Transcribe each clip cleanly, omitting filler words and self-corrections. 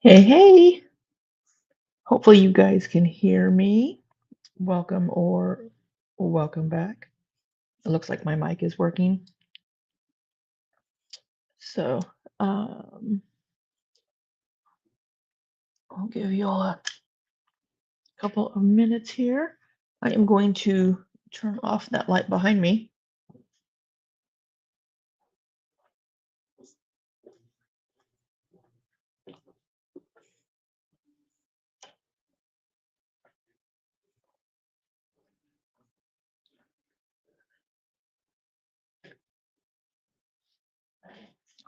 Hey, hey. Hopefully you guys can hear me. Welcome or welcome back. It looks like my mic is working. So, um, I'll give you all a couple of minutes here. I am going to turn off that light behind me.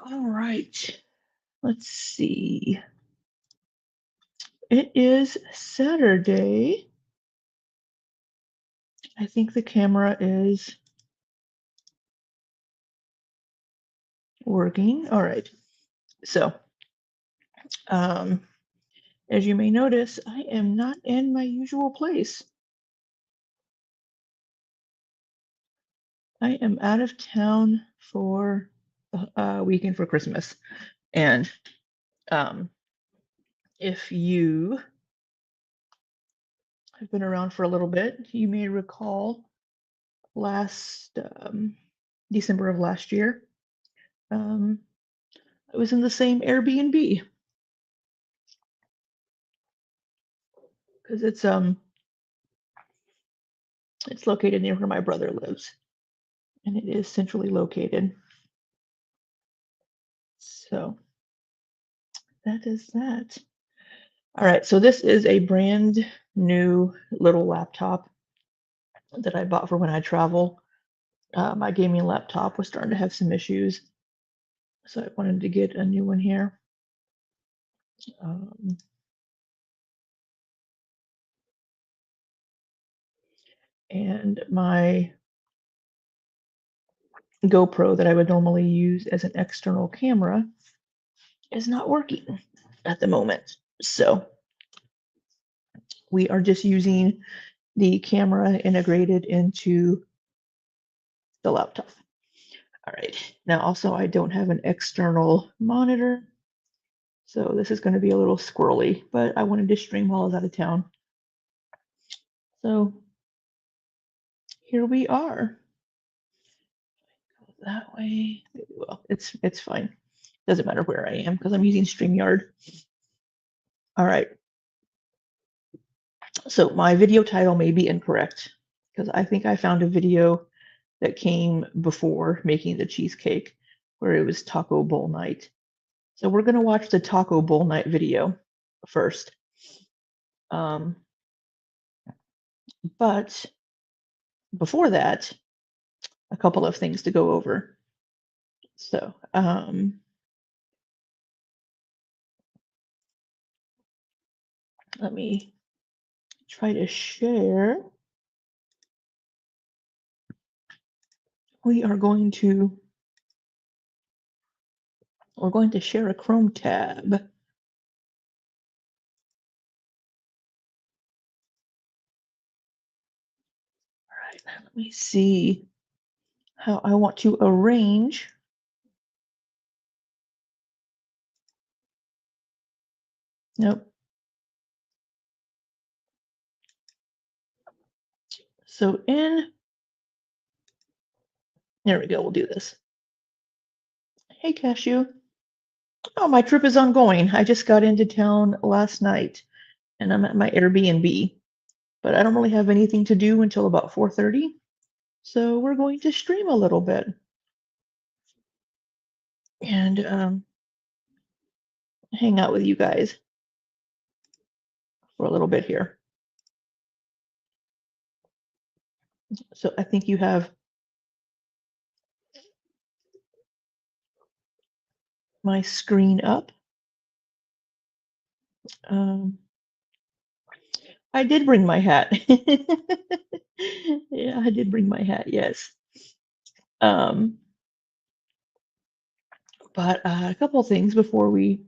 All right. Let's see. It is Saturday. I think the camera is working. All right. So, um, as you may notice, I am not in my usual place. I am out of town for a weekend for Christmas. And um, if you have been around for a little bit, you may recall last December of last year, um, I was in the same Airbnb because it's located near where my brother lives, and it is centrally located. So that is that. All right, so this is a brand new little laptop that I bought for when I travel. My gaming laptop was starting to have some issues, so I wanted to get a new one here. Um, and my GoPro that I would normally use as an external camera is not working at the moment. So we are just using the camera integrated into the laptop. All right. Now, also, I don't have an external monitor, so this is going to be a little squirrely, but I wanted to stream while I was out of town. So here we are. That way, well, it's fine. Doesn't matter where I am because I'm using StreamYard. All right. So my video title may be incorrect because I think I found a video that came before making the cheesecake where it was taco bowl night. So we're going to watch the taco bowl night video first. Um, but before that, a couple of things to go over. So let me try to share. We are going to we're going to share a Chrome tab. All right, let me see how I want to arrange. Nope. So there we go, we'll do this. Hey, Cashew. Oh, my trip is ongoing. I just got into town last night and I'm at my Airbnb, but I don't really have anything to do until about 4:30. So we're going to stream a little bit and hang out with you guys for a little bit here. So I think you have my screen up. Um, I did bring my hat. Yeah, I did bring my hat, yes. Um, but a couple things before we.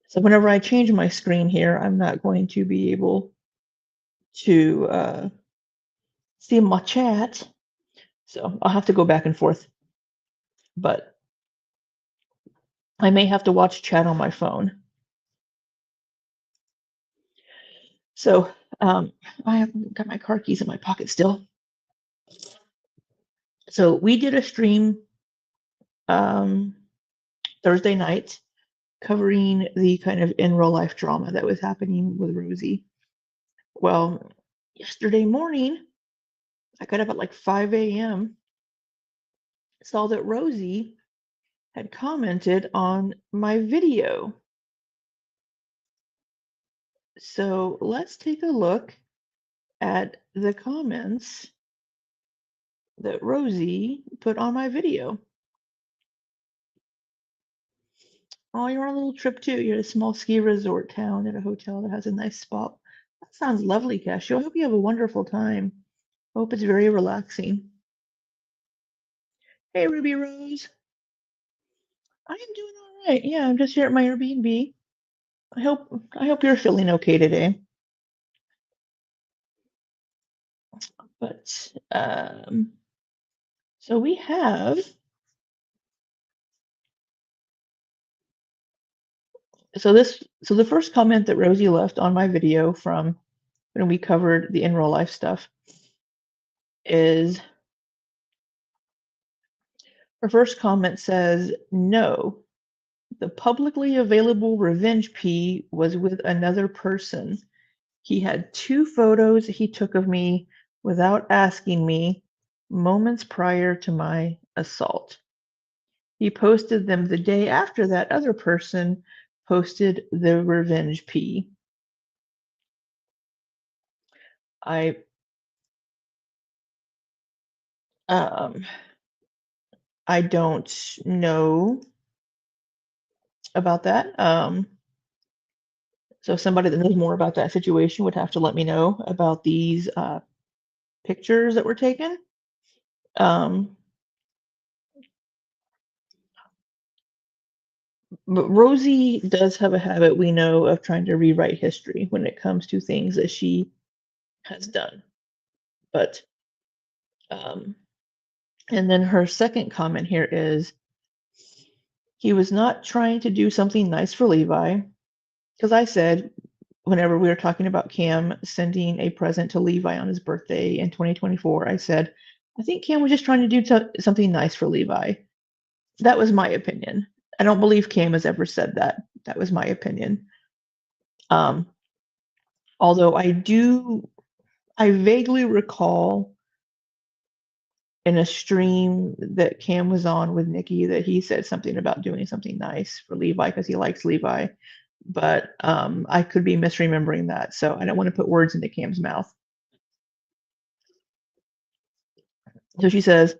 So whenever I change my screen here, I'm not going to be able to see my chat. So I'll have to go back and forth. But I may have to watch chat on my phone. So I have got my car keys in my pocket still. So we did a stream um, Thursday night covering the kind of in real life drama that was happening with Rosie. Well, yesterday morning, I got up at like 5 a.m., saw that Rosie had commented on my video. So let's take a look at the comments that Rosie put on my video. Oh, you're on a little trip too. You're at a small ski resort town at a hotel that has a nice spa. That sounds lovely, Cashew. I hope you have a wonderful time. I hope it's very relaxing. Hey, Ruby Rose. I am doing all right. Yeah, I'm just here at my Airbnb. I hope you're feeling okay today. But so we have so the first comment that Rosie left on my video from when we covered the in real life stuff is her first comment says, "No, the publicly available revenge pee was with another person. He had 2 photos he took of me without asking me moments prior to my assault. He posted them the day after that other person posted the revenge pee. I um I don't know about that. So somebody that knows more about that situation would have to let me know about these pictures that were taken. Um, but Rosie does have a habit, we know, of trying to rewrite history when it comes to things that she has done. But um, and then her second comment here is he was not trying to do something nice for Levi, because I said whenever we were talking about Cam sending a present to Levi on his birthday in 2024, I said, I think Cam was just trying to do something nice for Levi. That was my opinion. I don't believe Cam has ever said that. That was my opinion. Um, although I vaguely recall in a stream that Cam was on with Nikki that he said something about doing something nice for Levi because he likes Levi. But I could be misremembering that. So I don't want to put words into Cam's mouth. So she says,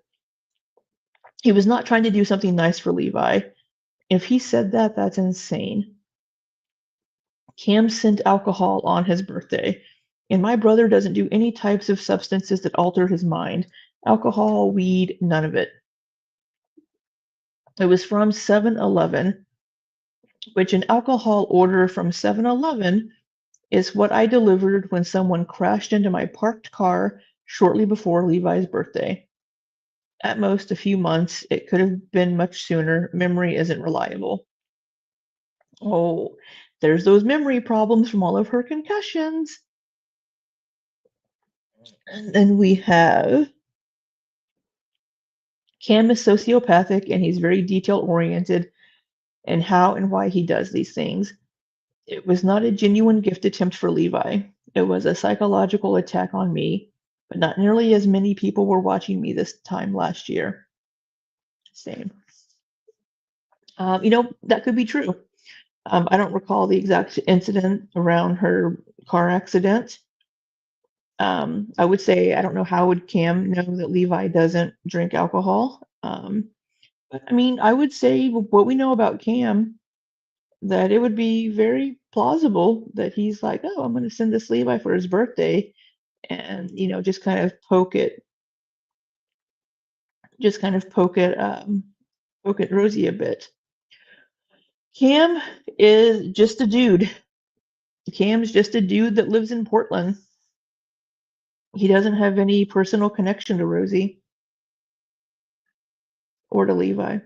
he was not trying to do something nice for Levi. If he said that, that's insane. Cam sent alcohol on his birthday, and my brother doesn't do any types of substances that alter his mind. Alcohol, weed, none of it. It was from 7-Eleven, which an alcohol order from 7-Eleven is what I delivered when someone crashed into my parked car shortly before Levi's birthday. At most a few months. It could have been much sooner. Memory isn't reliable. Oh, there's those memory problems from all of her concussions. And then we have Cam is sociopathic and he's very detail oriented in how and why he does these things. It was not a genuine gift attempt for Levi. It was a psychological attack on me, but not nearly as many people were watching me this time last year. Same. That could be true. I don't recall the exact incident around her car accident. I would say I don't know how would Cam know that Levi doesn't drink alcohol. But I mean, I would say what we know about Cam, that it would be very plausible that he's like, oh, I'm going to send this Levi for his birthday, and just kind of poke at Rosie a bit. Cam is just a dude. Cam's just a dude that lives in Portland. He doesn't have any personal connection to Rosie or to Levi.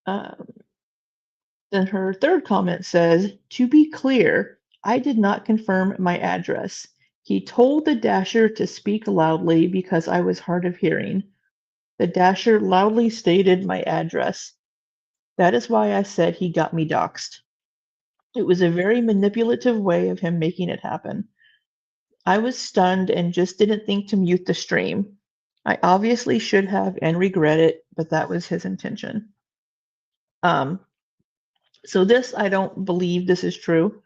Um, Then her third comment says, to be clear, I did not confirm my address. He told the dasher to speak loudly because I was hard of hearing. The dasher loudly stated my address. That is why I said he got me doxxed. It was a very manipulative way of him making it happen. I was stunned and just didn't think to mute the stream. I obviously should have and regret it, but that was his intention. Um, so this, I don't believe this is true.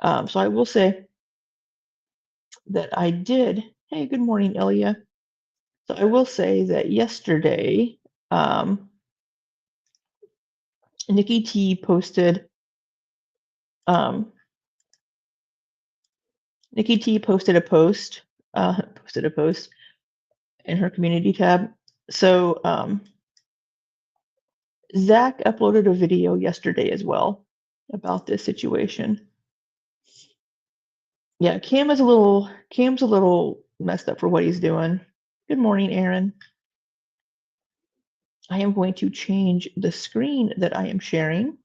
So I will say that I did. Hey, good morning, Ilya. So I will say that yesterday, um, Nikki T um, posted a post, in her community tab. So Zach uploaded a video yesterday as well about this situation. Yeah, Cam's a little messed up for what he's doing. Good morning, Aaron. I am going to change the screen that I am sharing.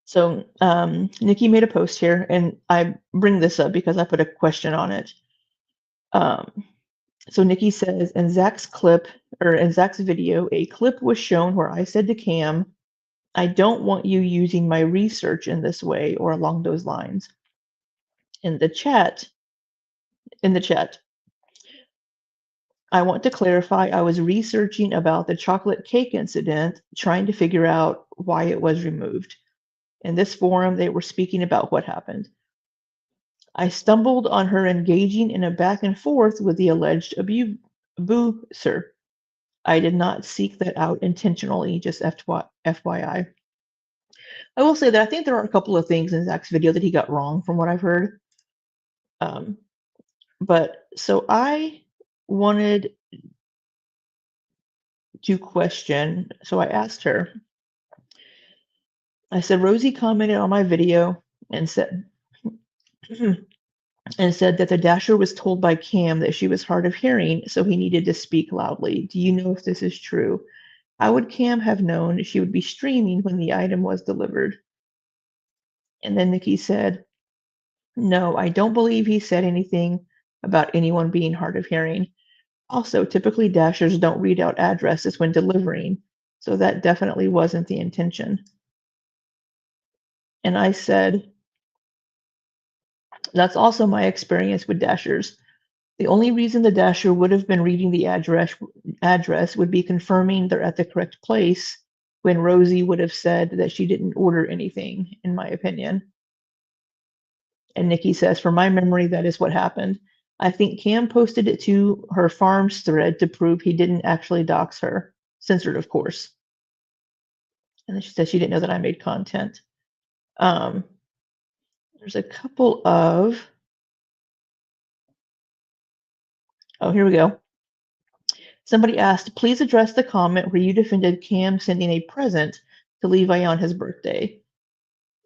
So Nikki made a post here, and I bring this up because I put a question on it. So Nikki says, in Zach's video, a clip was shown where I said to Cam, I don't want you using my research in this way or along those lines. In the chat, I want to clarify I was researching about the chocolate cake incident, trying to figure out why it was removed. In this forum, they were speaking about what happened. I stumbled on her engaging in a back and forth with the alleged abuser. I did not seek that out intentionally, just FYI. I will say that I think there are a couple of things in Zach's video that he got wrong from what I've heard. But so I wanted to question, so I asked her, I said, Rosie commented on my video and said, that the dasher was told by Cam that she was hard of hearing, so he needed to speak loudly. Do you know if this is true? How would Cam have known she would be streaming when the item was delivered? And then Nikki said, no, I don't believe he said anything about anyone being hard of hearing. Also, typically dashers don't read out addresses when delivering, so that definitely wasn't the intention. And I said, that's also my experience with dashers. The only reason the dasher would have been reading the address would be confirming they're at the correct place when Rosie would have said that she didn't order anything, in my opinion. And Nikki says, from my memory, that is what happened. I think Cam posted it to her farms thread to prove he didn't actually dox her. Censored, of course. And then she said she didn't know that I made content. There's a couple of, oh, here we go. Somebody asked, please address the comment where you defended Cam sending a present to Levi on his birthday.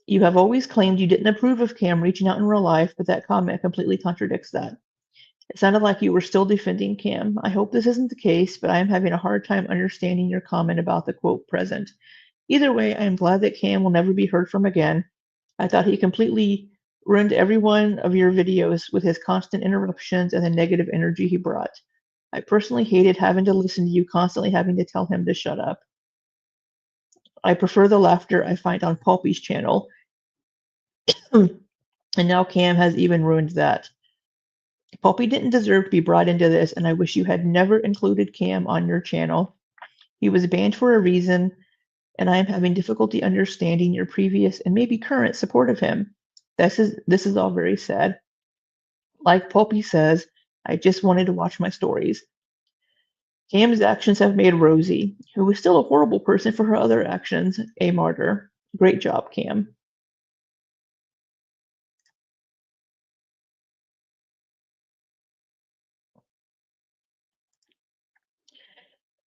You have always claimed you didn't approve of Cam reaching out in real life, but that comment completely contradicts that. It sounded like you were still defending Cam. I hope this isn't the case, but I am having a hard time understanding your comment about the quote present. Either way, I am glad that Cam will never be heard from again. I thought he completely ruined every one of your videos with his constant interruptions and the negative energy he brought. I personally hated having to listen to you constantly having to tell him to shut up. I prefer the laughter I find on Pulpy's channel. And now Cam has even ruined that. Pulpy didn't deserve to be brought into this, and I wish you had never included Cam on your channel. He was banned for a reason, and I am having difficulty understanding your previous and maybe current support of him. This is all very sad. Like Pulpy says, I just wanted to watch my stories. Cam's actions have made Rosie, who is still a horrible person for her other actions, a martyr. Great job, Cam.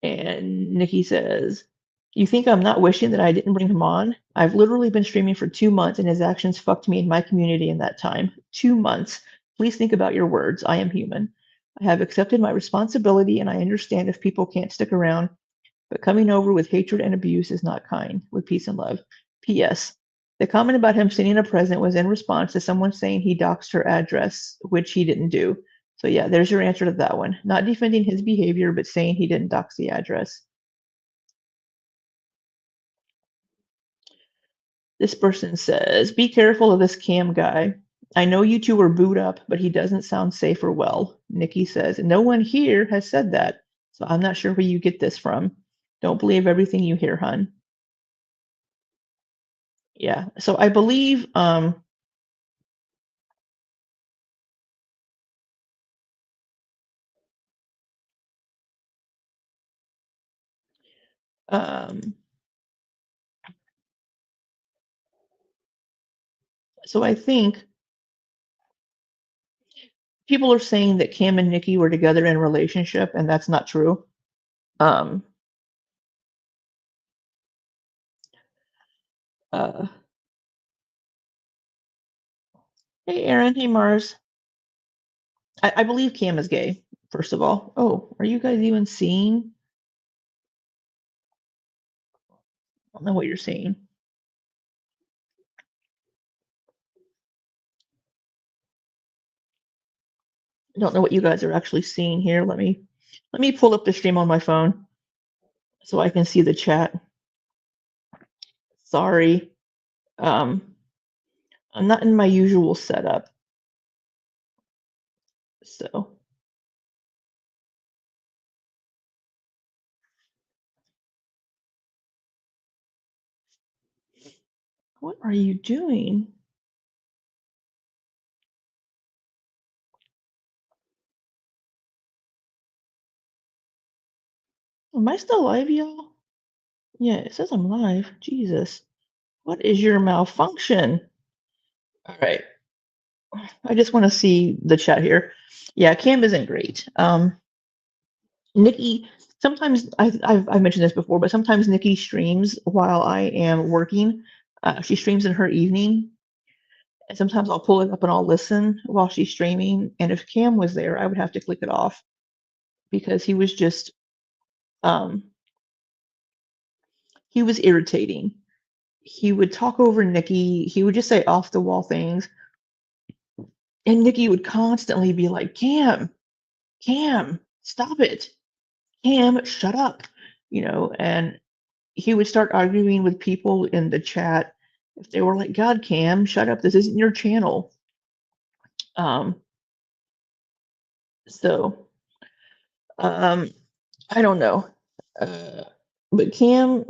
And Nikki says, You think I'm not wishing that I didn't bring him on? I've literally been streaming for 2 months and his actions fucked me and my community in that time. 2 months. Please think about your words. I am human. I have accepted my responsibility and I understand if people can't stick around, but coming over with hatred and abuse is not kind. With peace and love. P.S. The comment about him sending a present was in response to someone saying he doxed her address, which he didn't do. So yeah, there's your answer to that one. Not defending his behavior, but saying he didn't dox the address. This person says, be careful of this Cam guy. I know you two are booed up, but he doesn't sound safe or well. Nikki says, no one here has said that, so I'm not sure where you get this from. Don't believe everything you hear, hun. Yeah, so I believe um so I think people are saying that Cam and Nikki were together in a relationship, and that's not true. Um uh Hey Aaron, hey Mars. I believe Cam is gay, first of all. Oh, are you guys even seeing? I don't know what you're seeing. I don't know what you guys are actually seeing here. Let me pull up the stream on my phone so I can see the chat. Sorry. Um, I'm not in my usual setup. So what are you doing? Am I still live, y'all? Yeah, it says I'm live. Jesus. What is your malfunction? All right. I just want to see the chat here. Yeah, Cam isn't great. Nikki, sometimes I've mentioned this before, but sometimes Nikki streams while I am working. She streams in her evening, and sometimes I'll pull it up and I'll listen while she's streaming. And if Cam was there, I would have to click it off because um, he was irritating. He would talk over Nikki. He would just say off the wall things, and Nikki would constantly be like, Cam, stop it. Cam, shut up. And he would start arguing with people in the chat if they were like, God, Cam, shut up. This isn't your channel. Um, so I don't know. Uh, but Cam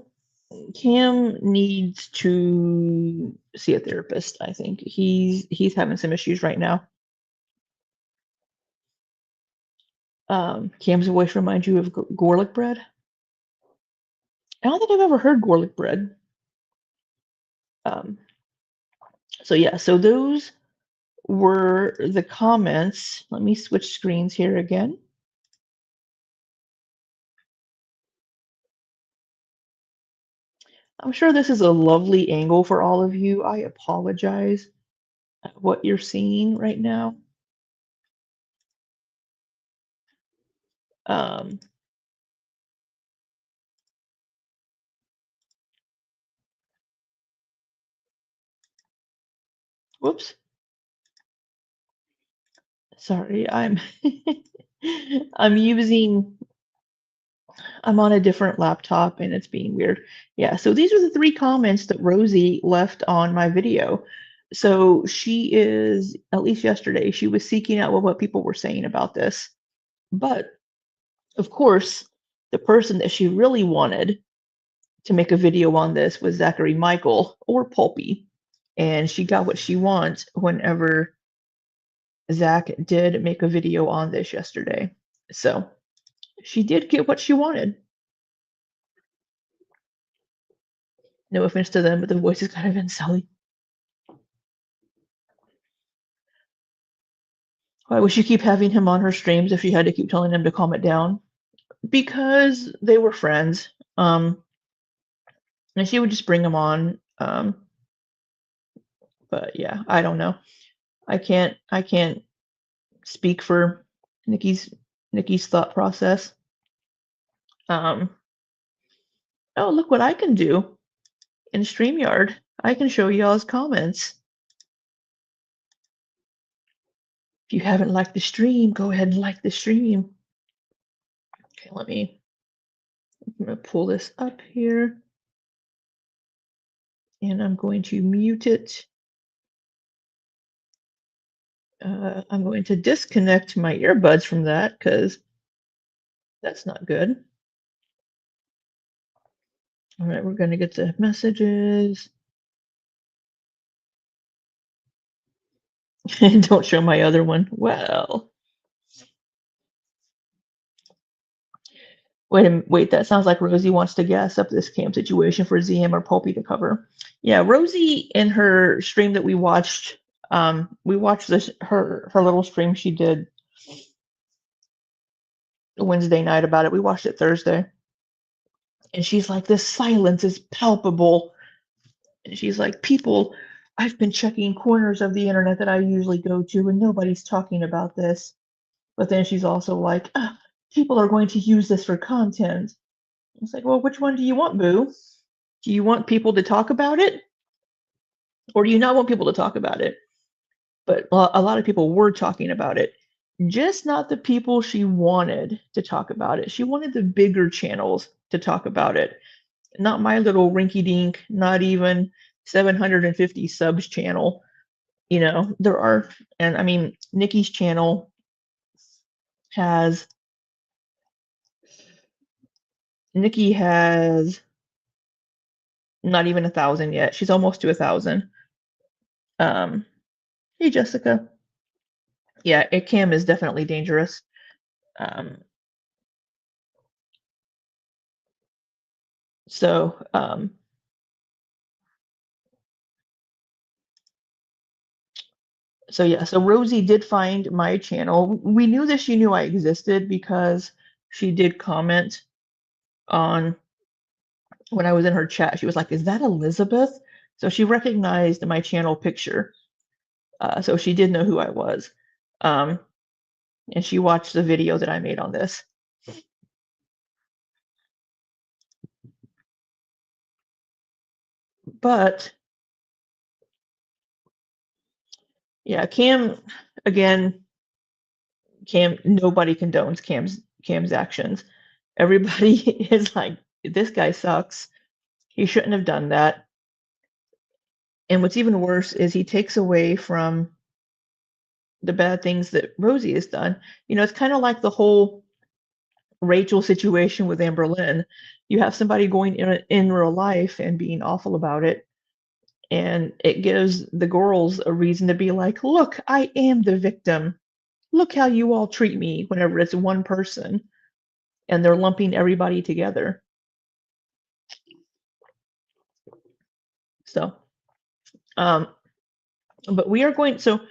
needs to see a therapist. I think he's having some issues right now. Cam's voice reminds you of garlic bread. I don't think I've ever heard garlic bread. Um, so yeah, so those were the comments. Let me switch screens here again. I'm sure this is a lovely angle for all of you. I apologize at what you're seeing right now. Um, whoops. Sorry, I'm on a different laptop and it's being weird. Yeah, so these are the 3 comments that Rosie left on my video. So she is, at least yesterday, she was seeking out what people were saying about this. But of course, the person that she really wanted to make a video on this was Zachary Michael or Pulpy. And she got what she wants whenever Zach did make a video on this yesterday. So she did get what she wanted. No offense to them, but the voice is kind of insulting. Why would she keep having him on her streams if she had to keep telling him to calm it down? Because they were friends. And she would just bring them on. But yeah, I don't know. I can't speak for Nikki's Nikki's thought process. Um, oh, look what I can do in StreamYard. I can show y'all's comments. If you haven't liked the stream, go ahead and like the stream. Okay, I'm gonna pull this up here and I'm going to mute it. I'm going to disconnect my earbuds from that because that's not good. All right, we're going to get the messages. Don't show my other one. Well, wait, that sounds like Rosie wants to gas up this cam situation for ZM or Pulpy to cover. Yeah, Rosie in her stream that we watched this her little stream she did Wednesday night about it. We watched it Thursday. And she's like, this silence is palpable. And she's like, people, I've been checking corners of the internet that I usually go to, and nobody's talking about this. But then she's also like, people are going to use this for content. It's like, well, which one do you want, boo? Do you want people to talk about it? Or do you not want people to talk about it? But a lot of people were talking about it, just not the people she wanted to talk about it. She wanted the bigger channels to talk about it, not my little rinky dink, not even 750 subs channel. You know, there are, and I mean, Nikki's channel has, Nikki has not even 1,000 yet. She's almost to 1,000. Hey, Jessica. Yeah, cam is definitely dangerous. So yeah, so Rosie did find my channel. We knew that she knew I existed because she did comment on when I was in her chat. She was like, "Is that Elizabeth?" So she recognized my channel picture. So she did know who I was. And she watched the video that I made on this. But yeah, Cam, again, nobody condones Cam's actions. Everybody is like, this guy sucks. He shouldn't have done that. And what's even worse is he takes away from the bad things that Rosie has done. You know, it's kind of like the whole Rachel situation with Amber Lynn. You have somebody going in real life and being awful about it, and it gives the girls a reason to be like, look, I am the victim. Look how you all treat me whenever it's one person, and they're lumping everybody together. So, but we are going, so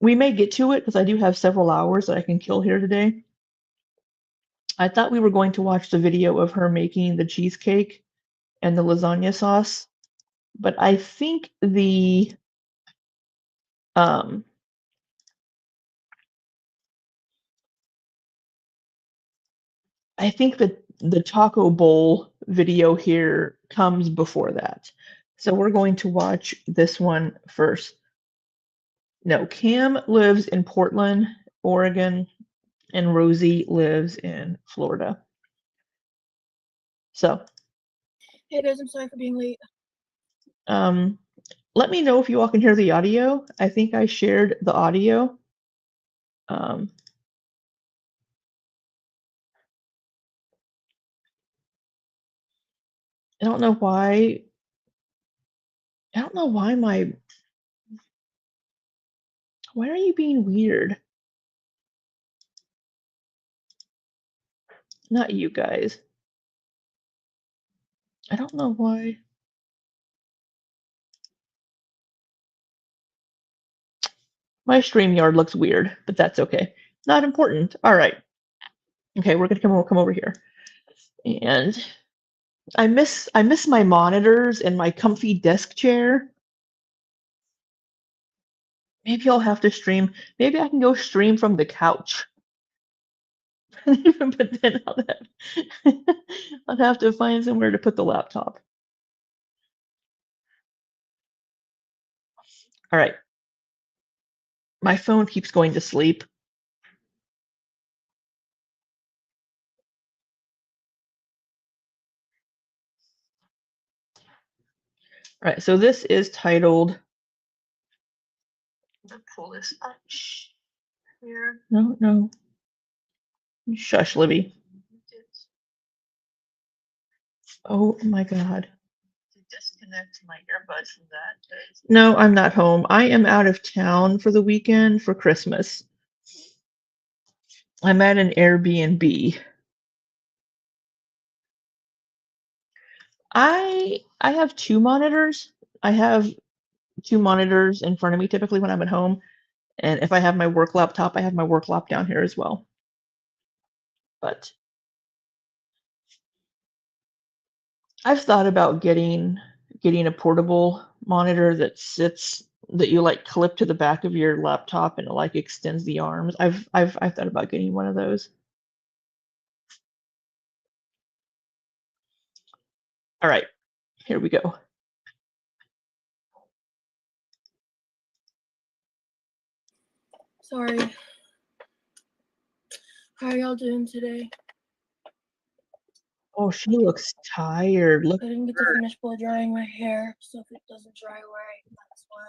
we may get to it because I do have several hours that I can kill here today. I thought we were going to watch the video of her making the cheesecake and the lasagna sauce, but I think the the taco bowl video here comes before that. So we're going to watch this one first. No, Cam lives in Portland, Oregon, and Rosie lives in Florida. So, hey guys, I'm sorry for being late. Let me know if you all can hear the audio. I think I shared the audio. I don't know why. I don't know why why are you being weird? Not you guys. I don't know why. My StreamYard looks weird, but that's okay. Not important. All right. Okay, we're gonna come over here. And I miss my monitors and my comfy desk chair. Maybe I'll have to stream. Maybe I can go stream from the couch. But then I'll have to find somewhere to put the laptop. All right. My phone keeps going to sleep. All right, so this is titled. Pull this up here. No. Shush, Libby. Oh my God. To disconnect my earbuds from that. No, I'm not home. I am out of town for the weekend for Christmas. I'm at an Airbnb. I have two monitors. I have two monitors in front of me typically when I'm at home. And if I have my work laptop, I have my work lap down here as well. But I've thought about getting a portable monitor that you like clip to the back of your laptop and it like extends the arms. I've thought about getting one of those. All right, here we go. Sorry. How are y'all doing today? Oh, she looks tired. Look, I didn't get to finish blow drying my hair, so if it doesn't dry right, that's why.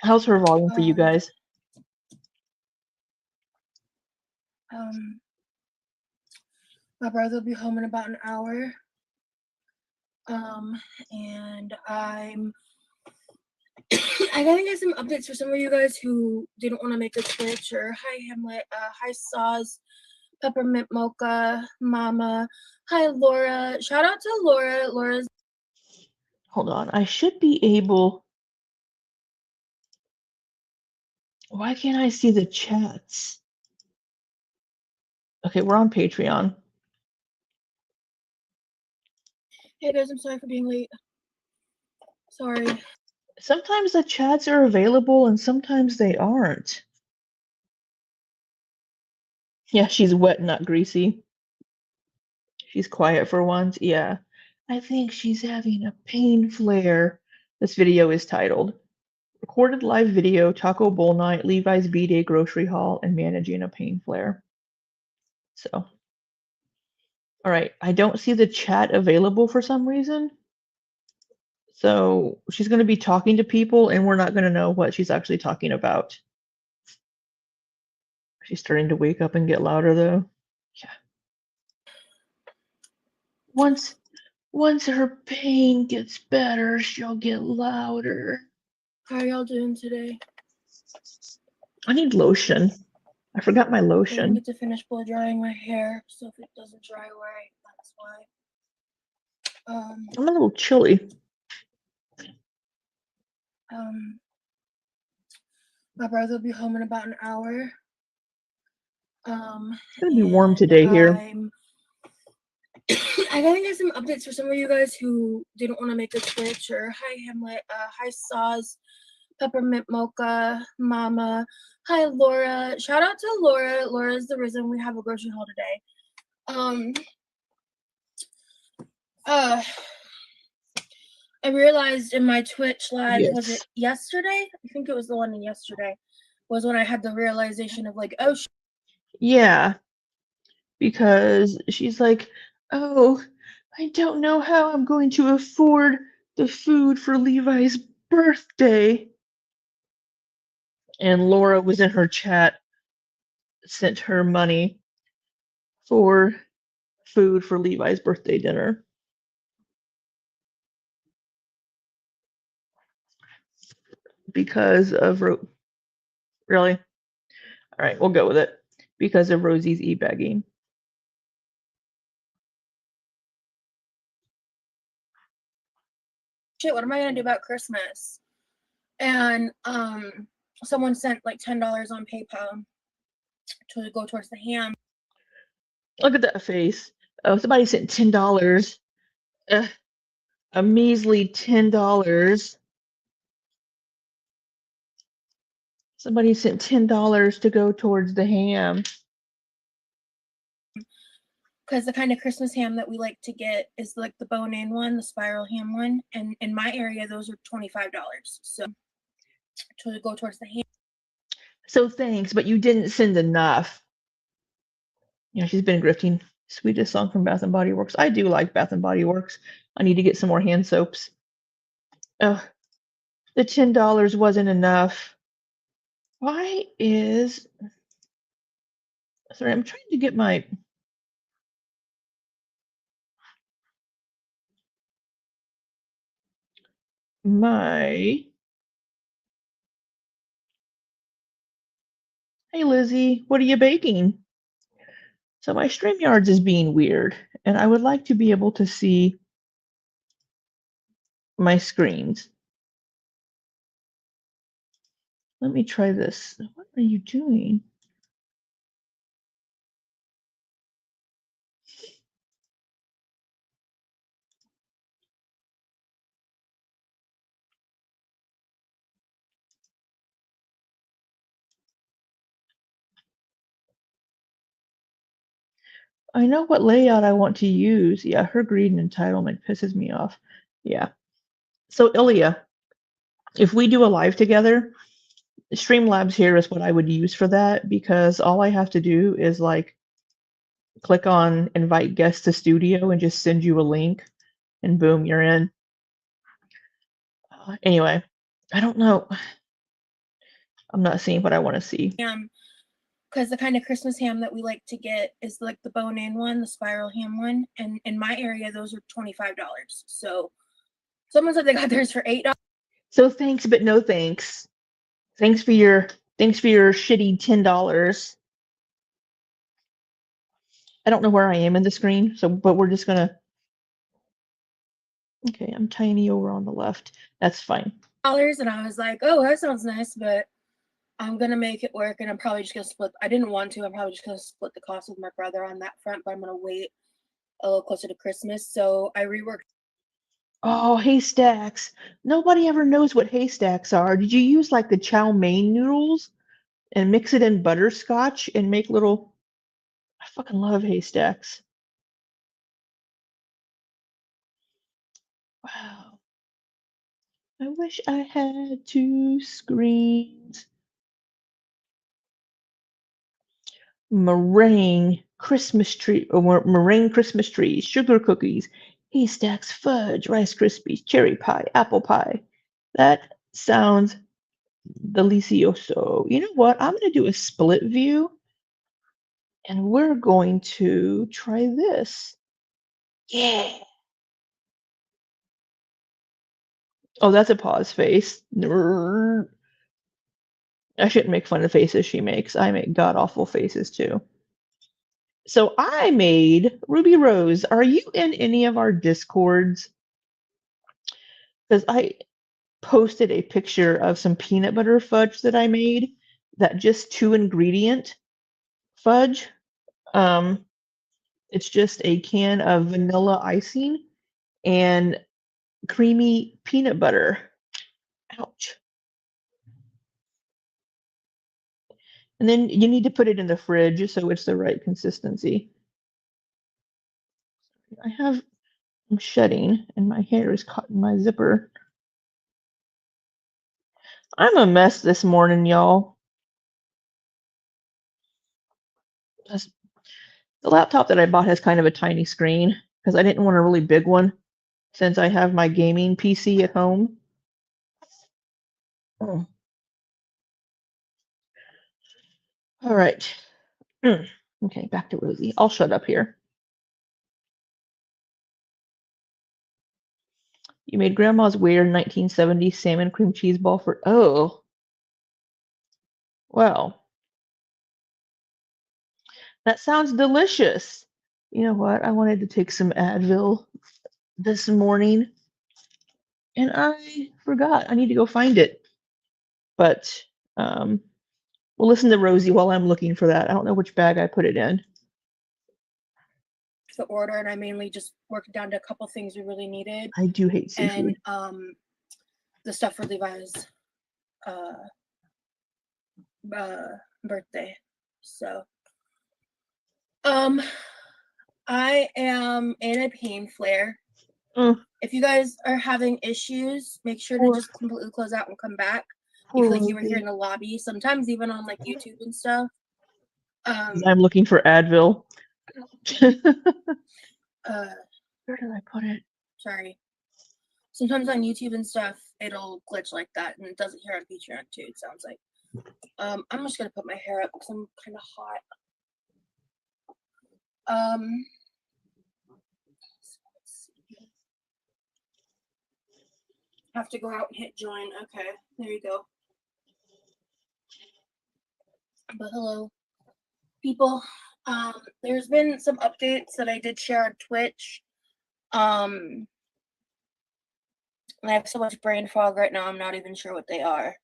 how's her volume for you guys? My brother will be home in about an hour. And I gotta get some updates for some of you guys who didn't want to make a switch. Or hi Hamlet, hi Saws, Peppermint Mocha, Mama, hi Laura. Shout out to Laura. Laura's. Hold on, I should be able. Why can't I see the chats? Okay, we're on Patreon. Hey guys, I'm sorry for being late. Sorry. Sometimes the chats are available and sometimes they aren't. Yeah, she's wet, not greasy. She's quiet for once. Yeah. I think she's having a pain flare. This video is titled Recorded Live Video, Taco Bowl Night, Levi's B-Day Grocery Haul, and Managing a Pain Flare. So, all right. I don't see the chat available for some reason. So she's going to be talking to people and we're not going to know what she's actually talking about. She's starting to wake up and get louder though. Yeah. Once her pain gets better, she'll get louder. How are y'all doing today? I need lotion. I forgot my I didn't lotion. get to finish blow drying my hair, so if it doesn't dry right, that's why. I'm a little chilly. My brother will be home in about an hour. It's gonna be warm today here. I gotta get some updates for some of you guys who didn't want to make a switch. Or hi Hamlet, hi Saws, Peppermint Mocha, Mama, hi Laura. Shout out to Laura. Laura's the reason we have a grocery haul today. I realized in my Twitch live, was it yesterday? I think it was the one yesterday, was when I had the realization of like, oh. Yeah, because she's like, oh, I don't know how I'm going to afford the food for Levi's birthday. And Laura was in her chat, sent her money for food for Levi's birthday dinner. Because of really? All right, we'll go with it. Because of Rosie's e-bagging. Shit, what am I gonna do about Christmas? And someone sent like $10 on PayPal to go towards the ham. Look at that face. Oh, somebody sent $10 a measly $10. Somebody sent $10 to go towards the ham. Because the kind of Christmas ham that we like to get is like the bone-in one, the spiral ham one, and in my area those are $25. So to go towards the ham. So thanks, but you didn't send enough. Yeah, she's been grifting. Sweetest song from Bath and Body Works. I do like Bath and Body Works. I need to get some more hand soaps. Oh, the $10 wasn't enough. Why is... Sorry, I'm trying to get my... Hey, Lizzie, what are you baking? So my StreamYards is being weird, and I would like to be able to see my screens. Let me try this. What are you doing? I know what layout I want to use. Yeah, her greed and entitlement pisses me off. Yeah. So Ilya, if we do a live together, Streamlabs here is what I would use for that, because all I have to do is like click on invite guests to studio and just send you a link and boom, you're in. Anyway, I don't know. I'm not seeing what I want to see. Because the kind of Christmas ham that we like to get is like the bone-in one, the spiral ham one, and in my area those are $25. So someone said they got theirs for $8. So thanks, but no thanks. Thanks for your shitty $10. I don't know where I am in the screen, so but we're just gonna. Okay, I'm tiny over on the left. That's fine. And I was like, oh, that sounds nice, but I'm gonna make it work, and I'm probably just gonna split. I didn't want to. I'm probably just gonna split the cost with my brother on that front, but I'm gonna wait a little closer to Christmas. So I reworked. Oh, haystacks. Nobody ever knows what haystacks are. Did you use like the chow mein noodles and mix it in butterscotch and make little... I fucking love haystacks. Wow. I wish I had two screens. Meringue Christmas tree, or meringue Christmas trees, sugar cookies, haystacks, fudge, Rice Krispies, cherry pie, apple pie. That sounds delicioso. You know what? I'm going to do a split view, and we're going to try this. Yeah. Oh, that's a pause face. I shouldn't make fun of the faces she makes. I make god awful faces too. So I made Ruby Rose. Are you in any of our discords? Because I posted a picture of some peanut butter fudge that I made, that just 2 ingredient fudge. It's just a can of vanilla icing and creamy peanut butter. Ouch. And then you need to put it in the fridge so it's the right consistency. I'm shedding and my hair is caught in my zipper. I'm a mess this morning, y'all. The laptop that I bought has kind of a tiny screen because I didn't want a really big one since I have my gaming PC at home. Oh. All right. Okay, back to Rosie. I'll shut up here. You made Grandma's weird 1970s salmon cream cheese ball for... Oh. Well. That sounds delicious. You know what? I wanted to take some Advil this morning, and I forgot. I need to go find it. But we'll listen to Rosie while I'm looking for that. I don't know which bag I put it in. the order, and I mainly just worked down to a couple things we really needed. I do hate seafood. And the stuff for Levi's birthday. So I am in a pain flare. If you guys are having issues, make sure to just completely close out and come back. You feel like you were here in the lobby, sometimes even on like YouTube and stuff. I'm looking for Advil. Where did I put it? Sorry. Sometimes on YouTube and stuff, it'll glitch like that, and it doesn't here on Patreon too, it sounds like. I'm just gonna put my hair up because I'm kind of hot. Let's see. Have to go out and hit join. Okay, there you go. But hello, people. There's been some updates that I did share on Twitch. And I have so much brain fog right now, I'm not even sure what they are.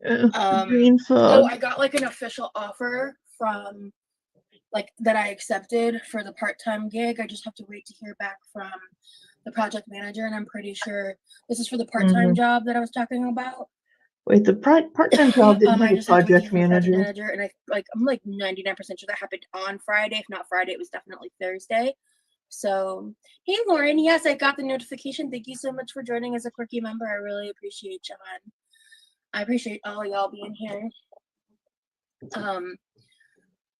Brain fog. So I got like an official offer from like that I accepted for the part-time gig. I just have to wait to hear back from the project manager, and I'm pretty sure this is for the part-time job that I was talking about. Wait, the part-time job didn't have a project manager. And I'm like 99% sure that happened on Friday. If not Friday, it was definitely Thursday. So, hey Lauren, yes, I got the notification. Thank you so much for joining as a quirky member. I really appreciate you, man. I appreciate all y'all being here.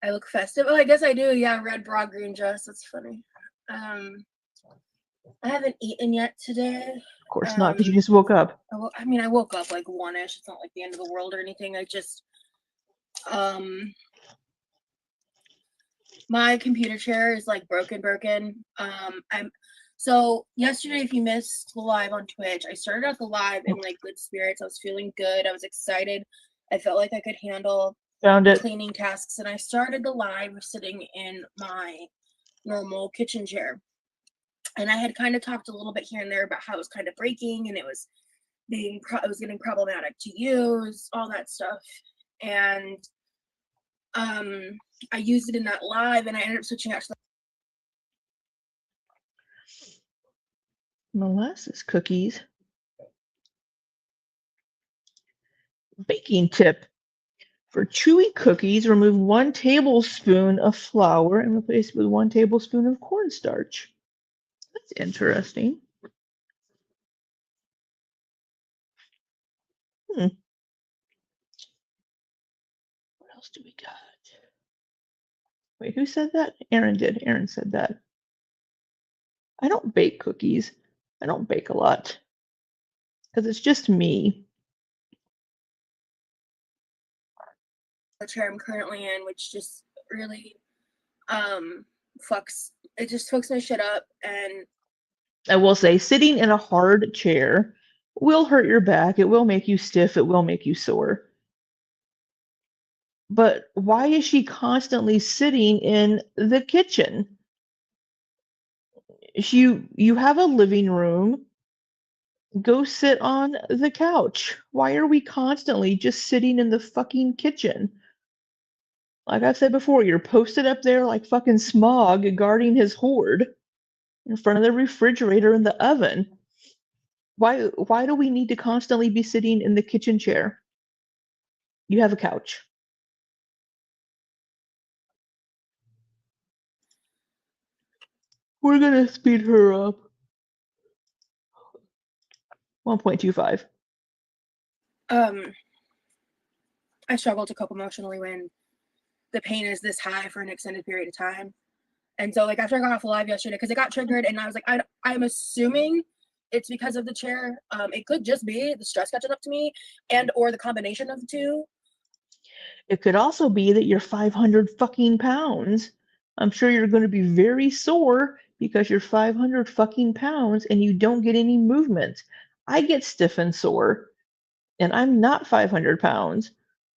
I look festive. Oh, I guess I do. Yeah, red bra, green dress. That's funny. I haven't eaten yet today. Of course not, because you just woke up. I mean, I woke up like 1-ish. It's not like the end of the world or anything. I just, my computer chair is like broken. So yesterday, if you missed the live on Twitch, I started out the live in like good spirits. I was feeling good. I was excited. I felt like I could handle cleaning tasks, and I started the live sitting in my normal kitchen chair. And I had kind of talked a little bit here and there about how it was kind of breaking, and it was getting problematic to use, all that stuff. And I used it in that live, and I ended up switching out to the molasses cookies. Baking tip. For chewy cookies, remove 1 tablespoon of flour and replace it with 1 tablespoon of cornstarch. That's interesting. What else do we got? Wait, who said that? Aaron did. Aaron said that. I don't bake cookies. I don't bake a lot. Because it's just me. The chair I'm currently in, which just really fucks my shit up. And I will say, sitting in a hard chair will hurt your back. It will make you stiff. It will make you sore. But why is she constantly sitting in the kitchen? You have a living room. Go sit on the couch. Why are we constantly just sitting in the fucking kitchen? Like I've said before, you're posted up there like fucking Smog guarding his hoard in front of the refrigerator and the oven. Why do we need to constantly be sitting in the kitchen chair? You have a couch. We're gonna speed her up. 1.25. I struggle to cope emotionally when the pain is this high for an extended period of time. And so like after I got off the live yesterday, because it got triggered, and I was like, I'm assuming it's because of the chair. It could just be the stress catching up to me, and or the combination of the two. It could also be that you're 500 fucking pounds. I'm sure you're going to be very sore because you're 500 fucking pounds and you don't get any movement. I get stiff and sore, and I'm not 500 pounds,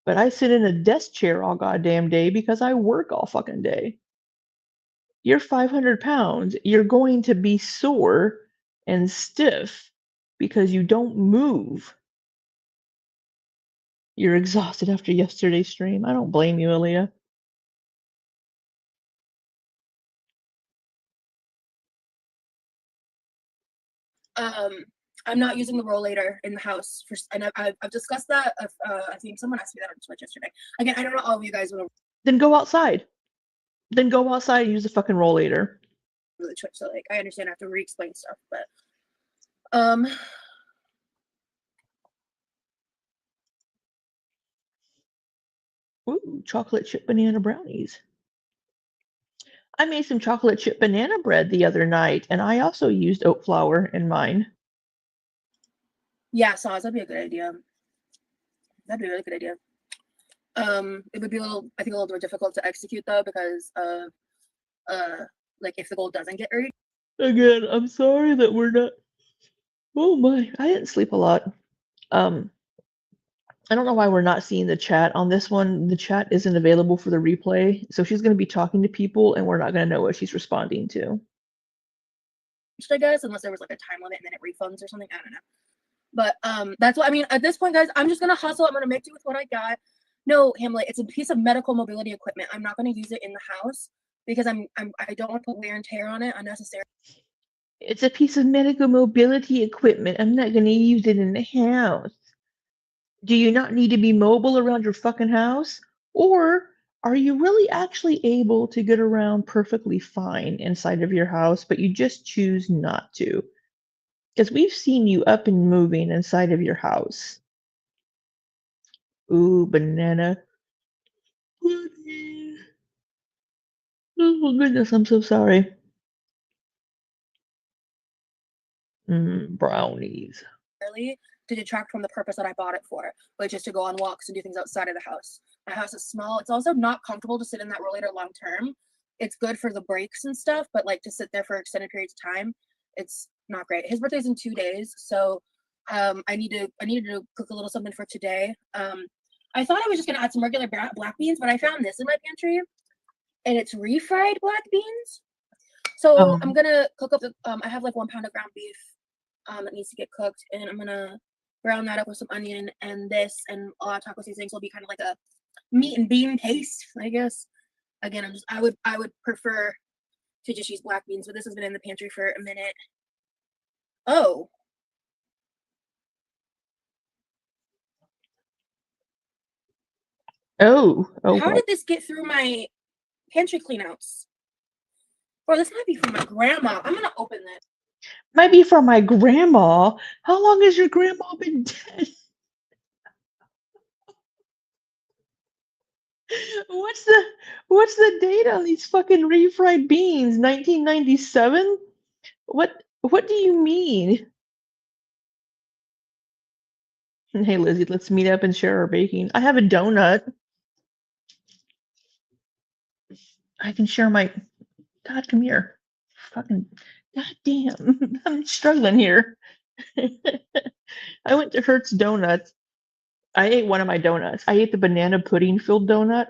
but I sit in a desk chair all goddamn day because I work all fucking day. You're 500 pounds, you're going to be sore and stiff because you don't move. You're exhausted after yesterday's stream. I don't blame you, Aaliyah. I'm not using the rollator in the house and I've discussed that. I think someone asked me that on Twitch yesterday. Again, I don't know all of you guys will Then go outside. Then go outside and use the fucking rollator. really Twitch, so like I understand I have to re-explain stuff, but Ooh, chocolate chip banana brownies. I made some chocolate chip banana bread the other night, and I also used oat flour in mine. yeah, sauce, that'd be a good idea. That'd be a really good idea. It would be I think a little more difficult to execute though, because like if the goal doesn't get reached. Again, I'm sorry that we're not. Oh my, I didn't sleep a lot. I don't know why we're not seeing the chat on this one. The chat isn't available for the replay, so she's going to be talking to people, and we're not going to know what she's responding to. I guess, unless there was like a time limit and then it refunds or something. I don't know. But that's what I mean. At this point, guys, I'm just gonna hustle. I'm gonna make do with what I got. No, Hamlet, it's a piece of medical mobility equipment. I'm not gonna use it in the house because I don't want to put wear and tear on it unnecessarily. It's a piece of medical mobility equipment. I'm not going to use it in the house. Do you not need to be mobile around your fucking house? Or are you really actually able to get around perfectly fine inside of your house, but you just choose not to? Because we've seen you up and moving inside of your house. Ooh, banana. Oh goodness, I'm so sorry. Brownies. To detract from the purpose that I bought it for, which is to go on walks and do things outside of the house. My house is small. It's also not comfortable to sit in that rollator long term. It's good for the breaks and stuff, but like to sit there for extended periods of time, it's not great. His birthday's in 2 days, so I needed to cook a little something for today. I thought I was just gonna add some regular black beans, but I found this in my pantry, and it's refried black beans. So I'm gonna cook up the. I have like 1 pound of ground beef that needs to get cooked, and I'm gonna brown that up with some onion and this, and a lot of taco seasonings will be kind of like a meat and bean paste, I guess. Again, I would prefer to just use black beans, but this has been in the pantry for a minute. Oh. Oh. How did this get through my pantry cleanouts? Or this might be from my grandma. I'm gonna open this. Might be from my grandma. How long has your grandma been dead? What's the date on these fucking refried beans? 1997? What do you mean? Hey Lizzie, let's meet up and share our baking. I have a donut. I can share my. God, come here. Fucking. God damn. I'm struggling here. I went to Hertz Donuts. I ate one of my donuts. I ate the banana pudding filled donut.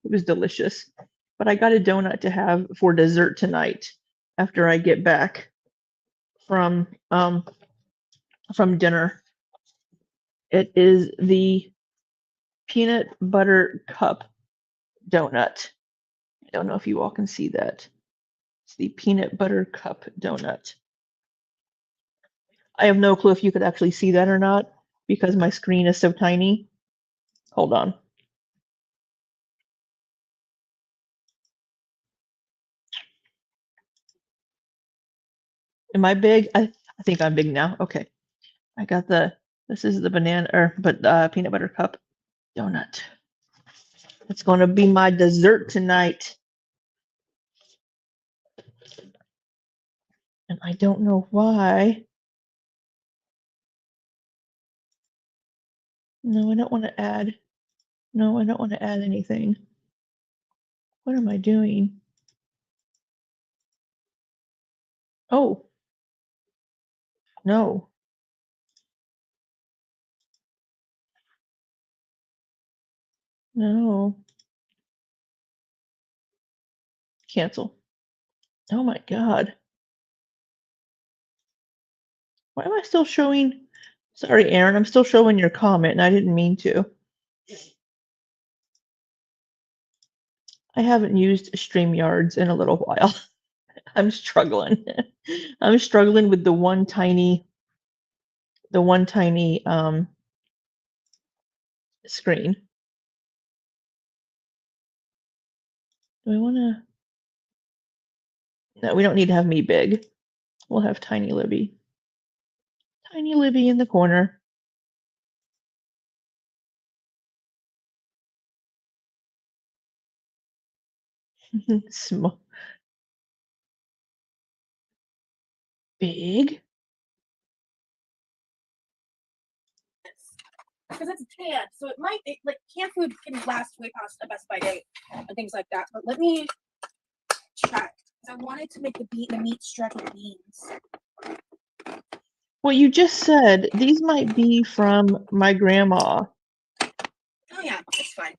It was delicious. But I got a donut to have for dessert tonight after I get back from dinner. It is the peanut butter cup donut. I don't know if you all can see that. It's the peanut butter cup donut. I have no clue if you could actually see that or not because my screen is so tiny. Hold on. Am I big? I think I'm big now. Okay. I got this is the banana peanut butter cup donut. It's going to be my dessert tonight. And I don't know why. No, I don't want to add. No, I don't want to add anything. What am I doing? Oh. No. No. Cancel. Oh my God. Why am I still showing? Sorry, Aaron, I'm still showing your comment and I didn't mean to. I haven't used StreamYards in a little while. I'm struggling. I'm struggling with the one tiny screen. Do I want to? No, we don't need to have me big. We'll have tiny Libby. Tiny Libby in the corner. Small, big. Because it's canned, so like canned food can last way past a Best By date and things like that. But let me check. I wanted to make the meat stretch with beans. Well, you just said these might be from my grandma. Oh yeah, it's fine.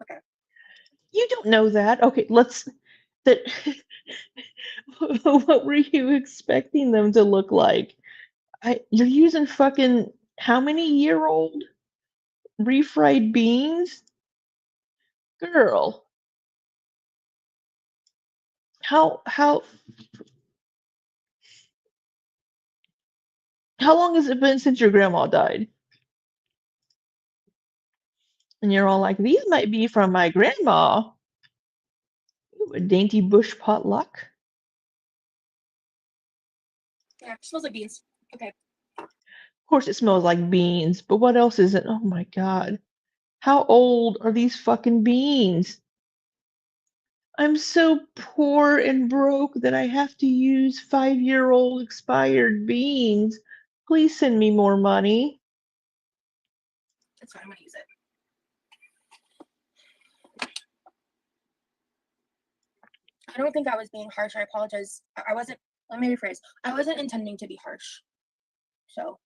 Okay. You don't know that. Okay, let's. That. What were you expecting them to look like? You're using fucking how many year old refried beans? Girl, how long has it been since your grandma died? And you're all like, these might be from my grandma. Ooh, a dainty bush potluck. Yeah, it smells like beans. Okay. Of course it smells like beans, but what else is it? Oh my god. How old are these fucking beans? I'm so poor and broke that I have to use 5-year-old expired beans. Please send me more money. It's fine. I'm gonna use it. I don't think I was being harsh. I apologize. I wasn't. Let me rephrase. I wasn't intending to be harsh. So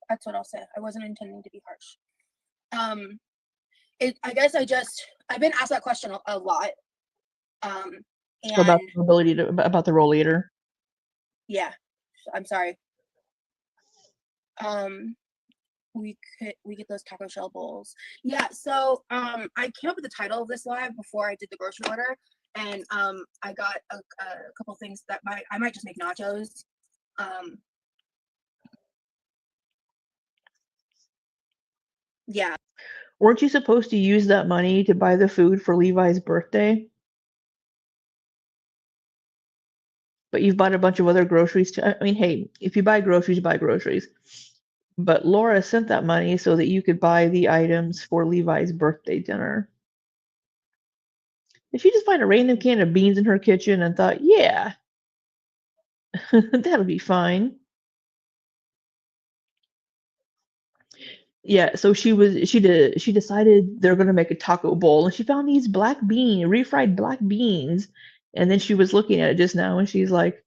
that's what I'll say. I wasn't intending to be harsh. I guess I've been asked that question a lot. About And the ability to about the roll eater. yeah, I'm sorry. We get those taco shell bowls. Yeah, so I came up with the title of this live before I did the grocery order, and I got a couple things that I might just make nachos. Yeah. Weren't you supposed to use that money to buy the food for Levi's birthday? But you've bought a bunch of other groceries too. I mean, hey, if you buy groceries, buy groceries. But Laura sent that money so that you could buy the items for Levi's birthday dinner. If she just find a random can of beans in her kitchen and thought, yeah, that'll be fine. Yeah, so she decided they're gonna make a taco bowl and she found these refried black beans, and then she was looking at it just now and she's like,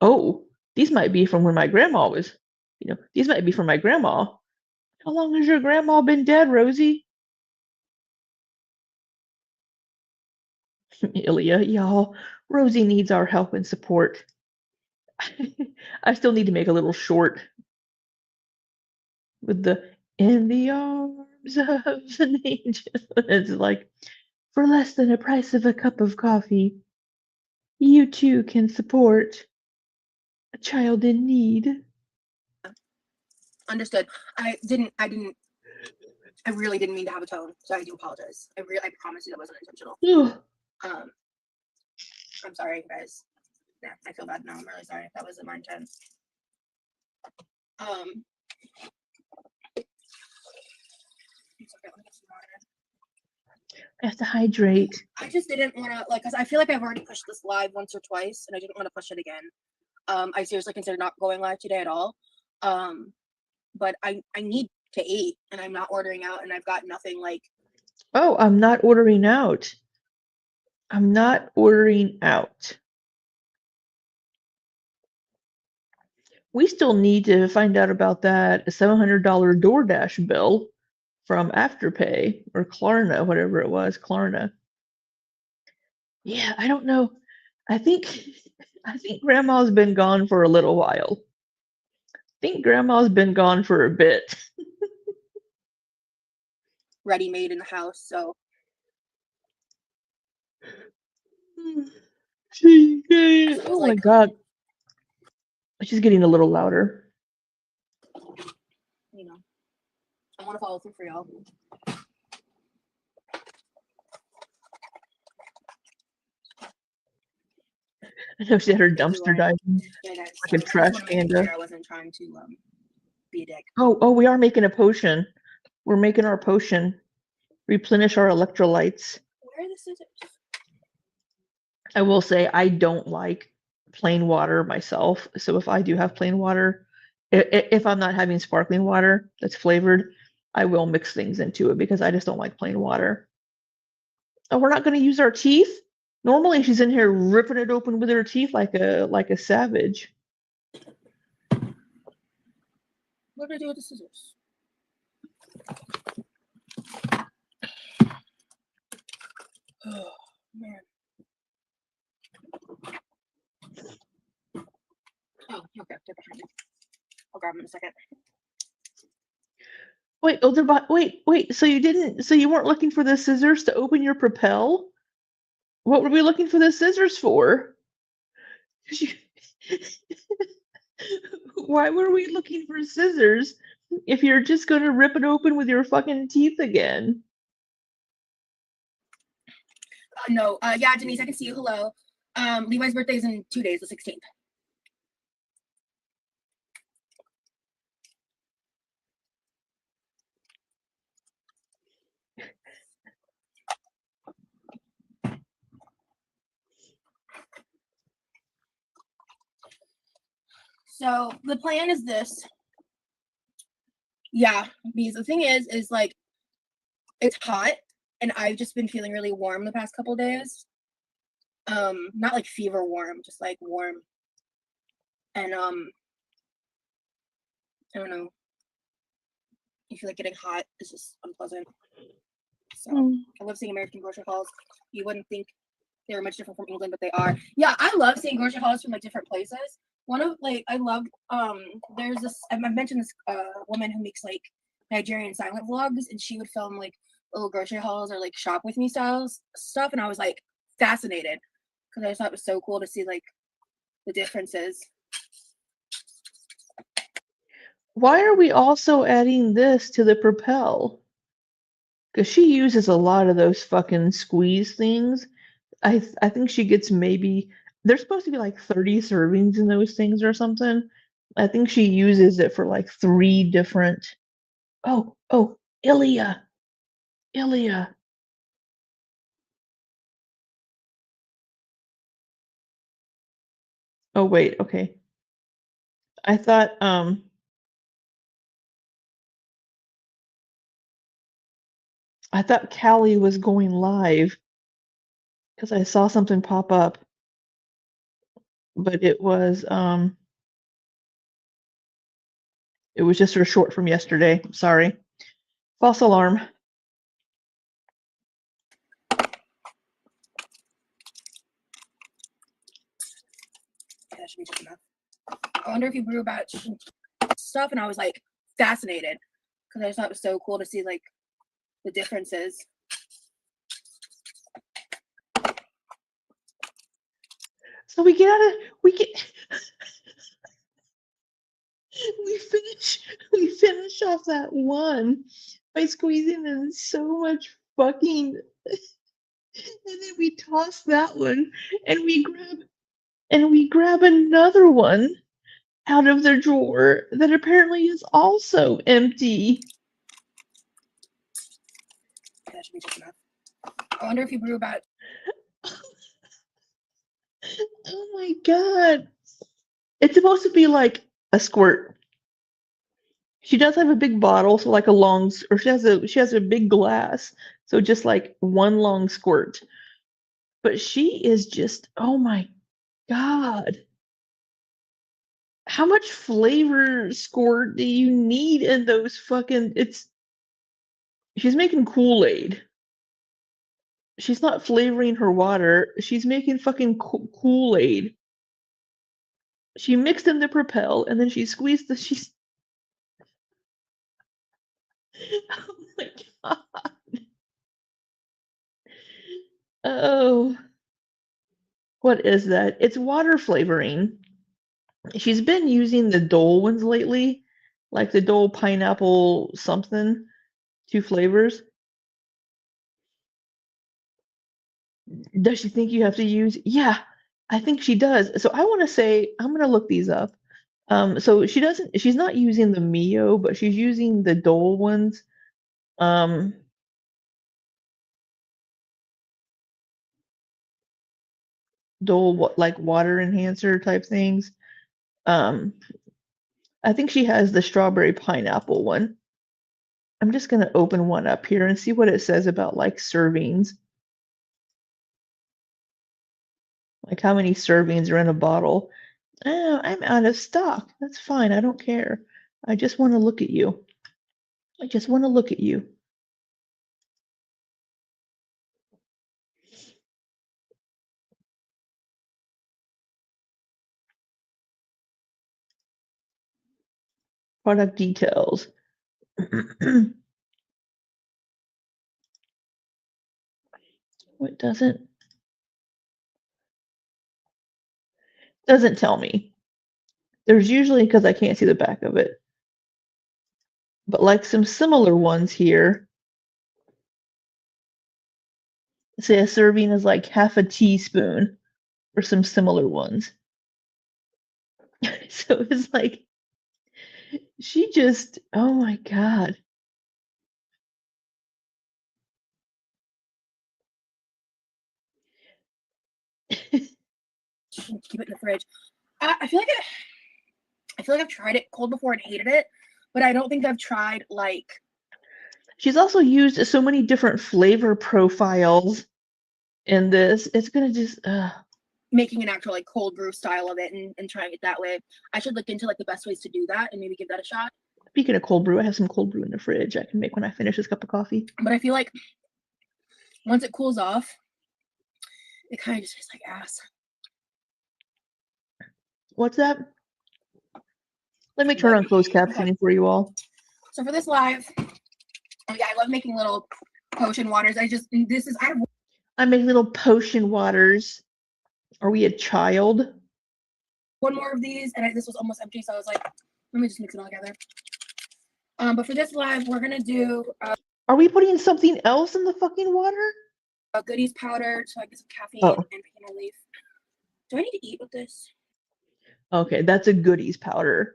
oh, these might be from when my grandma was, these might be from my grandma. How long has your grandma been dead, Rosie? Ilya, y'all, Rosie needs our help and support. I still need to make a little short with the in the arms of an angel. It's like, for less than a price of a cup of coffee, you too can support a child in need. Understood. I really didn't mean to have a tone, so I do apologize. I promise you that wasn't intentional. Um, I'm sorry, guys. Yeah, I feel bad now. I'm really sorry. That wasn't my intent. It's okay. Let me get some water. I have to hydrate. I just didn't want to because I feel like I've already pushed this live once or twice, and I didn't want to push it again. I seriously considered not going live today at all. But I need to eat, and I'm not ordering out, and I've got nothing like. Oh, I'm not ordering out. I'm not ordering out. We still need to find out about that $700 DoorDash bill from Afterpay or Klarna, whatever it was, Klarna. Yeah, I don't know. I think I think Grandma's been gone for a little while. I think Grandma's been gone for a bit. Ready made in the house, so. Oh my god. She's getting a little louder. You know, I want to follow through for y'all. I know she had her Thank you, dumpster Lauren. diving Yeah, guys. like a I just trash want to make panda. sure I wasn't trying to be a dick. Oh, we are making a potion. We're making our potion. Replenish our electrolytes. Where are the scissors? I will say I don't like plain water myself. So if I do have plain water, if I'm not having sparkling water that's flavored, I will mix things into it because I just don't like plain water. Oh, we're not going to use our teeth? Normally she's in here ripping it open with her teeth like a savage. What did I do with the scissors? Oh, man. Oh, okay. They're behind me. I'll grab them in a second. Wait, wait. So you weren't looking for the scissors to open your propel? What were we looking for the scissors for? Why were we looking for scissors if you're just going to rip it open with your fucking teeth again? No. Yeah, Denise, I can see you. Hello. Levi's birthday is in 2 days, the 16th. So the plan is this. Yeah, because the thing is like it's hot and I've just been feeling really warm the past couple days. Not like fever warm, just like warm. And I don't know. I feel like getting hot is just unpleasant. So I love seeing American grocery hauls. You wouldn't think they were much different from England, but they are. Yeah, I love seeing grocery hauls from like different places. One of like I love there's this I've mentioned this woman who makes like Nigerian silent vlogs, and she would film like little grocery hauls or like shop with me styles stuff, and I was like fascinated because I just thought it was so cool to see like the differences. Why are we also adding this to the propel? Because she uses a lot of those fucking squeeze things. I think she gets maybe there's supposed to be like 30 servings in those things or something. I think she uses it for like 3 different. Oh, Ilya. Oh wait, okay. I thought Callie was going live because I saw something pop up, but it was just her short from yesterday. Sorry. False alarm. That should be just enough. I wonder if you brew about stuff, and I was like fascinated because I just thought it was so cool to see like the differences. So we get we finish off that one by squeezing in so much fucking and then we toss that one and we grab another one out of the drawer that apparently is also empty. That should be just enough. I wonder if you brew about. Oh my god. It's supposed to be like a squirt. She does have a big bottle, so like a long, or she has a big glass, so just like one long squirt. But she is just, oh my god. How much flavor squirt do you need in those fucking she's making Kool-Aid. She's not flavoring her water. She's making fucking Kool-Aid. She mixed in the Propel and then she squeezed she's oh my god. Oh. What is that? It's water flavoring. She's been using the Dole ones lately, like the Dole pineapple something, 2 flavors. Does she think you have to use? Yeah, I think she does. So I want to say I'm gonna look these up. So she's not using the Mio, but she's using the Dole ones. Um, Dole like water enhancer type things. Um, I think she has the strawberry pineapple one. I'm just gonna open one up here and see what it says about like servings. Like how many servings are in a bottle. Oh, I'm out of stock. That's fine. I don't care. I just want to look at you. I just want to look at you. Product details. What doesn't tell me. There's usually because I can't see the back of it. But like some similar ones here, say a serving is like half a teaspoon for some similar ones. So it's like she just, oh my God. Keep it in the fridge. I feel like I feel like I've tried it cold before and hated it, but I don't think I've tried like She's also used so many different flavor profiles in this. It's gonna just making an actual like cold brew style of it and trying it that way. I should look into like the best ways to do that and maybe give that a shot. Speaking of cold brew, I have some cold brew in the fridge I can make when I finish this cup of coffee. But I feel like once it cools off, it kind of just tastes like ass. What's that? Let me turn on closed captioning for you all. So for this live, yeah, I love making little potion waters. I make little potion waters. Are we a child? One more of these, and this was almost empty, so I was like, let me just mix it all together. But for this live, we're gonna do. Are we putting something else in the fucking water? Goodies powder, so I get some caffeine and piano leaf. Do I need to eat with this? Okay, that's a goodies powder.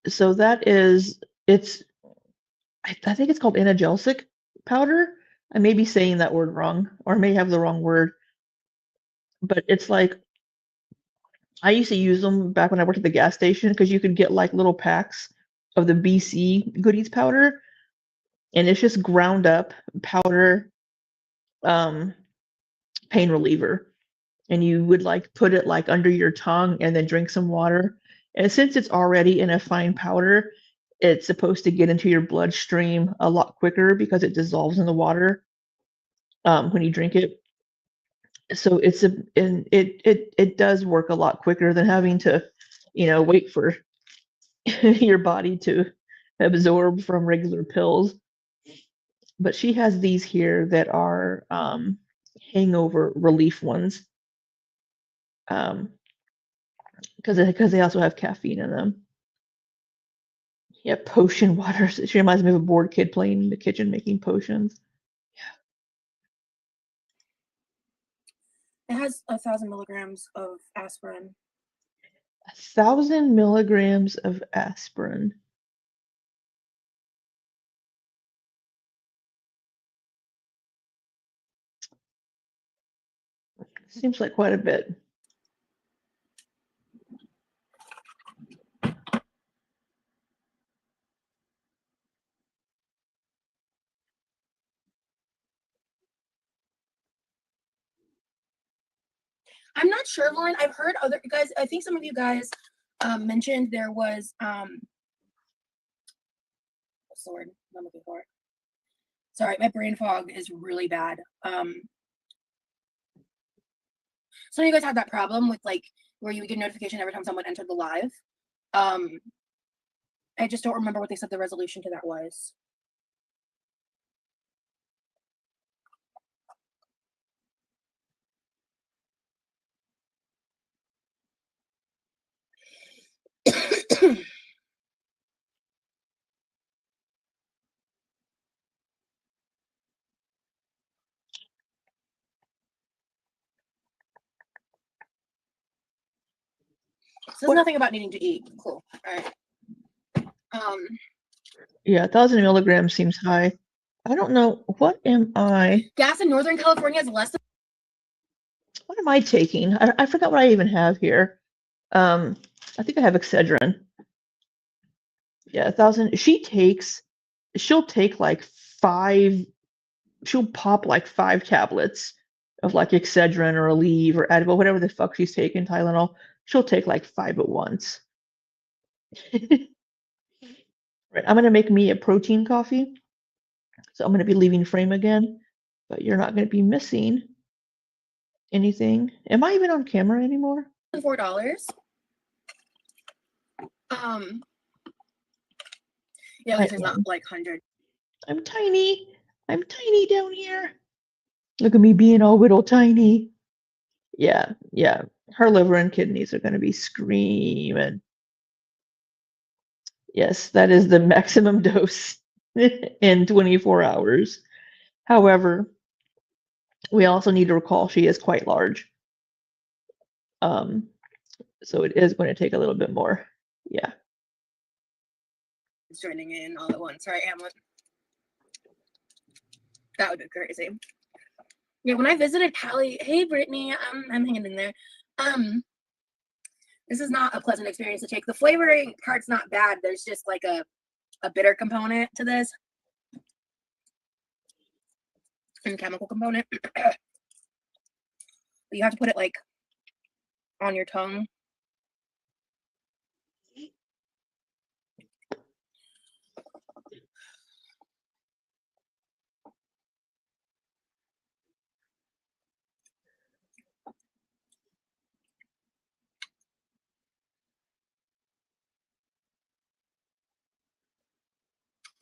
So that is, I think it's called analgesic powder. I may be saying that word wrong, or I may have the wrong word. But it's like, I used to use them back when I worked at the gas station because you could get like little packs of the BC goodies powder, and it's just ground up powder, pain reliever. And you would like put it like under your tongue and then drink some water. And since it's already in a fine powder, it's supposed to get into your bloodstream a lot quicker because it dissolves in the water when you drink it. So it does work a lot quicker than having to, wait for your body to absorb from regular pills. But she has these here that are hangover relief ones. Because they also have caffeine in them. Yeah, potion waters. She reminds me of a bored kid playing in the kitchen making potions. It has 1,000 milligrams of aspirin. 1,000 milligrams of aspirin. Seems like quite a bit. I'm not sure, Lauren. I've heard other guys. I think some of you guys mentioned there was what's the word I'm looking for? Sorry, my brain fog is really bad. Some of you guys had that problem with like where you would get a notification every time someone entered the live. I just don't remember what they said the resolution to that was. Says nothing about needing to eat. Cool. All right. Yeah, 1,000 milligrams seems high. I don't know. What am I? Gas in Northern California is less than. What am I taking? I forgot what I even have here. I think I have Excedrin. Yeah, 1,000. She'll take like 5. She'll pop like 5 tablets of like Excedrin or Aleve or Advil, whatever the fuck she's taking, Tylenol. She'll take like 5 at once. Right, I'm gonna make me a protein coffee. So I'm gonna be leaving frame again, but you're not gonna be missing anything. Am I even on camera anymore? $4. Yeah, at least it's not like 100. I'm tiny. I'm tiny down here. Look at me being all little tiny. Yeah, yeah. Her liver and kidneys are gonna be screaming. Yes, that is the maximum dose in 24 hours. However, we also need to recall she is quite large. So it is going to take a little bit more. Yeah. It's joining in all at once, right, Hamlet? That would be crazy. Yeah, when I visited Cali, hey Brittany, I'm hanging in there. This is not a pleasant experience to take. The flavoring part's not bad. There's just like a bitter component to this. And chemical component. But you have to put it like on your tongue.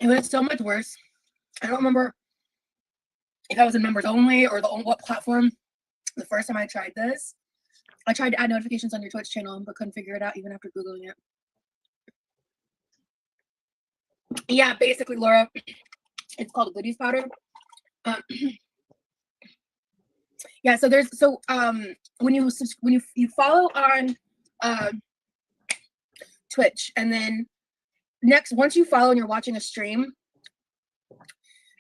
It was so much worse. I don't remember if I was in members only or what platform. The first time I tried this, I tried to add notifications on your Twitch channel, but couldn't figure it out even after Googling it. Yeah, basically, Laura, it's called a goodies powder. Yeah, so there's when you follow on Twitch, and then once you follow and you're watching a stream,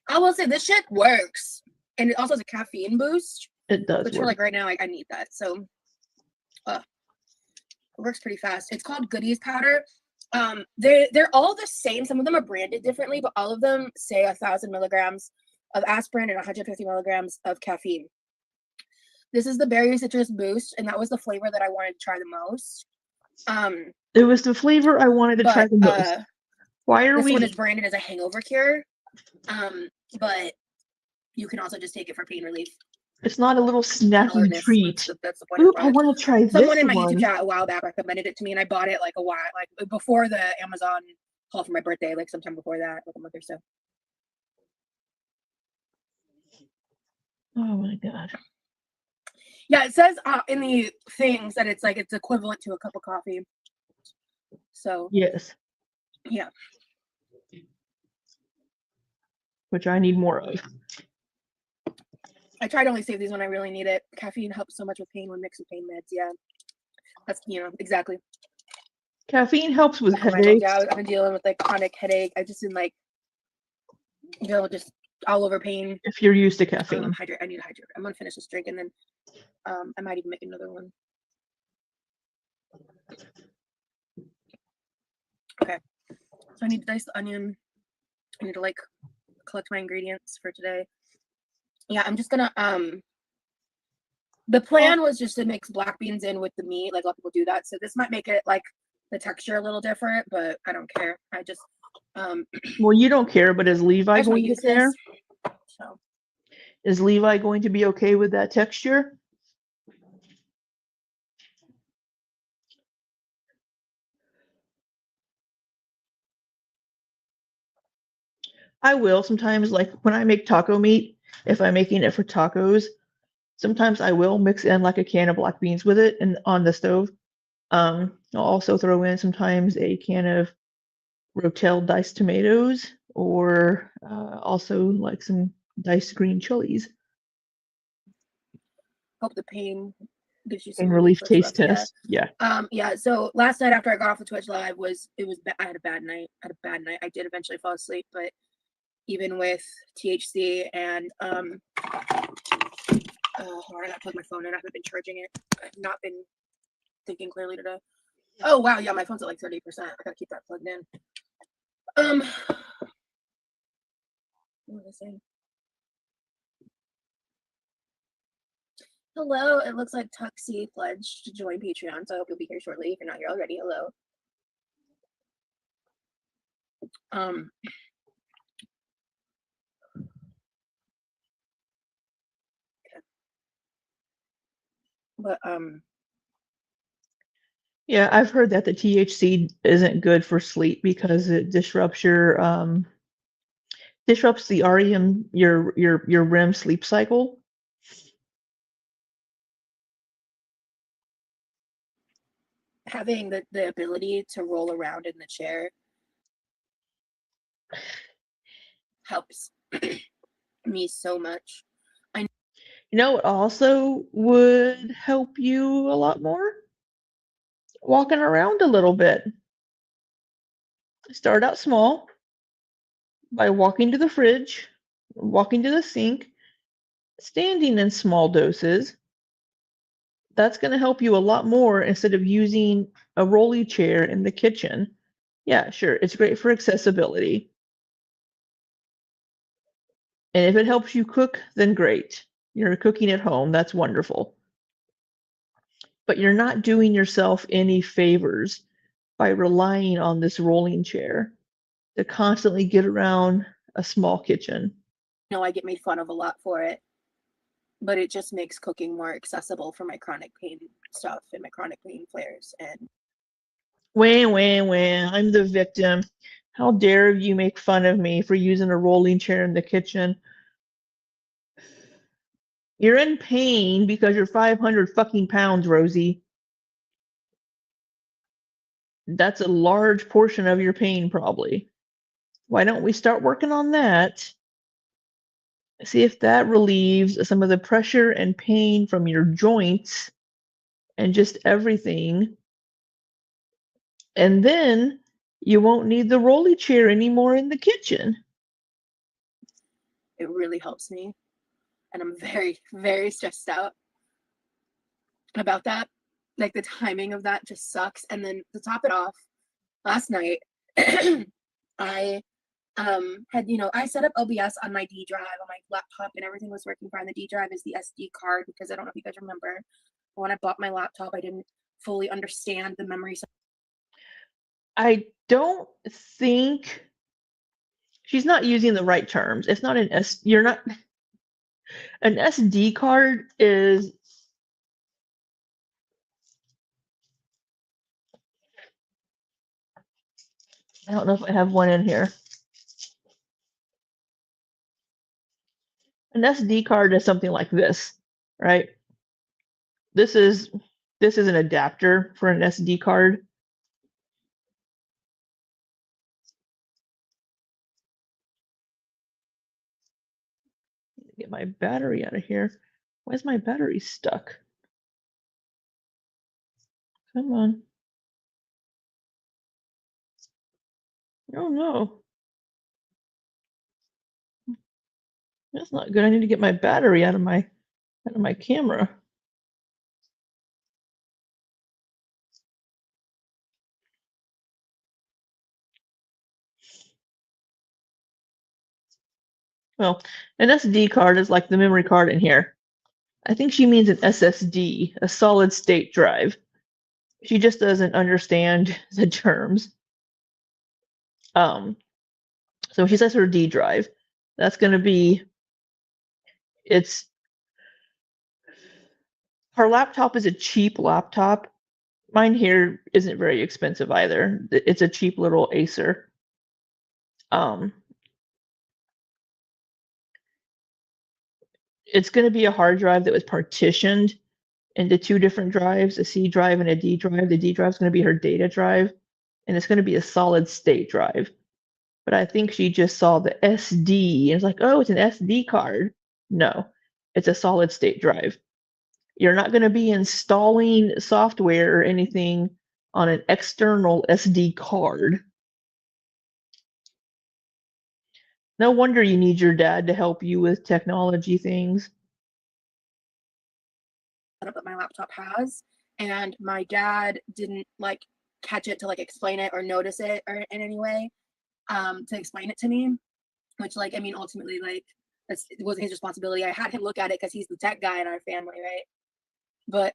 I will say this shit works, and it also has a caffeine boost. It does. Which for like right now, I need that. So it works pretty fast. It's called goodies powder. They're all the same. Some of them are branded differently, but all of them say 1,000 milligrams of aspirin and 150 milligrams of caffeine. This is the berry citrus boost, and that was the flavor that I wanted to try the most. It was the flavor I wanted to try the most. Why are this one is branded as a hangover cure, but you can also just take it for pain relief. It's not a little snacky treat. That's the point. Ooh, I want to try this one. Someone in my YouTube chat a while back recommended it to me, and I bought it like before the Amazon haul for my birthday, like sometime before that, like a month or so. Oh my god. Yeah, it says in the things that it's equivalent to a cup of coffee. So yes. Yeah. Which I need more of. I try to only save these when I really need it. Caffeine helps so much with pain when mixed with pain meds. Yeah, that's exactly. Caffeine helps with headaches. Yeah, I've been dealing with like chronic headache. I've just been like, just all over pain. If you're used to caffeine. I need to hydrate. I'm gonna finish this drink and then I might even make another one. Okay, so I need to dice the onion. I need to like collect my ingredients for today. Yeah, I'm just gonna the plan was just to mix black beans in with the meat, like a lot of people do that. So this might make it like the texture a little different, but I don't care. I just well, you don't care, but is Levi going to care? So is Levi going to be okay with that texture? I will sometimes, like when I make taco meat, if I'm making it for tacos, sometimes I will mix in like a can of black beans with it and on the stove. I'll also throw in sometimes a can of Rotel diced tomatoes or also like some diced green chilies. Hope the pain gives you some And relief. relief It's taste rough. Yeah. test. Yeah. Yeah. So last night after I got off of Twitch Live I had a bad night. I did eventually fall asleep, but even with THC and hold on, I gotta plug my phone in. I haven't been charging it. I've not been thinking clearly today. Oh wow, yeah, my phone's at like 30%. I gotta keep that plugged in. What was I saying? Hello, it looks like Tuxie pledged to join Patreon, so I hope you'll be here shortly. If you're not here already, hello. But Yeah, I've heard that the THC isn't good for sleep because it disrupts your disrupts the REM your REM sleep cycle. having the ability to roll around in the chair helps me so much. You know what also would help you a lot more? Walking around a little bit. Start out small by walking to the fridge, walking to the sink, standing in small doses. That's going to help you a lot more instead of using a rolly chair in the kitchen. Yeah, sure, it's great for accessibility. And if it helps you cook, then great. You're cooking at home, that's wonderful. But you're not doing yourself any favors by relying on this rolling chair to constantly get around a small kitchen. I get made fun of a lot for it, but it just makes cooking more accessible for my chronic pain stuff and my chronic pain flares. And Wah, I'm the victim. How dare you make fun of me for using a rolling chair in the kitchen? You're in pain because you're 500 fucking pounds, Rosie. That's a large portion of your pain, probably. Why don't we start working on that? See if that relieves some of the pressure and pain from your joints and just everything. And then you won't need the rolly chair anymore in the kitchen. it really helps me. And I'm very, very stressed out about that. Like the timing of that just sucks. And then to top it off, last night I had, I set up OBS on my D drive on my laptop and everything was working fine. The D drive is the SD card because I don't know if you guys remember. When I bought my laptop, I didn't fully understand the memory. I don't think she's not using the right terms. It's not you're not, an SD card is, I don't know if I have one in here. An SD card is something like this, right? This is an adapter for an SD card. Get my battery out of here. Why is my battery stuck? Come on. Oh no. That's not good. I need to get my battery out of my camera. Well, an SD card is like the memory card in here. I think she means an SSD, a solid state drive. She just doesn't understand the terms. So she says her D drive. That's going to be, it's, her laptop is a cheap laptop. Mine here isn't very expensive either. It's a cheap little Acer. It's going to be a hard drive that was partitioned into two different drives, a C drive and a D drive. The D drive is going to be her data drive, and it's going to be a solid state drive. But I think she just saw the SD and it's like, oh, it's an SD card. No, it's a solid state drive. You're not going to be installing software or anything on an external SD card. No wonder you need your dad to help you with technology things. Setup that my laptop has, and my dad didn't like catch it to like explain it or notice it or in any way to explain it to me, which like I mean ultimately like it wasn't his responsibility. I had him look at it because he's the tech guy in our family, right? But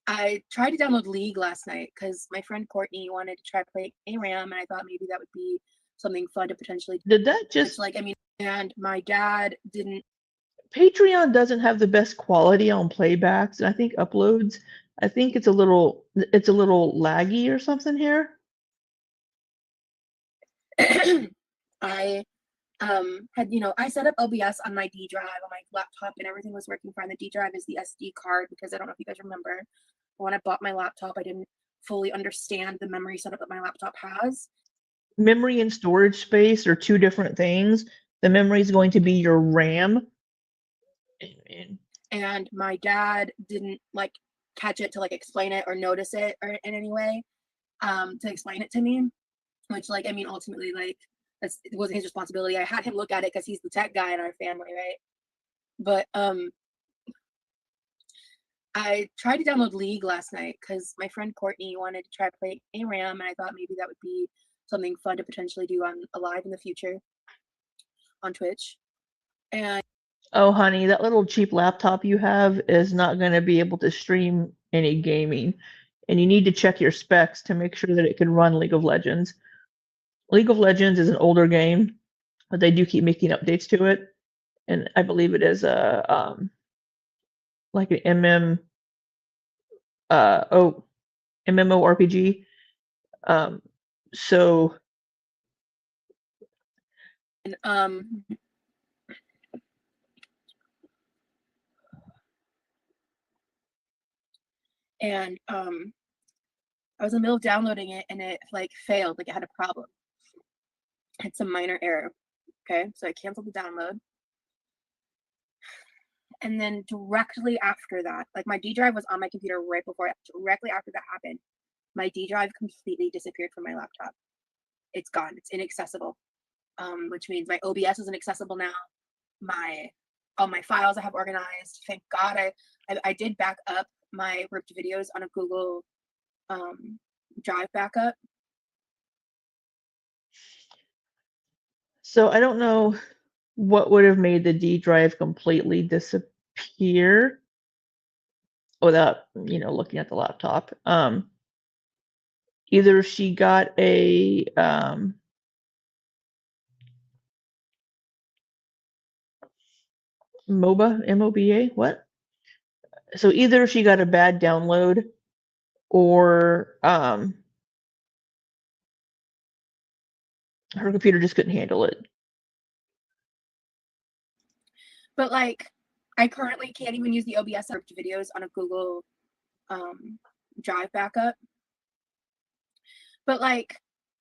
I tried to download League last night because my friend Courtney wanted to try play ARAM, and I thought maybe that would be something fun to potentially. Did that just like I mean, and my dad didn't. Patreon doesn't have the best quality on playbacks, and I think uploads. I think it's a little laggy or something here. I had I set up OBS on my D drive on my laptop and everything was working fine. The D drive is the SD card because I don't know if you guys remember when I bought my laptop, I didn't fully understand the memory setup that my laptop has. Memory and storage space are two different things. The memory is going to be your RAM. And my dad didn't like catch it to like explain it or notice it or in any way to explain it to me, which like I mean ultimately like it wasn't his responsibility. I had him look at it because he's the tech guy in our family, right? But I tried to download League last night because my friend Courtney wanted to try play ARAM, and I thought maybe that would be something fun to potentially do on a live in the future on Twitch. And oh, honey, that little cheap laptop you have is not going to be able to stream any gaming, and you need to check your specs to make sure that it can run League of Legends. League of Legends is an older game, but they do keep making updates to it, and I believe it is a like an MMORPG. So and I was in the middle of downloading it and it like failed, like it had a problem. It had some minor error. Okay, so I canceled the download. And then directly after that, like my D drive was on my computer right before, directly after that happened, my D drive completely disappeared from my laptop. It's gone, it's inaccessible, which means my OBS isn't accessible now. All my files I have organized. Thank God I did back up my ripped videos on a Google Drive backup. So I don't know what would have made the D drive completely disappear without, looking at the laptop. Either she got a MOBA, what? So either she got a bad download or her computer just couldn't handle it. But like, I currently can't even use the OBS videos on a Google Drive backup. But like,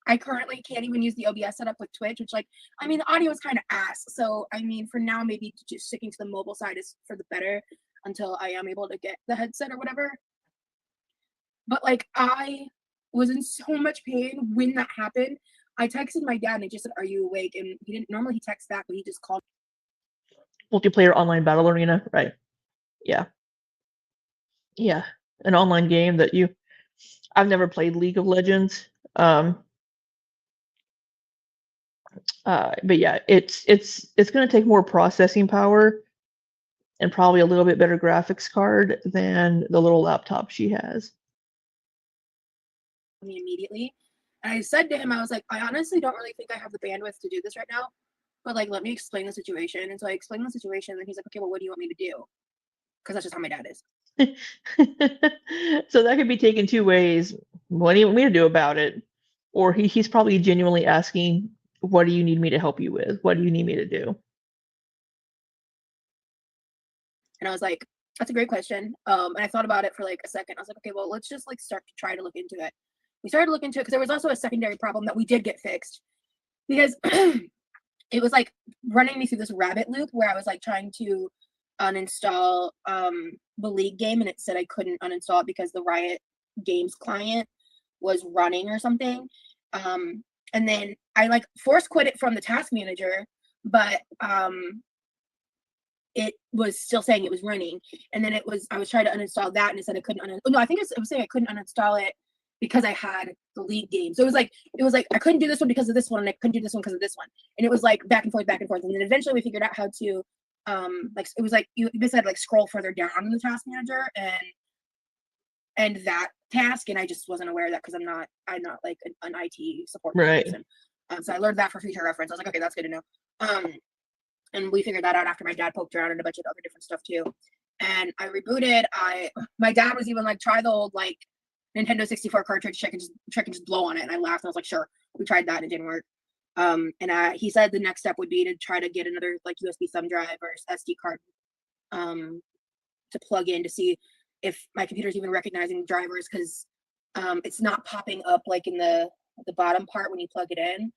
I currently can't even use the OBS setup with Twitch, which like, I mean, the audio is kind of ass. So I mean, for now, maybe just sticking to the mobile side is for the better until I am able to get the headset or whatever. But like, I was in so much pain when that happened. I texted my dad and I just said, "Are you awake?" And he didn't normally he texts back, but he just called. Multiplayer online battle arena, right? Yeah. Yeah, an online game that I've never played League of Legends. But yeah, it's going to take more processing power and probably a little bit better graphics card than the little laptop she has. Me immediately, and I said to him, I was like, I honestly don't really think I have the bandwidth to do this right now, but like, let me explain the situation. And so I explained the situation, and he's like, okay, well, what do you want me to do? Because that's just how my dad is. So that could be taken two ways. What do you want me to do about it? Or he's probably genuinely asking, what do you need me to help you with? What do you need me to do? And I was like, that's a great question. And I thought about it for like a second. I was like, okay, well, let's just like start to try to look into it. We started to look into it because there was also a secondary problem that we did get fixed because it was like running me through this rabbit loop where I was like trying to uninstall the League game, and it said I couldn't uninstall it because the Riot Games client was running or something. And then I like force quit it from the task manager, but it was still saying it was running. And then I was trying to uninstall that, and it said I couldn't no, I think it was saying I couldn't uninstall it because I had the League game. So it was like I couldn't do this one because of this one, and I couldn't do this one because of this one. And it was like back and forth. And then eventually we figured out how to like it was like you basically had to like scroll further down in the task manager and that task, and I just wasn't aware of that because I'm not like an IT support person. So I learned that for future reference. I was like, okay, that's good to know. And we figured that out after my dad poked around in a bunch of other different stuff too. And I rebooted. My dad was even like, try the old like Nintendo 64 cartridge check and just blow on it. And I laughed. And I was like, sure. We tried that and it didn't work. And he said the next step would be to try to get another like USB thumb drive or SD card to plug in to see if my computer's even recognizing drivers, because it's not popping up like in the bottom part when you plug it in.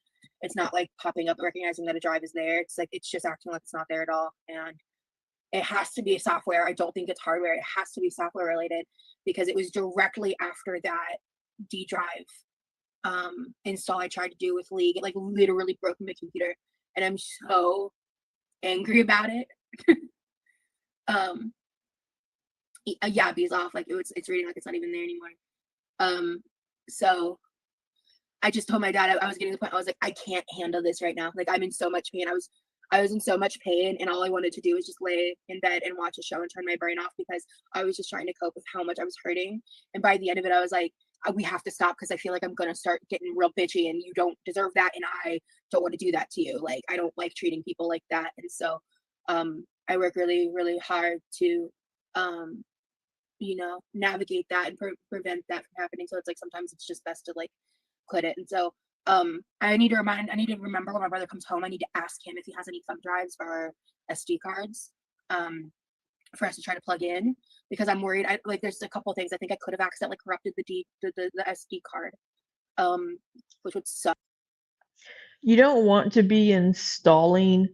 It's not like popping up recognizing that a drive is there. It's like it's just acting like it's not there at all. And it has to be software. I don't think it's hardware. It has to be software related because it was directly after that D drive install I tried to do with League. It like literally broke my computer, and I'm so angry about it. Yeah, B's off. Like it's reading like it's not even there anymore. So I just told my dad I was getting to the point. I was like, I can't handle this right now. Like I'm in so much pain. I was in so much pain, and all I wanted to do was just lay in bed and watch a show and turn my brain off because I was just trying to cope with how much I was hurting. And by the end of it, I was like, we have to stop because I feel like I'm gonna start getting real bitchy, and you don't deserve that, and I don't want to do that to you. Like I don't like treating people like that, and so I work really, really hard to navigate that and prevent that from happening. So it's like sometimes it's just best to like quit it. And so I need to remember when my brother comes home, I need to ask him if he has any thumb drives or SD cards for us to try to plug in, because I'm worried. There's a couple things I think I could have accidentally corrupted the SD card, which would suck. You don't want to be installing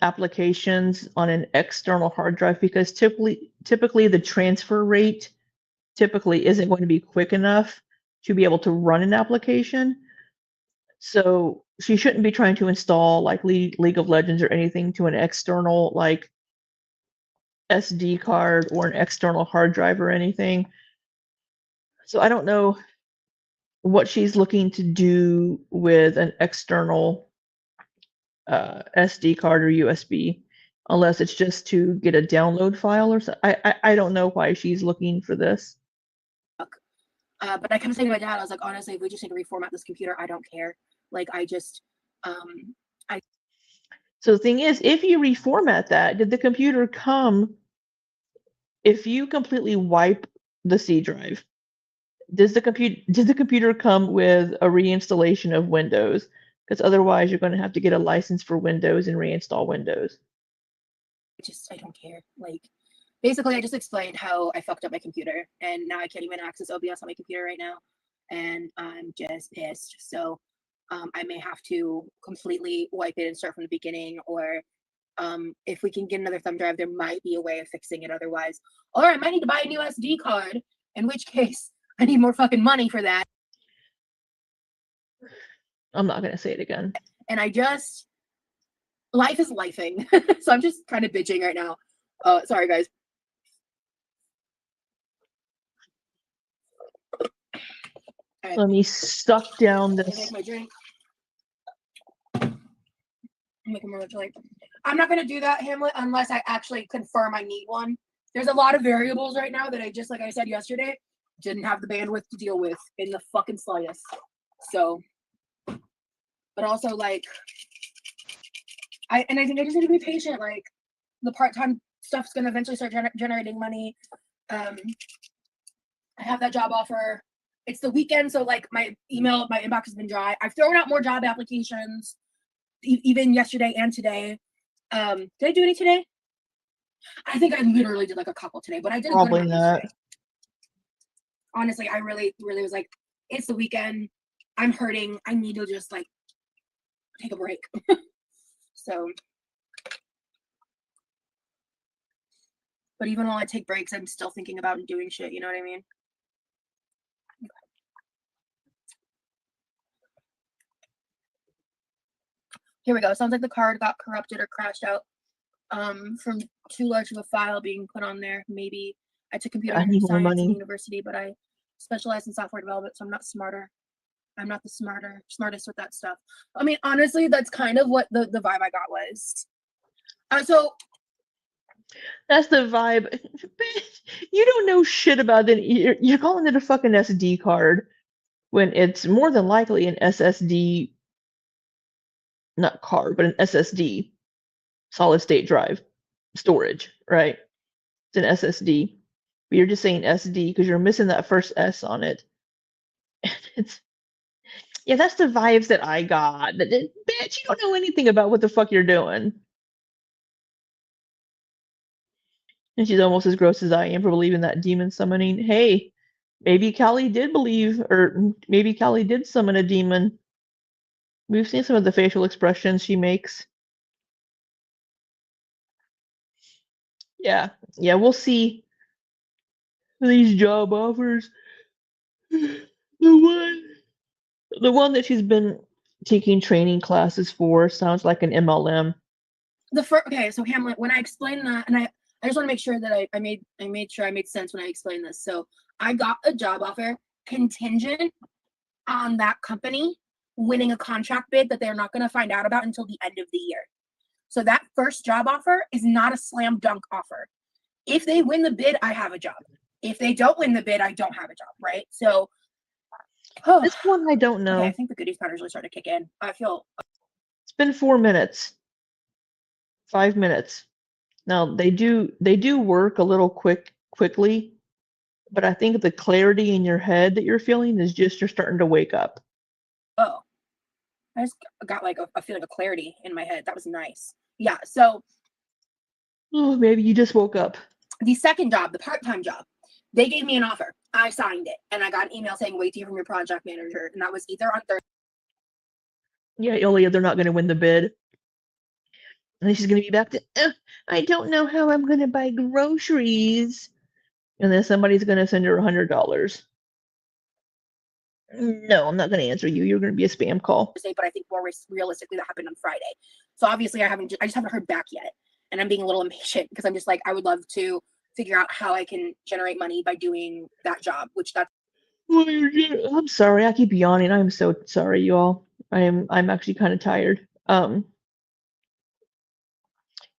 applications on an external hard drive because typically the transfer rate typically isn't going to be quick enough to be able to run an application. So she shouldn't be trying to install like League of Legends or anything to an external like SD card or an external hard drive or anything. So I don't know what she's looking to do with an external SD card or USB, unless it's just to get a download file or so. I don't know why she's looking for this. But I kept saying to my dad, I was like, honestly, if we just need to reformat this computer, I don't care. Like I just So the thing is, if you reformat that, did the computer come? If you completely wipe the C drive, did the computer come with a reinstallation of Windows? Because otherwise, you're going to have to get a license for Windows and reinstall Windows. I don't care. Like basically, I just explained how I fucked up my computer, and now I can't even access OBS on my computer right now, and I'm just pissed. So I may have to completely wipe it and start from the beginning, or if we can get another thumb drive, there might be a way of fixing it otherwise. Or I might need to buy a new SD card, in which case I need more fucking money for that. I'm not going to say it again. And life is lifing. So I'm just kind of bitching right now. Sorry, guys. Right. Let me suck down this. Make my drink. Make a more like. I'm not gonna do that, Hamlet, unless I actually confirm I need one. There's a lot of variables right now that I just, like I said yesterday, didn't have the bandwidth to deal with in the fucking slightest. So, but also like, I think I just need to be patient. Like, the part-time stuff's gonna eventually start generating money. I have that job offer. It's the weekend, so like my inbox has been dry. I've thrown out more job applications, even yesterday and today. Did I do any today? I think I literally did like a couple today, but I did a good Probably amount not. yesterday. Honestly, I really was like, it's the weekend. I'm hurting. I need to just like take a break. So, but even while I take breaks, I'm still thinking about doing shit. You know what I mean? Here we go. Sounds like the card got corrupted or crashed out from too large of a file being put on there. Maybe I took computer I need more science in money. university, but I specialize in software development, so I'm not smarter. I'm not the smartest with that stuff. I mean, honestly, that's kind of what the vibe I got was. So That's the vibe. Bitch, you don't know shit about it. You're calling it a fucking SD card when it's more than likely an SSD, not card, but an SSD, solid state drive storage, right? It's an SSD. But you're just saying SD because you're missing that first S on it. It's yeah, that's the vibes that I got. Bitch, you don't know anything about what the fuck you're doing. And she's almost as gross as I am for believing that demon summoning. Hey, maybe Callie did believe, or maybe Callie did summon a demon. We've seen some of the facial expressions she makes. Yeah, yeah, we'll see these job offers. The one, the one that she's been taking training classes for sounds like an MLM. okay, so Hamlet, when I explained that, and I just want to make sure that I made sure I made sense when I explained this. So I got a job offer contingent on that company winning a contract bid that they're not going to find out about until the end of the year. So that first job offer is not a slam dunk offer. If they win the bid, I have a job. If they don't win the bid, I don't have a job, right? So This one I don't know. okay, I think the goodies powder really started to kick in. I feel It's been 4 minutes, 5 minutes. Now they do work a little quickly, but I think the clarity in your head that you're feeling is just you're starting to wake up. oh, I just got like a feeling of clarity in my head. That was nice. Yeah. So Oh, maybe you just woke up. the second job, the part-time job, they gave me an offer. I signed it, and I got an email saying wait to hear from your project manager, and that was either on Thursday. Yeah, Ilya, they're not going to win the bid. And then she's going to be back to, I don't know how I'm going to buy groceries. And then somebody's going to send her $100. No, I'm not going to answer you. You're going to be a spam call. But I think more realistically that happened on Friday. So obviously I just haven't heard back yet, and I'm being a little impatient because I'm just like I would love to figure out how I can generate money by doing that job, which that's. I'm sorry. I keep yawning. I'm so sorry, you all. I'm actually kind of tired.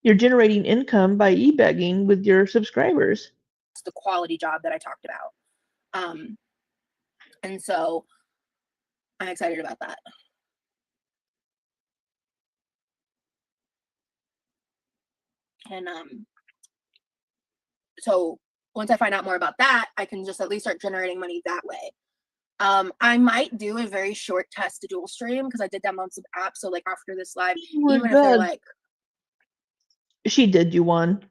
You're generating income by e-begging with your subscribers. The quality job that I talked about. And so I'm excited about that. And so once I find out more about that, I can just at least start generating money that way. I might do a very short test to dual stream because I did download some apps. So like after this live, even if they're like, she did do one.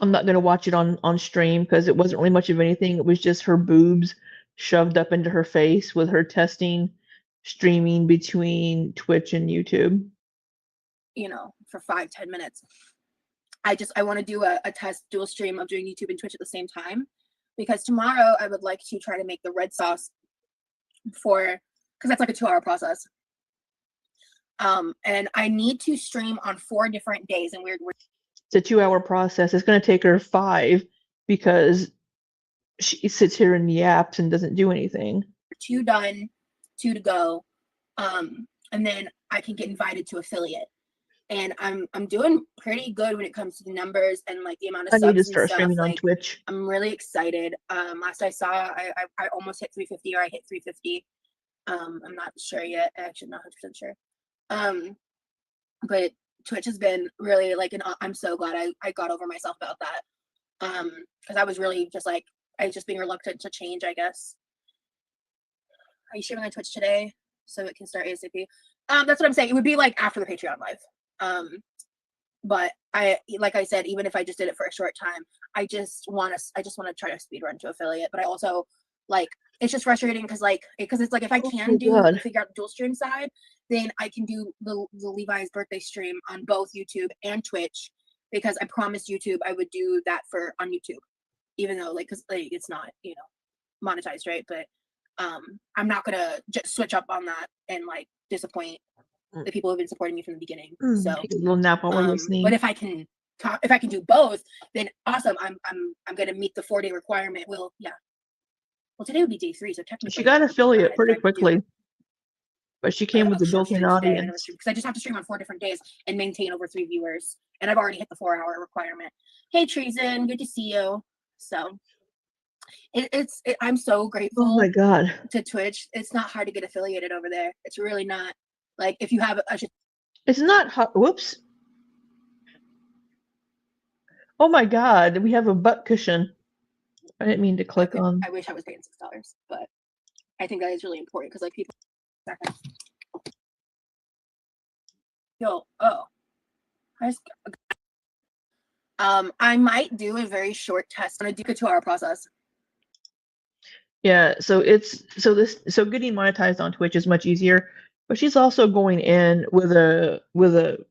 I'm not gonna watch it on stream because it wasn't really much of anything. It was just her boobs shoved up into her face with her testing streaming between Twitch and YouTube. You know, for 5-10 minutes. I want to do a test dual stream of doing YouTube and Twitch at the same time, because tomorrow I would like to try to make the red sauce because that's like a 2-hour process. And I need to stream on 4 different days and weird. It's a 2-hour process. It's gonna take her 5 because she sits here and yaps and doesn't do anything. 2 done, 2 to go. And then I can get invited to affiliate. And I'm doing pretty good when it comes to the numbers and like the amount of I subs need to and start stuff. streaming on Like, Twitch. I'm really excited. Last I saw, I almost hit 350 or I hit 350. I'm not sure yet. Actually, not 100% sure. But Twitch has been really like, I'm so glad I got over myself about that. Because I was really just like, I was just being reluctant to change, I guess. Are you streaming on Twitch today so it can start ASAP? That's what I'm saying. It would be like after the Patreon live. But like I said, even if I just did it for a short time, I just want to try to speed run to affiliate. But I also like, it's just frustrating because it's like if I Oh can my God. figure out the dual stream side, then I can do the Levi's birthday stream on both YouTube and Twitch, because I promised YouTube I would do that on YouTube, even though because it's not monetized, right? But I'm not gonna just switch up on that and like disappoint the people who've been supporting me from the beginning. So Take a little nap while we're listening. but if I can do both, then awesome. I'm gonna meet the 4-day requirement. Well, today would be day 3, so technically She got it would be affiliate 5 if pretty I do quickly, but she came with a short built-in stream today, audience. because I just have to stream on 4 different days and maintain over 3 viewers, and I've already hit the 4-hour requirement. Hey Treason, good to see you. So I'm so grateful. Oh my God. To Twitch. It's not hard to get affiliated over there. It's really not. Like if you have It's not hot. Whoops. Oh my God. We have a butt cushion. I didn't mean to click on. I wish I was paying $6, but I think that is really important because like people. I might do a very short test on a 2-hour process. Yeah, so getting monetized on Twitch is much easier, but she's also going in with a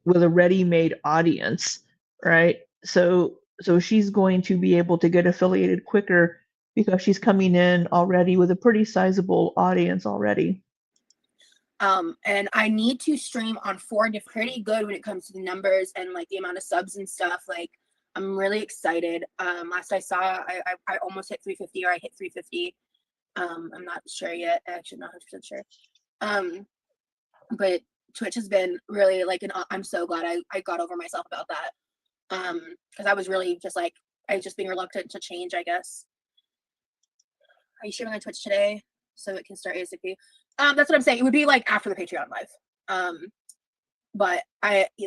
ready-made audience, right? So she's going to be able to get affiliated quicker because she's coming in already with a pretty sizable audience already. And I need to stream on 4 different, pretty good when it comes to the numbers and like the amount of subs and stuff. Like I'm really excited. Last I saw, I almost hit 350, or I hit 350. I'm not sure yet. Actually, not 100% sure. But Twitch has been really like I'm so glad I got over myself about that. Because I was really just like, I was just being reluctant to change, I guess. Are you streaming on Twitch today so it can start ASAP? That's what I'm saying. It would be like after the Patreon live. But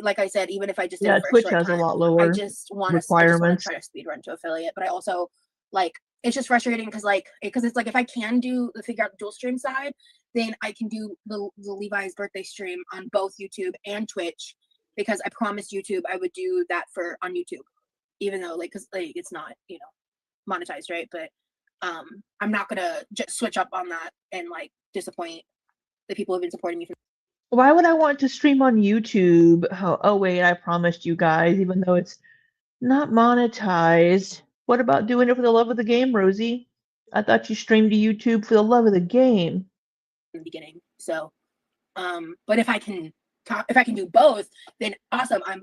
like I said, even if I just did it for Twitch a short has time, a lot lower I just want to try to speed run to affiliate. But I also like, it's just frustrating because it's like if I can figure out the dual stream side, then I can do the Levi's birthday stream on both YouTube and Twitch, because I promised YouTube I would do that on YouTube, even though because it's not monetized, right? But I'm not gonna just switch up on that and like disappoint the people who've been supporting me. Why would I want to stream on YouTube? Oh wait, I promised you guys, even though it's not monetized. What about doing it for the love of the game, Rosie? I thought you streamed to YouTube for the love of the game. In the beginning. So, but if I can do both, then awesome. I'm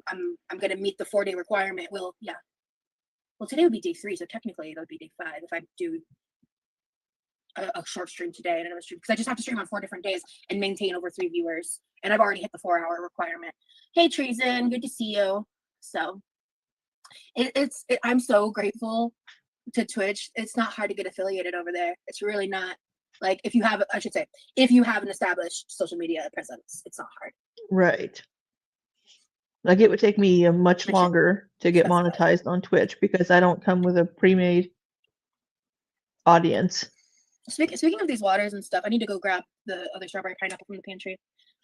gonna meet the 4-day requirement. Well, today would be day 3, so technically it would be day 5 if I do a short stream today and another stream, because I just have to stream on 4 different days and maintain over 3 viewers, and I've already hit the 4-hour requirement. Hey Treason, good to see you. So I'm so grateful to Twitch. It's not hard to get affiliated over there. It's really not. Like if you have an established social media presence, it's not hard. Right. Like it would take me much longer to get monetized on Twitch because I don't come with a pre-made audience. Speaking of these waters and stuff, I need to go grab the other strawberry pineapple from the pantry.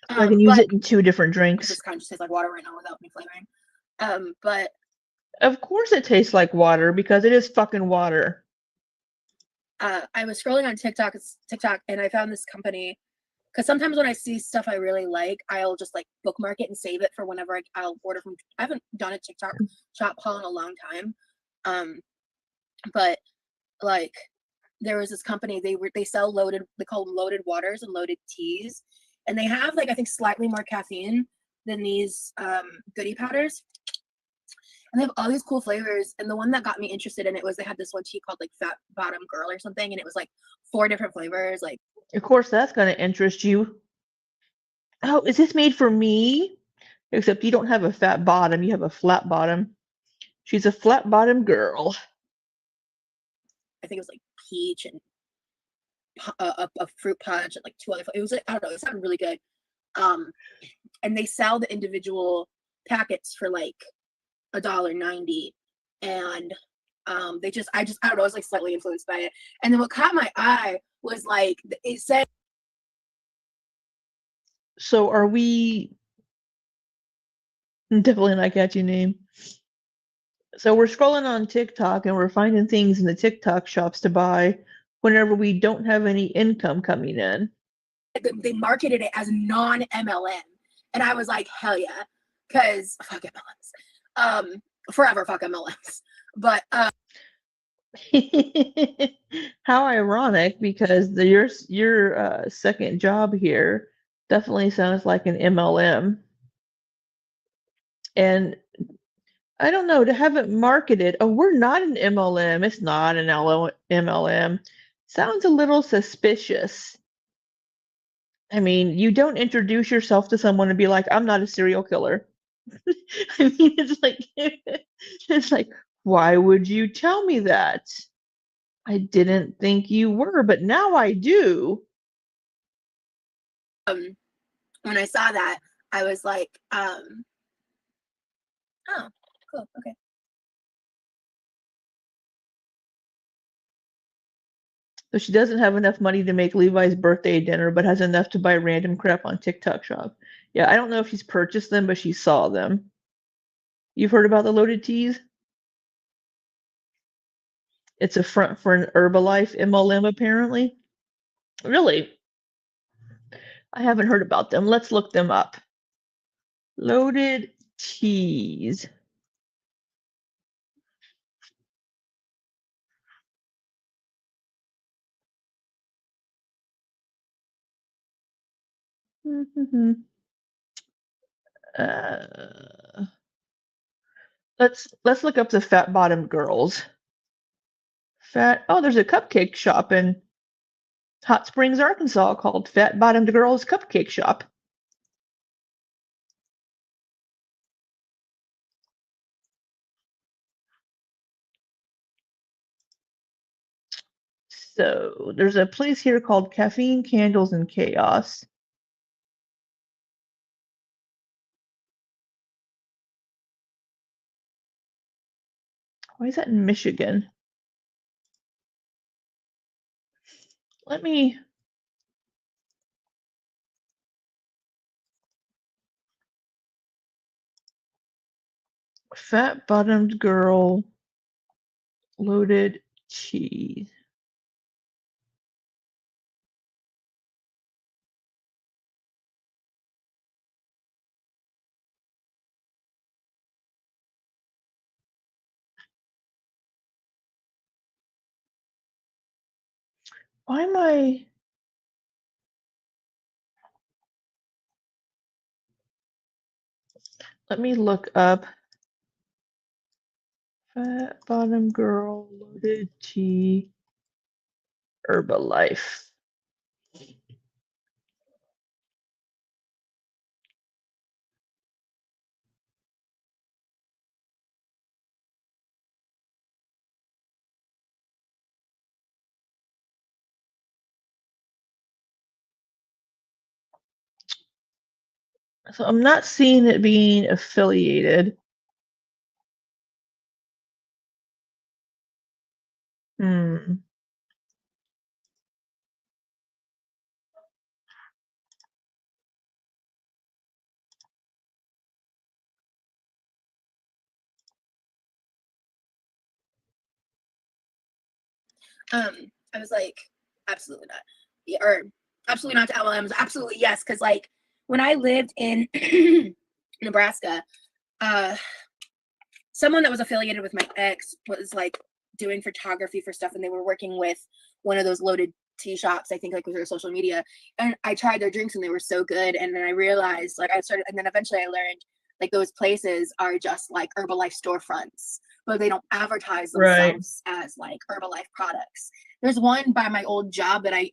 I can use it in 2 different drinks. This kind of just tastes like water right now without any flavoring. But of course it tastes like water because it is fucking water. I was scrolling on TikTok and I found this company, because sometimes when I see stuff I really like, I'll just like bookmark it and save it for whenever I'll order from. I haven't done a TikTok shop haul in a long time. But like there was this company, they sell they call them loaded waters and loaded teas, and they have like I think slightly more caffeine than these goodie powders. And they have all these cool flavors. And the one that got me interested in it was they had this one tea called like Fat Bottom Girl or something. And it was like 4 different flavors. Like, of course, that's going to interest you. Oh, is this made for me? Except you don't have a fat bottom. You have a flat bottom. She's a flat bottom girl. I think it was like peach and a fruit punch and like 2 other. It was like, I don't know. It sounded really good. And they sell the individual packets for like $1.90, and I don't know, I was like slightly influenced by it. And then what caught my eye was like it said. So are we Definitely not a catchy name. So we're scrolling on TikTok and we're finding things in the TikTok shops to buy whenever we don't have any income coming in. They marketed it as non-MLM, and I was like, hell yeah, because fuck MLMs, forever fuck MLMs. But How ironic, because your second job here definitely sounds like an MLM. And I don't know, to have it marketed, oh, we're not an MLM, it's not an MLM, sounds a little suspicious. I mean, you don't introduce yourself to someone and be like, I'm not a serial killer. I mean, it's like, why would you tell me that? I didn't think you were, but now I do. when I saw that, I was like, oh, cool, okay. So she doesn't have enough money to make Levi's birthday dinner, but has enough to buy random crap on TikTok shop. Yeah, I don't know if she's purchased them, but she saw them. You've heard about the loaded teas? It's a front for an Herbalife MLM, apparently. Really? I haven't heard about them. Let's look them up. Loaded teas. Uh, let's look up the fat bottomed girls. Fat. Oh, there's a cupcake shop in Hot Springs, Arkansas called Fat Bottomed Girls Cupcake Shop. So there's a place here called Caffeine, Candles, and Chaos. Why is that in Michigan? Let me. Fat bottomed girl loaded cheese. Why am I? Let me look up fat bottom girl loaded tea Herbalife. So I'm not seeing it being affiliated. Hmm. I was like, absolutely not. Yeah, or absolutely not to LLMs. Absolutely yes, because like when I lived in Nebraska, someone that was affiliated with my ex was like doing photography for stuff, and they were working with one of those loaded tea shops, I think, like with their social media. And I tried their drinks and they were so good. And then I realized, like, I started, and then eventually I learned like those places are just like Herbalife storefronts, but they don't advertise Right. themselves as like Herbalife products. There's one by my old job that I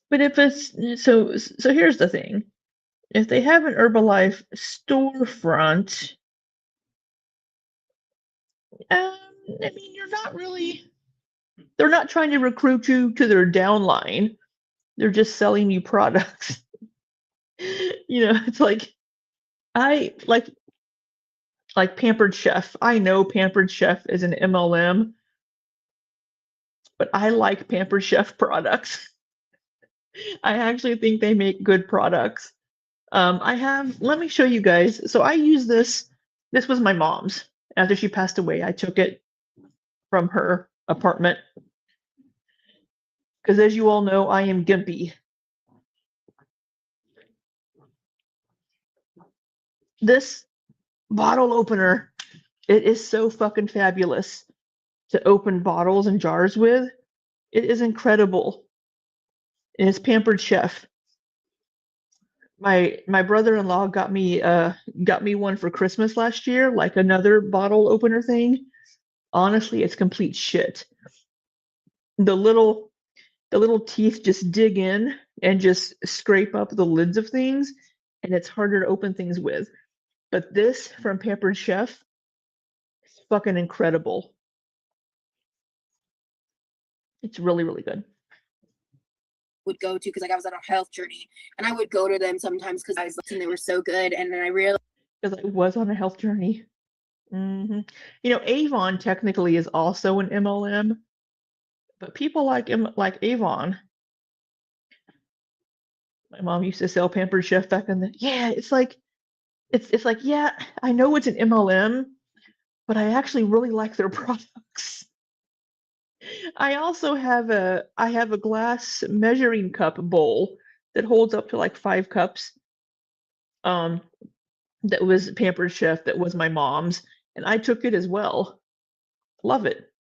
But if it's so here's the thing. If they have an Herbalife storefront, I mean, you're not really, they're not trying to recruit you to their downline. They're just selling you products. It's like I like Pampered Chef. I know Pampered Chef is an MLM, but I like Pampered Chef products. I actually think they make good products. Let me show you guys. So I use this This was my mom's. After she passed away, I took it from her apartment. Because as you all know, I am gimpy. This bottle opener, it is so fucking fabulous to open bottles and jars with. It is incredible. And it's Pampered Chef. My brother-in-law got me one for Christmas last year, like another bottle opener thing. Honestly, it's complete shit. The little teeth just dig in and just scrape up the lids of things, and it's harder to open things with. But this from Pampered Chef is fucking incredible. It's really, really good. Would go to because like I was on a health journey, and I would go to them sometimes because I was and they were so good, and then I realized Because I was on a health journey. You know, Avon technically is also an MLM, but people like Avon. My mom used to sell Pampered Chef back in the yeah. It's like yeah, I know it's an MLM, but I actually really like their products. I also have a glass measuring cup bowl that holds up to like 5 cups. Um, that was Pampered Chef. That was my mom's, and I took it as well. Love it.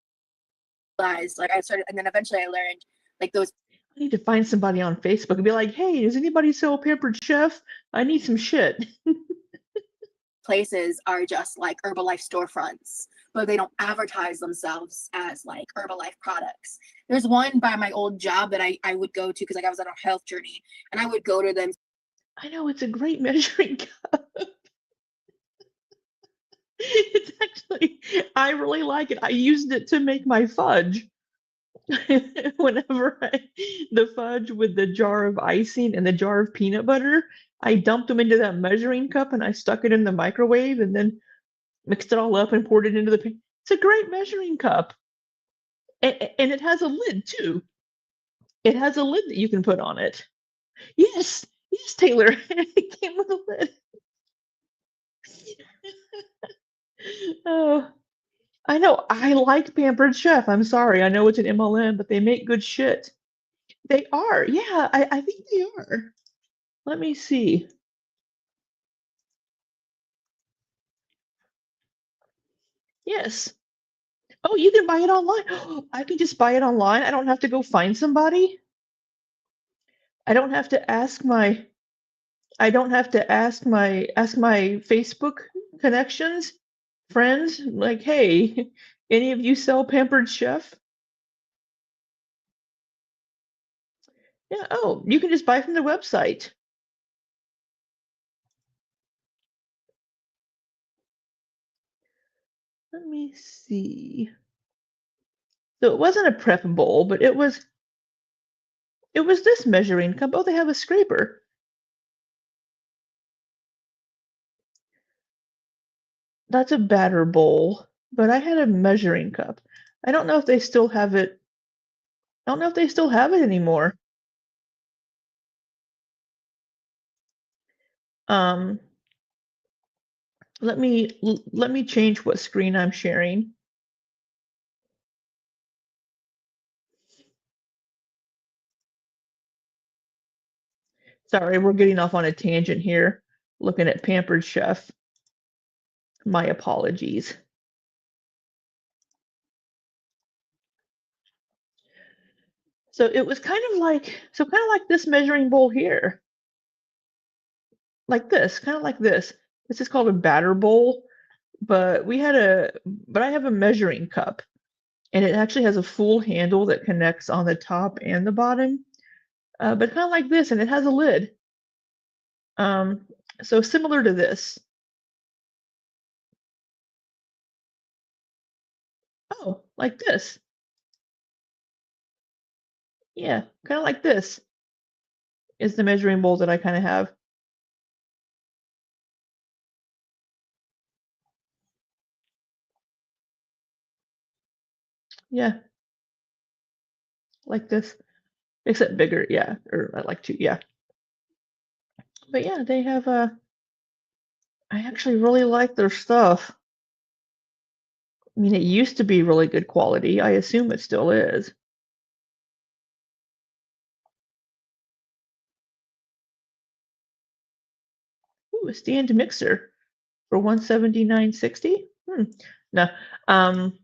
like I started, and then eventually I learned like those I need to find somebody on Facebook and be like, hey, does anybody sell Pampered Chef? I need some shit. places are just like Herbalife storefronts, but they don't advertise themselves as like Herbalife products. There's one by my old job that I would go to because like I was on a health journey, and I would go to them. I know it's a great measuring cup. It's actually, I really like it. I used it to make my fudge. The fudge with the jar of icing and the jar of peanut butter, I dumped them into that measuring cup and I stuck it in the microwave and then mixed it all up and poured it into the. It's a great measuring cup, and it has a lid too. It has a lid that you can put on it. Yes, yes, Taylor. It came with a lid. Oh, I know. I like Pampered Chef. I'm sorry. I know it's an MLM, but they make good shit. They are. Yeah, I think they are. Let me see. Yes. Oh, you can buy it online. I can just buy it online. I don't have to go find somebody. I don't have to ask my I don't have to ask my Facebook connections, friends, like, hey, any of you sell Pampered Chef? Yeah, oh, you can just buy from the website. Let me see. So it wasn't a prep bowl, but it was this measuring cup. Oh, they have a scraper. That's a batter bowl, but I had a measuring cup. I don't know if they still have it. I don't know if they still have it anymore. Um, let me change what screen I'm sharing. Sorry, we're getting off on a tangent here, looking at Pampered Chef. My apologies. So it was kind of like this measuring bowl here. Like this, kind of like this. This is called a batter bowl, but I have a measuring cup, and it actually has a full handle that connects on the top and the bottom. But kind of like this, and it has a lid. Um, so similar to this. Oh, like this. Yeah, kind of like this is the measuring bowl that I kind of have. Yeah, like this, except bigger. Yeah, or I like to. Yeah, but yeah, they have I actually really like their stuff. I mean, it used to be really good quality. I assume it still is. Ooh, a stand mixer for 179.60. No, um,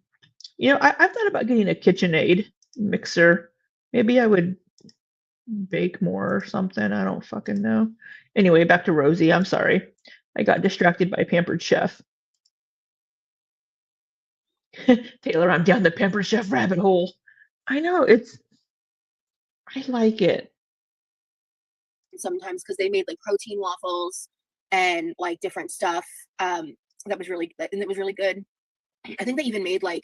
I've thought about getting a KitchenAid mixer. Maybe I would bake more or something. I don't fucking know. Anyway, back to Rosie. I'm sorry. I got distracted by Pampered Chef. Taylor, I'm down the Pampered Chef rabbit hole. I know, I like it. Sometimes because they made like protein waffles and like different stuff. That was really and it was really good. I think they even made like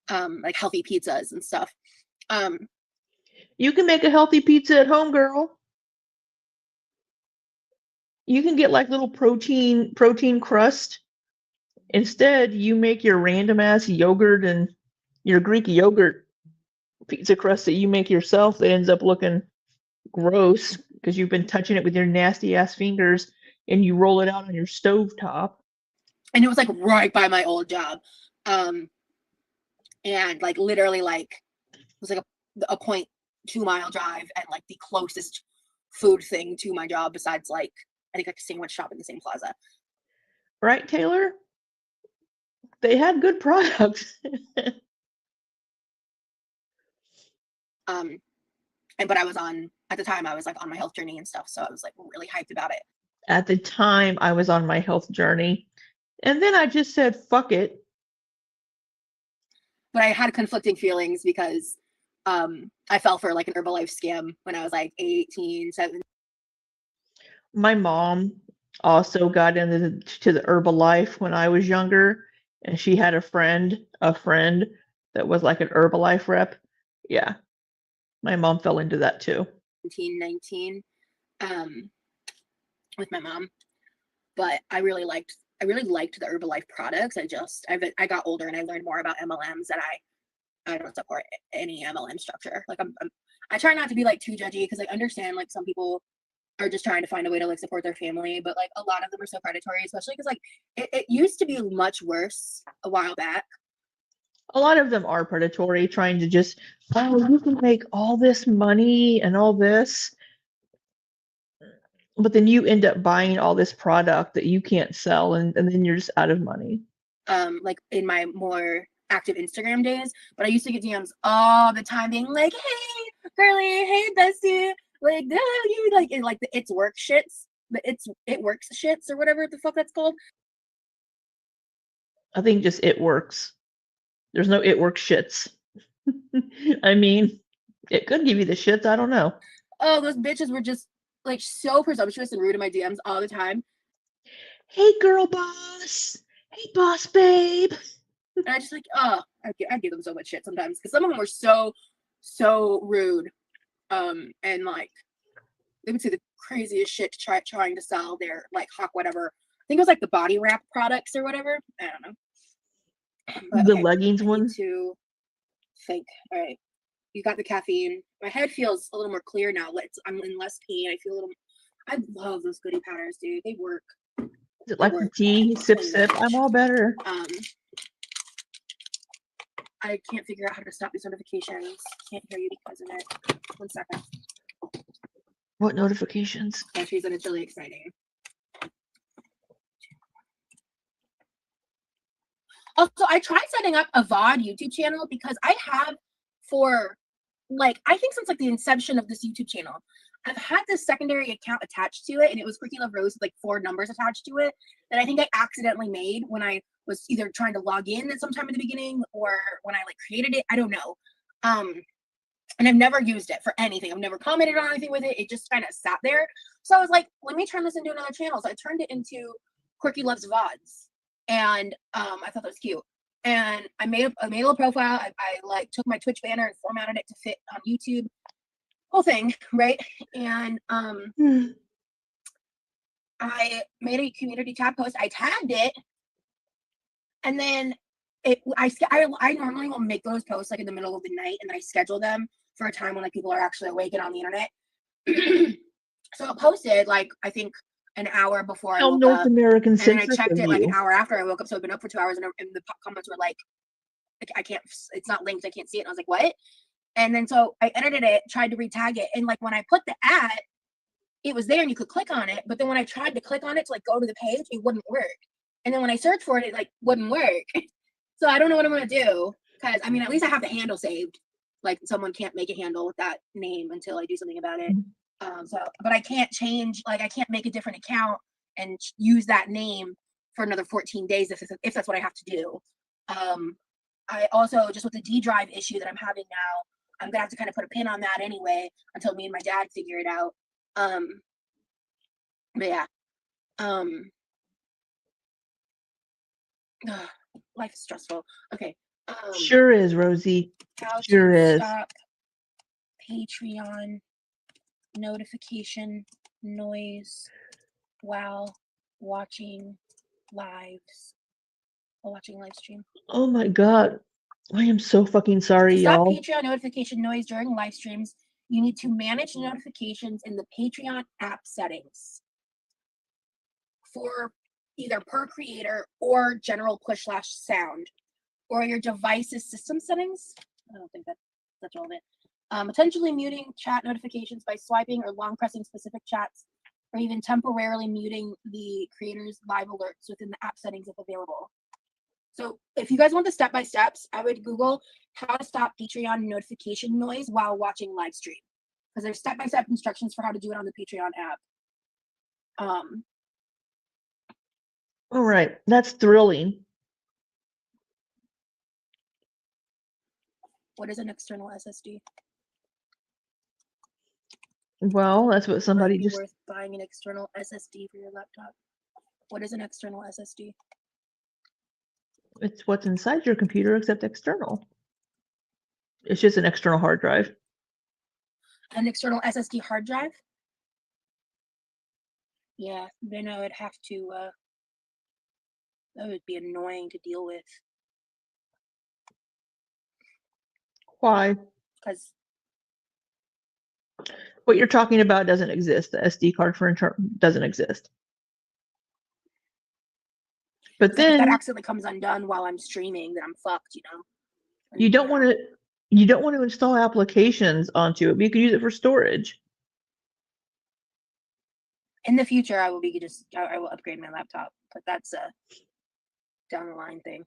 healthy pizzas and stuff. You can make a healthy pizza at home, girl. You can get like little protein crust. Instead, you make your random ass yogurt and your Greek yogurt pizza crust that you make yourself that ends up looking gross because you've been touching it with your nasty ass fingers and you roll it out on your stove top. And it was like right by my old job. And like literally like it was like a 0.2 mile drive and like the closest food thing to my job besides like I think like a sandwich shop in the same plaza. Right, Taylor? They had good products. But I was at the time I was like on my health journey and stuff, so I was like really hyped about it. At the time, I was on my health journey. And then I just said, fuck it. But I had conflicting feelings because I fell for like an Herbalife scam when I was like 18, 17. My mom also got into the Herbalife when I was younger, and she had a friend that was like an Herbalife rep. Yeah, my mom fell into that too. 19, with my mom, but I really liked the Herbalife products. I got older and I learned more about MLMs, and I don't support any MLM structure. Like I try not to be like too judgy because I understand like some people are just trying to find a way to like support their family, but like a lot of them are so predatory, especially because like it used to be much worse a while back. A lot of them are predatory, trying to just, oh, you can make all this money and all this, but then you end up buying all this product that you can't sell, and then you're just out of money. Like in my more active Instagram days, but I used to get DMs all the time being like, hey girly, hey bestie, like you like in like the it's work shits, but it works shits or whatever the fuck that's called. I think just it works. There's no it works shits. I mean, it could give you the shits, I don't know. Oh, those bitches were just like so presumptuous and rude in my DMs all the time. Hey girl boss. Hey boss babe. And I just like, oh, I give them so much shit sometimes because some of them were so rude. And like they would say the craziest shit trying to sell their like hawk whatever. I think it was like the body wrap products or whatever. I don't know. But, The okay, leggings I one. need to think. All right, you got the caffeine. My head feels a little more clear now. I'm in less pain. I feel a little. I love those goody powders, dude. They work. Is it like the tea? Sip sip. I'm all better. I can't figure out how to stop these notifications. Can't hear you because of it. 1 second. What notifications? Entries, and it's really exciting. Also, I tried setting up a VOD YouTube channel because I have for like I think since like the inception of this YouTube channel, I've had this secondary account attached to it, and it was Quickie Love Rose with like 4 numbers attached to it that I think I accidentally made when I was either trying to log in at some time in the beginning or when I like created it. I don't know. And I've never used it for anything. I've never commented on anything with it. It just kind of sat there. So I was like, let me turn this into another channel. So I turned it into Quirky Loves VODs. And I thought that was cute. And I made a little profile. I like took my Twitch banner and formatted it to fit on YouTube. Whole thing, right? And I made a community tab post. I tagged it. And then I normally will make those posts like in the middle of the night, and then I schedule them for a time when like people are actually awake and on the internet. So I posted like I think an hour before I How woke North up. American And then I centric checked of it like an you. hour after I woke up. So I've been up for 2 hours, and the comments were like, I can't, it's not linked. I can't see it. And I was like, what? And then so I edited it, tried to retag it. And like when I put the ad, it was there and you could click on it. But then when I tried to click on it to like go to the page, it wouldn't work. And then when I searched for it, it like wouldn't work. So I don't know what I'm going to do. Because I mean, at least I have the handle saved. Like someone can't make a handle with that name until I do something about it. But I can't change, like I can't make a different account and use that name for another 14 days if that's what I have to do. I also, just with the D drive issue that I'm having now, I'm gonna have to kind of put a pin on that anyway until me and my dad figure it out. But yeah, life is stressful. Okay. Sure is, Rosie. How Sure to is. stop Patreon notification noise while watching live stream. Oh my god. I am so fucking sorry, To stop y'all. Patreon notification noise during live streams, you need to manage notifications in the Patreon app settings for either per creator or general push/sound, or your device's system settings. I don't think that's relevant. Potentially muting chat notifications by swiping or long pressing specific chats, or even temporarily muting the creator's live alerts within the app settings if available. So if you guys want the step-by-steps, I would Google how to stop Patreon notification noise while watching live stream, because there's step-by-step instructions for how to do it on the Patreon app. All right, that's thrilling. What is an external SSD? Well, that's what Might somebody be just. worth buying an external SSD for your laptop. What is an external SSD? It's what's inside your computer except external. It's just an external hard drive. An external SSD hard drive? Yeah, then I would have to, that would be annoying to deal with. Why? Because What you're talking about doesn't exist. The SD card for doesn't exist. But if then that accidentally comes undone while I'm streaming, then I'm fucked, you know? And, you don't want to install applications onto it, but you can use it for storage. In the future, I will upgrade my laptop, but that's a down the line thing.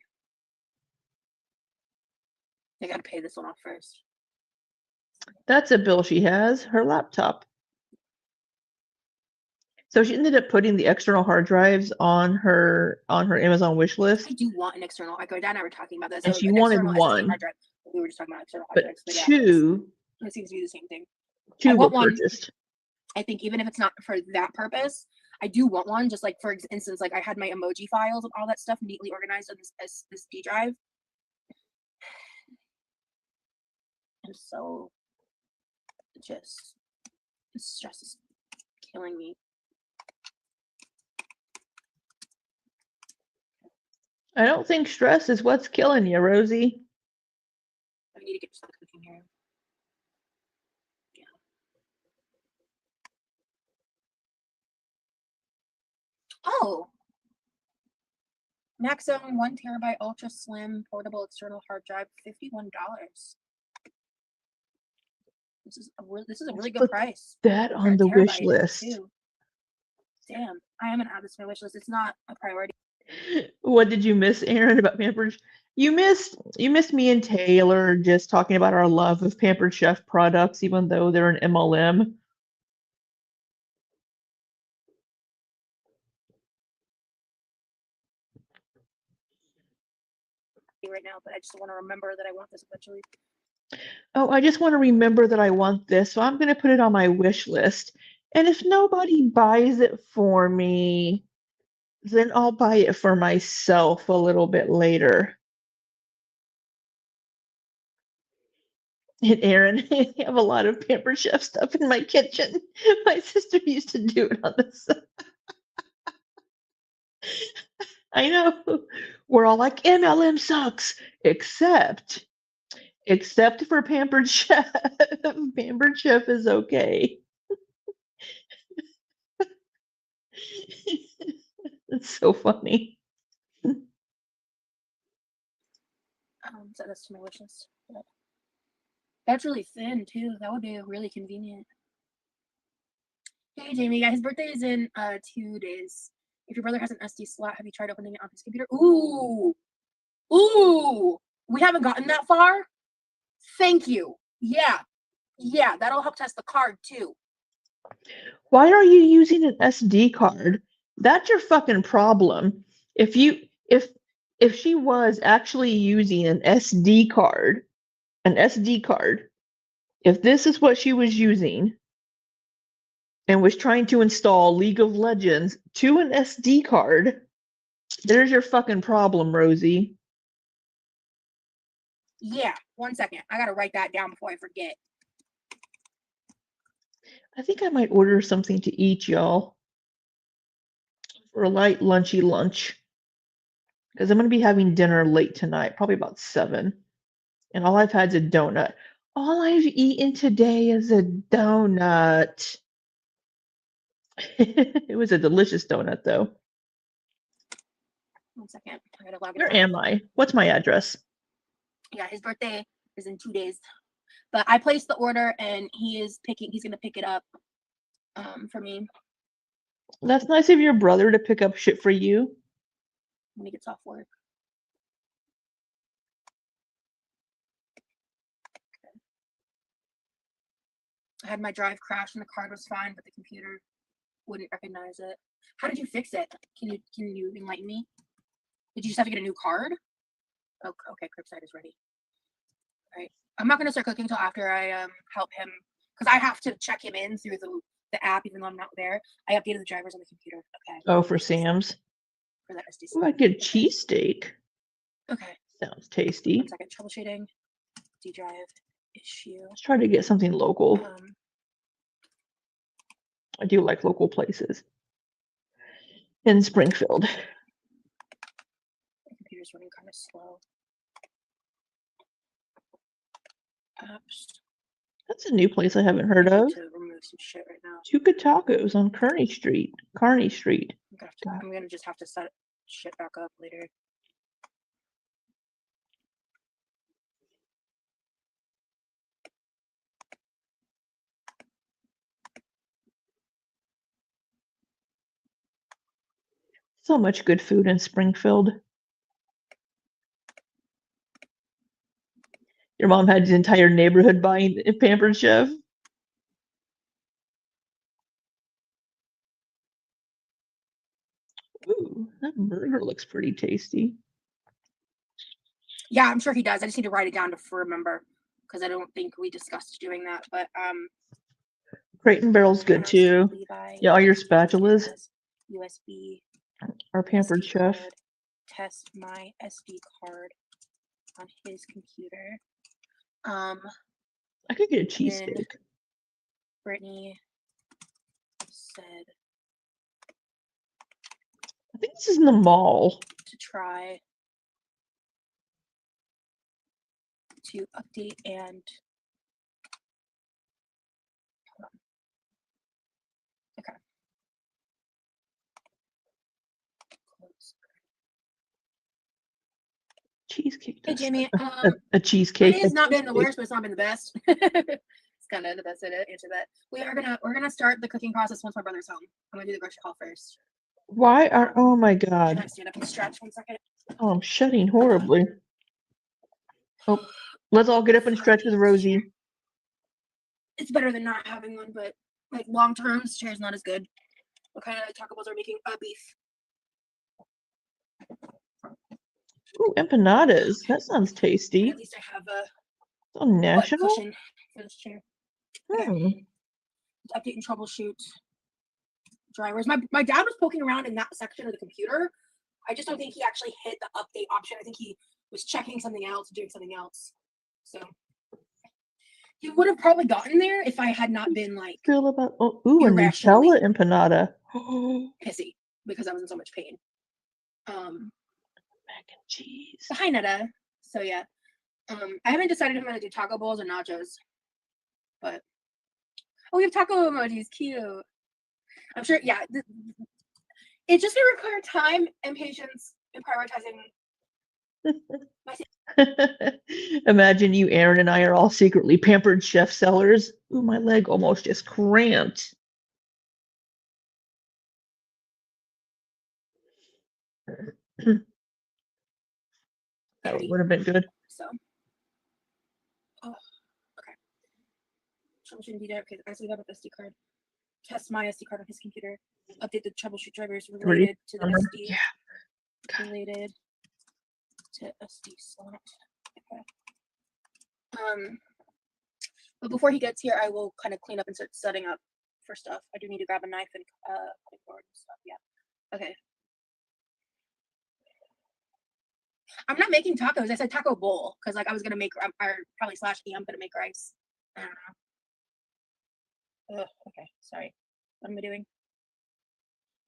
I gotta pay this one off first. That's a bill she has, her laptop. So she ended up putting the external hard drives on her Amazon wish list. I do want an external. Like my dad and I were talking about this. And So she an wanted external one. SSD hard drive. We were just talking about external hard But drives. But yeah, it seems to be the same thing. Two I were want one. purchased. I think even if it's not for that purpose, I do want one. Just like for instance, like I had my emoji files and all that stuff neatly organized on this D drive. And so, just the stress is killing me. I don't think stress is what's killing you, Rosie. I need to get some cooking here. Yeah. Oh, Maxim 1 terabyte ultra slim portable external hard drive, $51. This is a really good price. That on the wish list. Too. Damn, I am gonna add this to my wish list. It's not a priority. What did you miss, Aaron, about Pampered? You missed me and Taylor just talking about our love of Pampered Chef products, even though they're an MLM. Right now, but I just want to remember that I want this eventually. Oh, I just want to remember that I want this, so I'm going to put it on my wish list. And if nobody buys it for me, then I'll buy it for myself a little bit later. And Aaron, I have a lot of Pampered Chef stuff in my kitchen. My sister used to do it on the side. I know. We're all like, MLM sucks, except for Pampered Chef. Pampered Chef is okay. It's so funny. Set this to my wish list. But that's really thin too. That would be really convenient. Hey Jamie, yeah, his birthday is in 2 days. If your brother has an SD slot, have you tried opening it on his computer? Ooh, ooh, we haven't gotten that far. Thank you. Yeah, that'll help test the card too. Why are you using an SD card? That's your fucking problem. If she was actually using an SD card, if this is what she was using and was trying to install League of Legends to an SD card, there's your fucking problem, Rosie. Yeah, 1 second. I gotta write that down before I forget. I think I might order something to eat, y'all, for a light lunchy lunch. Because I'm going to be having dinner late tonight, probably about 7. And all I've had is a donut. All I've eaten today is a donut. It was a delicious donut, though. 1 second. I gotta log it Where out. am I? What's my address? Yeah, his birthday is in 2 days. But I placed the order and he's gonna pick it up for me That's nice of your brother to pick up shit for you. when he gets off work. Okay. I had my drive crash and the card was fine, but the computer wouldn't recognize it. How did you fix it? Can you enlighten me? Did you just have to get a new card? Oh, okay, curbside is ready. All right. I'm not gonna start cooking until after I help him because I have to check him in through the app even though I'm not there. I updated the drivers on the computer. Okay. Oh, for Sam's. For that SD. Oh, I get a cheesesteak. Okay. Sounds tasty. 1 second. Troubleshooting. D drive issue. Let's try to get something local. I do like local places. In Springfield. My computer's running kind of slow. Apps. That's a new place I haven't heard I of. need to remove some shit right now. Chuka Tacos on Kearney Street. I'm gonna just have to set shit back up later. So much good food in Springfield. Your mom had the entire neighborhood buying a Pampered Chef. Ooh, that burger looks pretty tasty. Yeah, I'm sure he does. I just need to write it down to remember because I don't think we discussed doing that. But Crate and Barrel's good too. Yeah, all your spatulas. USB. Our Pampered SD Chef. card. Test my SD card on his computer. I could get a cheesesteak. Brittany said I think this is in the mall. to try to update and hold on. Okay. Close. Cheesecake. Hey Jamie, a cheesecake. it has not been the worst, but it's not been the best. It's kind of the best way to answer that. We're gonna start the cooking process once my brother's home. I'm gonna do the grocery haul first. Why are oh my Can god. I stand up and stretch 1 second? Oh, I'm shutting horribly. Oh, let's all get up and stretch with Rosie. It's better than not having one, but like long term, this chair's not as good. What kind of Taco Bells are making? Beef. Ooh, empanadas. That sounds tasty. At least I have a So butt national. cushion for this chair. Okay. Update and troubleshoot drivers. My dad was poking around in that section of the computer. I just don't think he actually hit the update option. I think he was checking something else, doing something else. So he would have probably gotten there if I had not been like Feel about a irrationally Nutella empanada. pissy because I was in so much pain. Mac and cheese. Hi Netta. So yeah. I haven't decided if I'm gonna do taco bowls or nachos. But oh, we have taco emojis, cute. I'm sure, yeah. It's just gonna require time and patience and prioritizing. Imagine you, Aaron, and I are all secretly pampered chef sellers. Ooh, my leg almost just cramped. That would have been good. So, oh, okay. Troubleshooting data. Okay, I see that with SD card. Test my SD card on his computer. Update the troubleshoot drivers related to the SD. Yeah. Related to SD slot. Okay. But before he gets here, I will kind of clean up and start setting up for stuff. I do need to grab a knife and cutting board and stuff. Yeah. Okay. I'm not making tacos. I said taco bowl because like I was gonna make or probably /am gonna make rice. I don't know. Ugh, okay, sorry. What am I doing?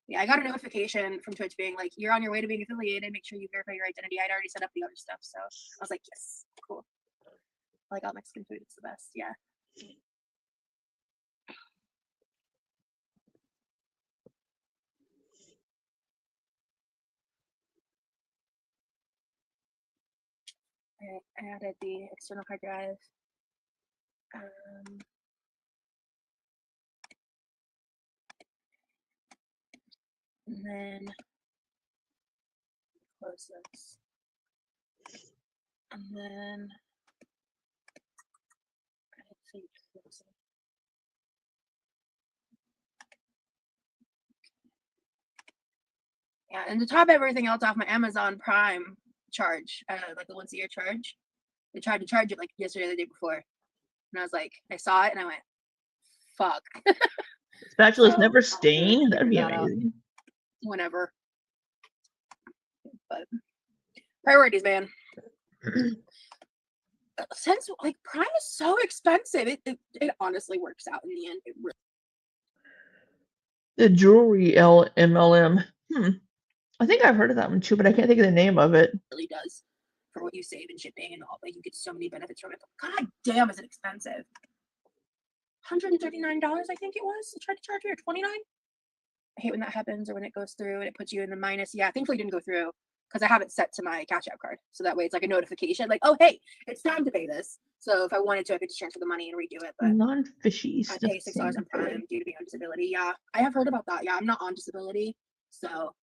Yeah, I got a notification from Twitch being like, you're on your way to being affiliated. Make sure you verify your identity. I'd already set up the other stuff, so I was like, yes, cool. I like all Mexican food. It's the best. Yeah. I added the external hard drive. And then close this. And then I think close it. Yeah, and to top everything else off, my Amazon Prime charge, like the once a year charge, they tried to charge it like yesterday or the day before. And I was like, I saw it and I went, fuck. Spatulas So, never stain? That'd be that out. amazing. Whenever. But priorities, man. Since like Prime is so expensive, it honestly works out in the end. It really The jewelry MLM. I think I've heard of that one too, but I can't think of the name of it. really does for what you save in shipping and all. Like you get so many benefits from it. But God damn, is it expensive? $139, I think it was. They tried to charge me, or $29. I hate when that happens or when it goes through and it puts you in the minus. Yeah, thankfully it didn't go through because I have it set to my Cash App card. So that way it's like a notification, like, oh hey, it's time to pay this. So if I wanted to, I could just transfer the money and redo it. But non-fishy I pay $6 on Prime due to being on disability. Yeah, I have heard about that. Yeah, I'm not on disability, so.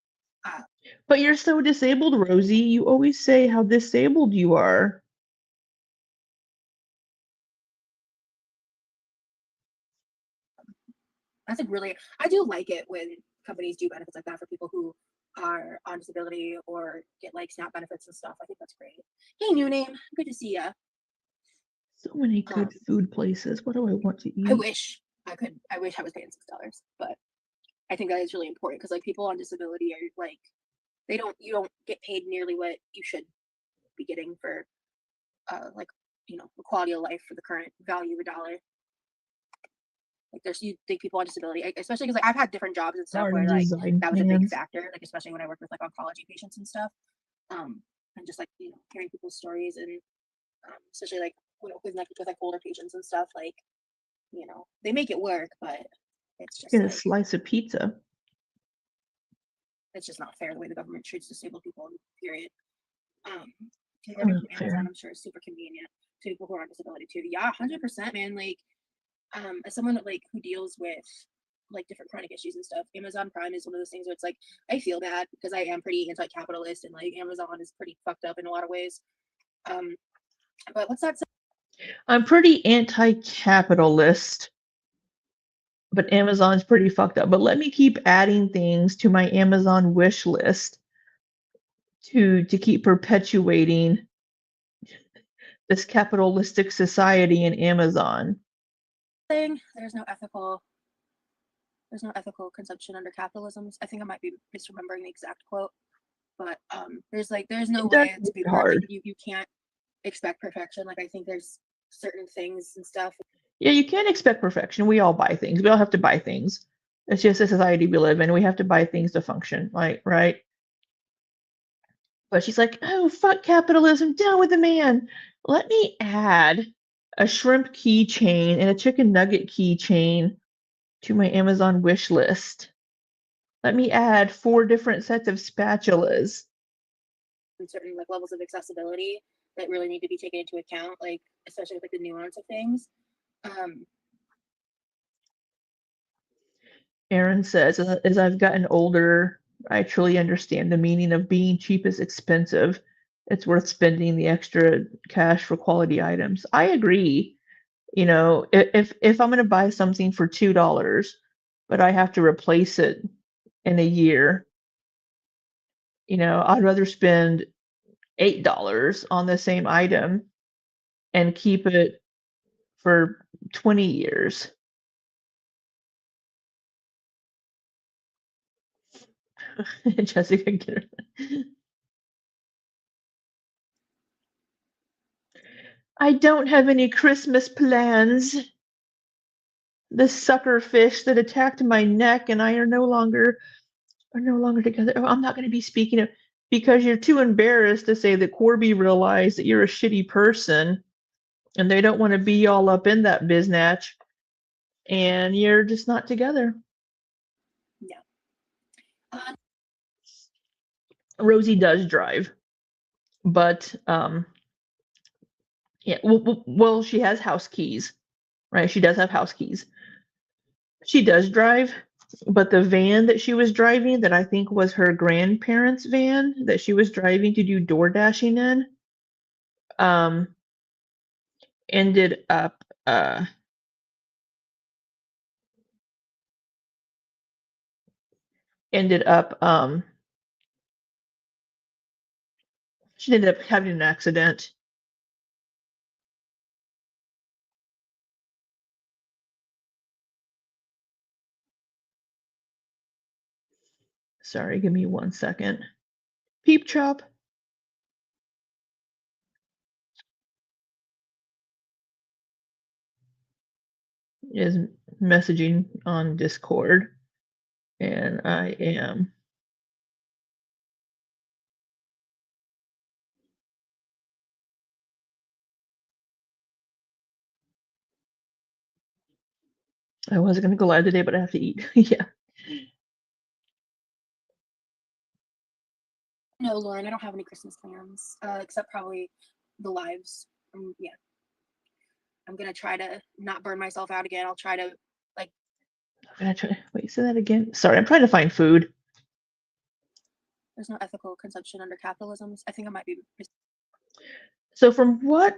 But you're so disabled, Rosie. You always say how disabled you are. That's like really, I do like it when companies do benefits like that for people who are on disability or get like SNAP benefits and stuff. I think that's great. Hey, new name, good to see ya. So many good food places. What do I want to eat? I wish I could. I wish I was paying $6, but I think that is really important because like people on disability are like, you don't get paid nearly what you should be getting for, like, you know, the quality of life for the current value of a dollar. Like you think people on disability, especially because like I've had different jobs and stuff where like that was a big factor, like especially when I worked with like oncology patients and stuff, and just like, you know, hearing people's stories and especially like, you know, with like older patients and stuff, like, you know, they make it work, but it's just get a like, slice of pizza. It's just not fair the way the government treats disabled people. Period. Fair. I'm sure is super convenient to people who are on disability too. Yeah, 100%, man. Like, as someone like who deals with like different chronic issues and stuff, Amazon Prime is one of those things where it's like I feel bad because I am pretty anti-capitalist and like Amazon is pretty fucked up in a lot of ways. But what's that? I'm pretty anti-capitalist, but Amazon's pretty fucked up. But let me keep adding things to my Amazon wish list to keep perpetuating this capitalistic society in Amazon. There's no ethical consumption under capitalism. I think I might be misremembering the exact quote, but there's no way to be hard. You can't expect perfection. Like I think there's certain things and stuff. Yeah, you can't expect perfection. We all buy things. We all have to buy things. It's just a society we live in. We have to buy things to function, like, right? But she's like, oh, fuck capitalism, down with the man. Let me add a shrimp keychain and a chicken nugget keychain to my Amazon wish list. Let me add 4 different sets of spatulas. And certain like levels of accessibility that really need to be taken into account, like especially with like the nuance of things. Aaron says, as I've gotten older, I truly understand the meaning of being cheap is expensive. It's worth spending the extra cash for quality items. I agree. You know, if I'm going to buy something for $2, but I have to replace it in a year, you know, I'd rather spend $8 on the same item and keep it for 20 years. Jessica, get her. I don't have any Christmas plans. The sucker fish that attacked my neck and I are no longer together. Oh, I'm not going to be speaking of because you're too embarrassed to say that Corby realized that you're a shitty person and they don't want to be all up in that biznatch and you're just not together. Yeah. Rosie does drive, but yeah, well, she has house keys, right? She does have house keys. She does drive, but the van that she was driving, that I think was her grandparents' van that she was driving to do door dashing in, um, ended up ended up she ended up having an accident. Sorry, give me 1 second. Peep chop. Is messaging on Discord, and I am I wasn't gonna go live today, but I have to eat. Yeah. No, Lauren, I don't have any Christmas plans, except probably the lives. Yeah. I'm gonna try to not burn myself out again. I'll try to like. I'm gonna try. Wait, say that again. Sorry, I'm trying to find food. There's no ethical consumption under capitalism. I think I might be. So from what?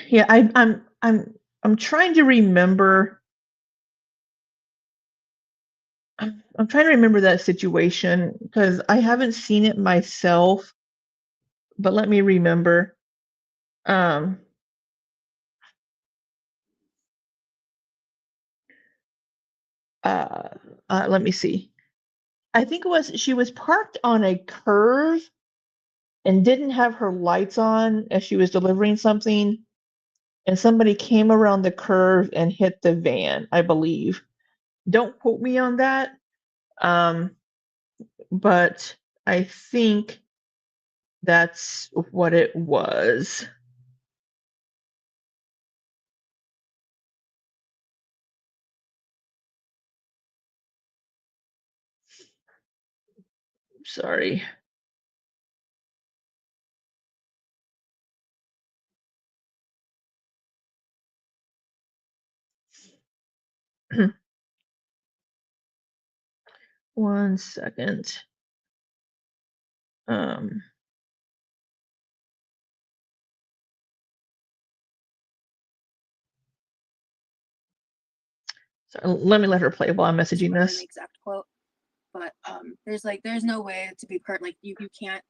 Yeah, I'm trying to remember. I'm trying to remember that situation because I haven't seen it myself. But let me remember. Um, uh, let me see. I think it was she was parked on a curve and didn't have her lights on as she was delivering something, and somebody came around the curve and hit the van, I believe. Don't quote me on that. Um, but I think that's what it was. Sorry. One second. Um, so let me let her play while I'm messaging this. The exact quote, but there's no way to be like you can't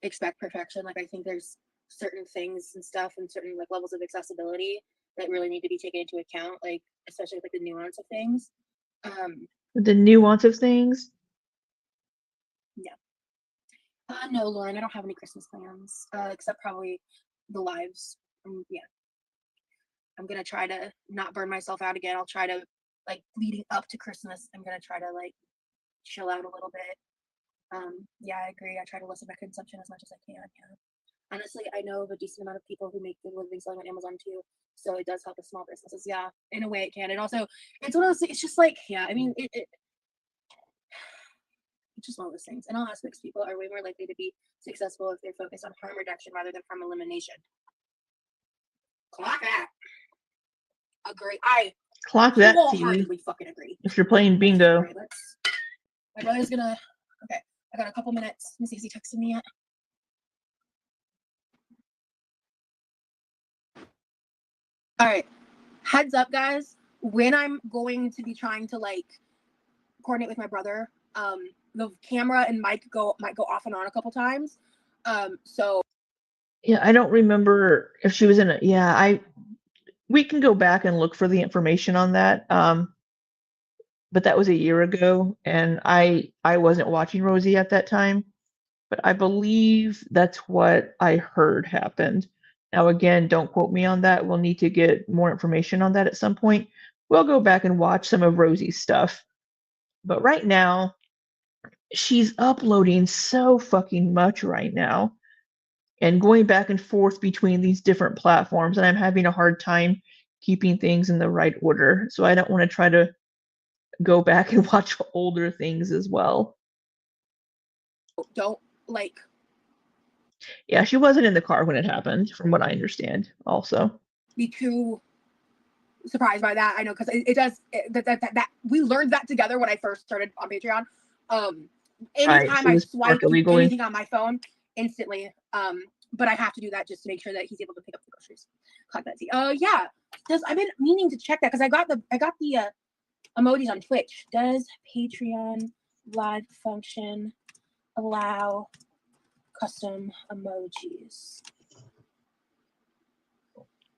expect perfection. Like I think there's certain things and stuff and certain like levels of accessibility that really need to be taken into account, like especially with, like the nuance of things. The nuance of things. Yeah. No, Lauren, I don't have any Christmas plans, except probably the lives. Yeah. I'm gonna try to not burn myself out again. I'll try to like leading up to Christmas. I'm gonna try to like chill out a little bit. Yeah, I agree. I try to lessen my consumption as much as I can. Yeah. Honestly, I know of a decent amount of people who make good living selling on Amazon too. So it does help with small businesses. Yeah, in a way it can. And also, it's one of those things, it's just like, yeah, I mean, It's just one of those things. In all aspects, people are way more likely to be successful if they're focused on harm reduction rather than harm elimination. Clock that. Agree. I Clock that, TV. wholeheartedly fucking agree. If you're playing bingo. Right, my brother's gonna. Okay, I got a couple minutes. Let me see if he texted me yet. All right. Heads up, guys. When I'm going to be trying to like coordinate with my brother, the camera and mic might go off and on a couple times. So yeah, I don't remember if she was in it. Yeah, we can go back and look for the information on that. But that was a year ago, and I wasn't watching Rosie at that time. But I believe that's what I heard happened. Now, again, don't quote me on that. We'll need to get more information on that at some point. We'll go back and watch some of Rosie's stuff. But right now, she's uploading so fucking much right now and going back and forth between these different platforms. And I'm having a hard time keeping things in the right order. So I don't want to try to go back and watch older things as well. don't like. Yeah, she wasn't in the car when it happened, from what I understand. Also, be too surprised by that. I know because it does that we learned that together when I first started on Patreon. Anytime I swipe anything on my phone, instantly. But I have to do that just to make sure that he's able to pick up the groceries. Clock that tea. Yeah. I've been meaning to check that because I got the emojis on Twitch. Does Patreon live function allow custom emojis?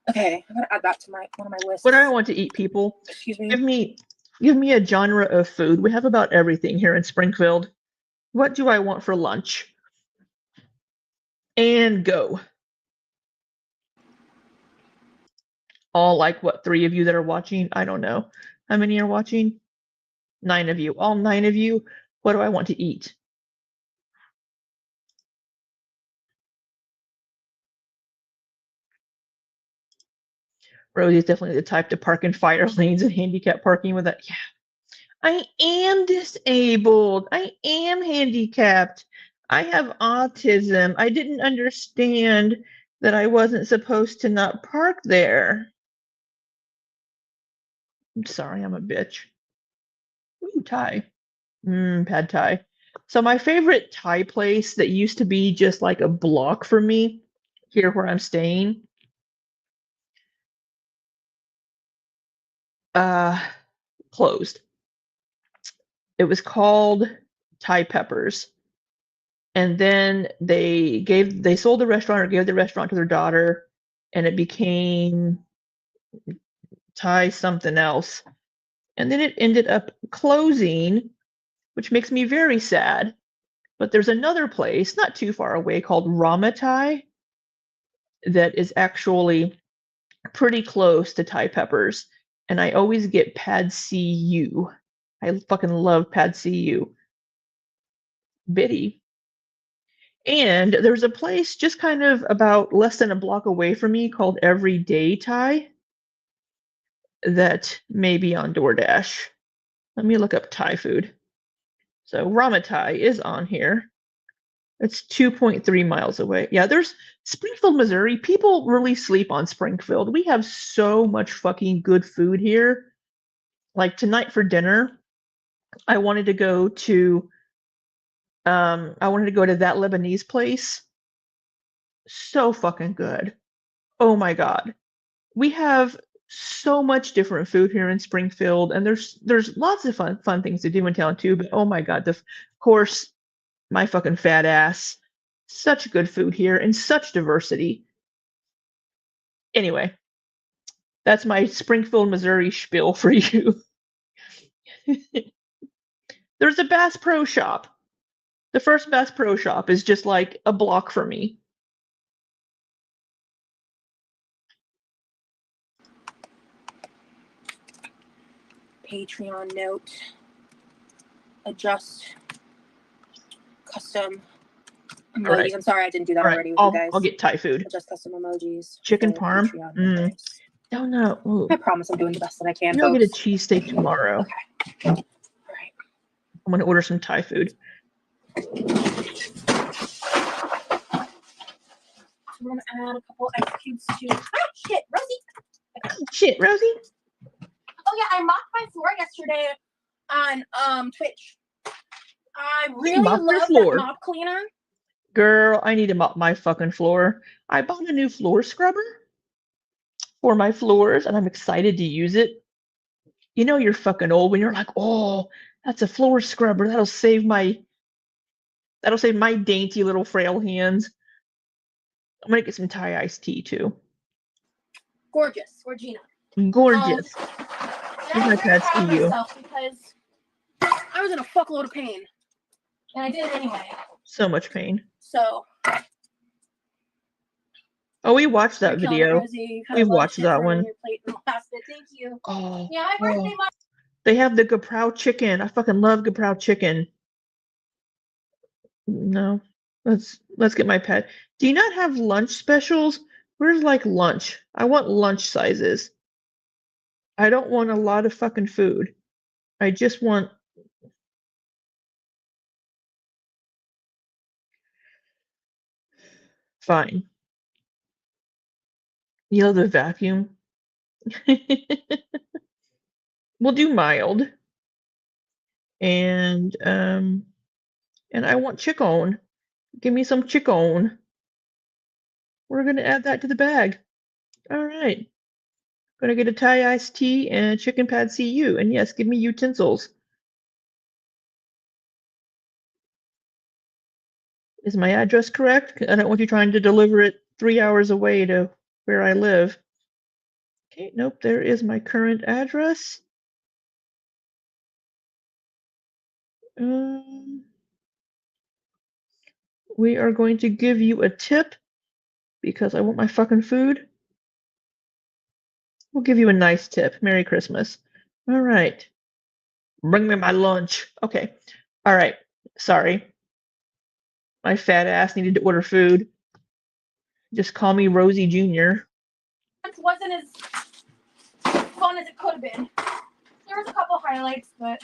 Okay, I'm gonna add that to one of my lists. What do I want to eat, people? Excuse me. Give me a genre of food. We have about everything here in Springfield. What do I want for lunch? And go. All like what, 3 of you that are watching? I don't know. How many are watching? 9 of you. All 9 of you. What do I want to eat? Rosie's definitely the type to park in fire lanes and handicap parking with that. Yeah. I am disabled. I am handicapped. I have autism. I didn't understand that I wasn't supposed to not park there. I'm sorry, I'm a bitch. Ooh, Thai. Pad Thai. So my favorite Thai place that used to be just like a block for me here where I'm staying. Closed. It was called Thai Peppers. And then they sold the restaurant or gave the restaurant to their daughter, and it became Thai something else. And then it ended up closing, which makes me very sad. But there's another place not too far away called Rama Thai that is actually pretty close to Thai Peppers. And I always get Pad CU. I fucking love Pad CU. Biddy. And there's a place just kind of about less than a block away from me called Everyday Thai that may be on DoorDash. Let me look up Thai food. So Rama Thai is on here. It's 2.3 miles away. Yeah, there's Springfield, Missouri. People really sleep on Springfield. We have so much fucking good food here. Like tonight for dinner, I wanted to go to that Lebanese place. So fucking good. Oh my God. We have so much different food here in Springfield, and there's lots of fun things to do in town too, but oh my God, of course, my fucking fat ass. Such good food here and such diversity. Anyway, that's my Springfield, Missouri spiel for you. There's a Bass Pro Shop. The first Bass Pro Shop is just like a block for me. Patreon note. Adjust custom emojis. Right. I'm sorry I didn't do that already with you guys. I'll get Thai food. Adjust custom emojis. Chicken parm. No, no. Ooh. I promise I'm doing the best that I can. I'll get a cheesesteak tomorrow. Okay. All right. I'm gonna order some Thai food. We're gonna add a couple ice cubes to. Ah, shit, Rosie. Shit, Rosie. Oh yeah, I mopped my floor yesterday on Twitch. I really mopped your love that floor? mop cleaner. Girl, I need to mop my fucking floor. I bought a new floor scrubber for my floors, and I'm excited to use it. You know you're fucking old when you're like, oh, that's a floor scrubber. That'll save my dainty little frail hands. I'm gonna get some Thai iced tea too. Gorgeous, Regina. Gorgeous. And Here's my I'm very pad proud of CU. myself because I was in a fuckload of pain, and I did it anyway. So much pain. So. Oh, we watched that You're killing it, video. Rosie. You had We've a lot of watched shit that thrown on one. your plate in the last bit. Thank you. Oh, Yeah, my birthday month. they have the Gaprow chicken. I fucking love Gaprow chicken. No, let's get my pet. Do you not have lunch specials? Where's like lunch? I want lunch sizes. I don't want a lot of fucking food. I just want. Fine. You love the vacuum. We'll do mild. And I want chicken. Give me some chicken. We're gonna add that to the bag. All right. Gonna get a Thai iced tea and a chicken pad CU. And yes, give me utensils. Is my address correct? I don't want you trying to deliver it 3 hours away to where I live. Okay, nope, there is my current address. We are going to give you a tip because I want my fucking food. We'll give you a nice tip. Merry Christmas. All right. Bring me my lunch. Okay. All right. Sorry. My fat ass needed to order food. Just call me Rosie Jr. It wasn't as fun as it could have been. There was a couple highlights, but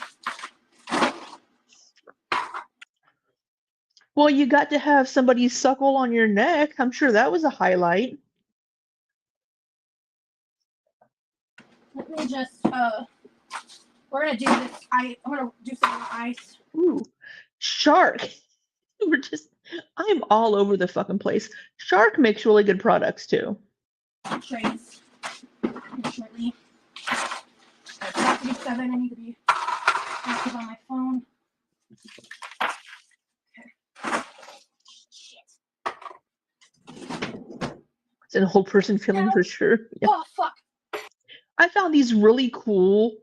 Well, you got to have somebody suckle on your neck. I'm sure that was a highlight. let me just we're gonna do this. I'm gonna do some more ice. Ooh, Shark. I'm all over the fucking place. Shark makes really good products too. Trays shortly. It's about to be 7. I need to be active on my phone. Okay. Shit. It's an old person feeling for sure. Yeah. Oh fuck. I found these really cool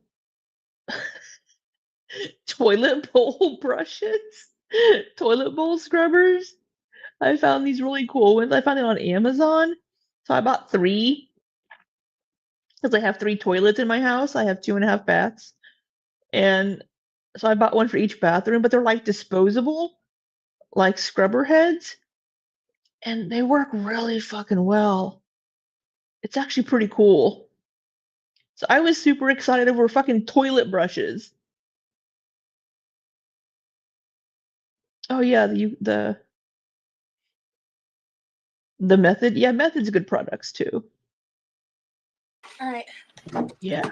toilet bowl brushes, toilet bowl scrubbers. I found these really cool ones. I found it on Amazon. So I bought 3 because I have 3 toilets in my house. I have 2.5 baths. And so I bought one for each bathroom, but they're like disposable, like scrubber heads. And they work really fucking well. It's actually pretty cool. So I was super excited over fucking toilet brushes. Oh yeah, the Method. Yeah, Method's good products too. All right. Yeah.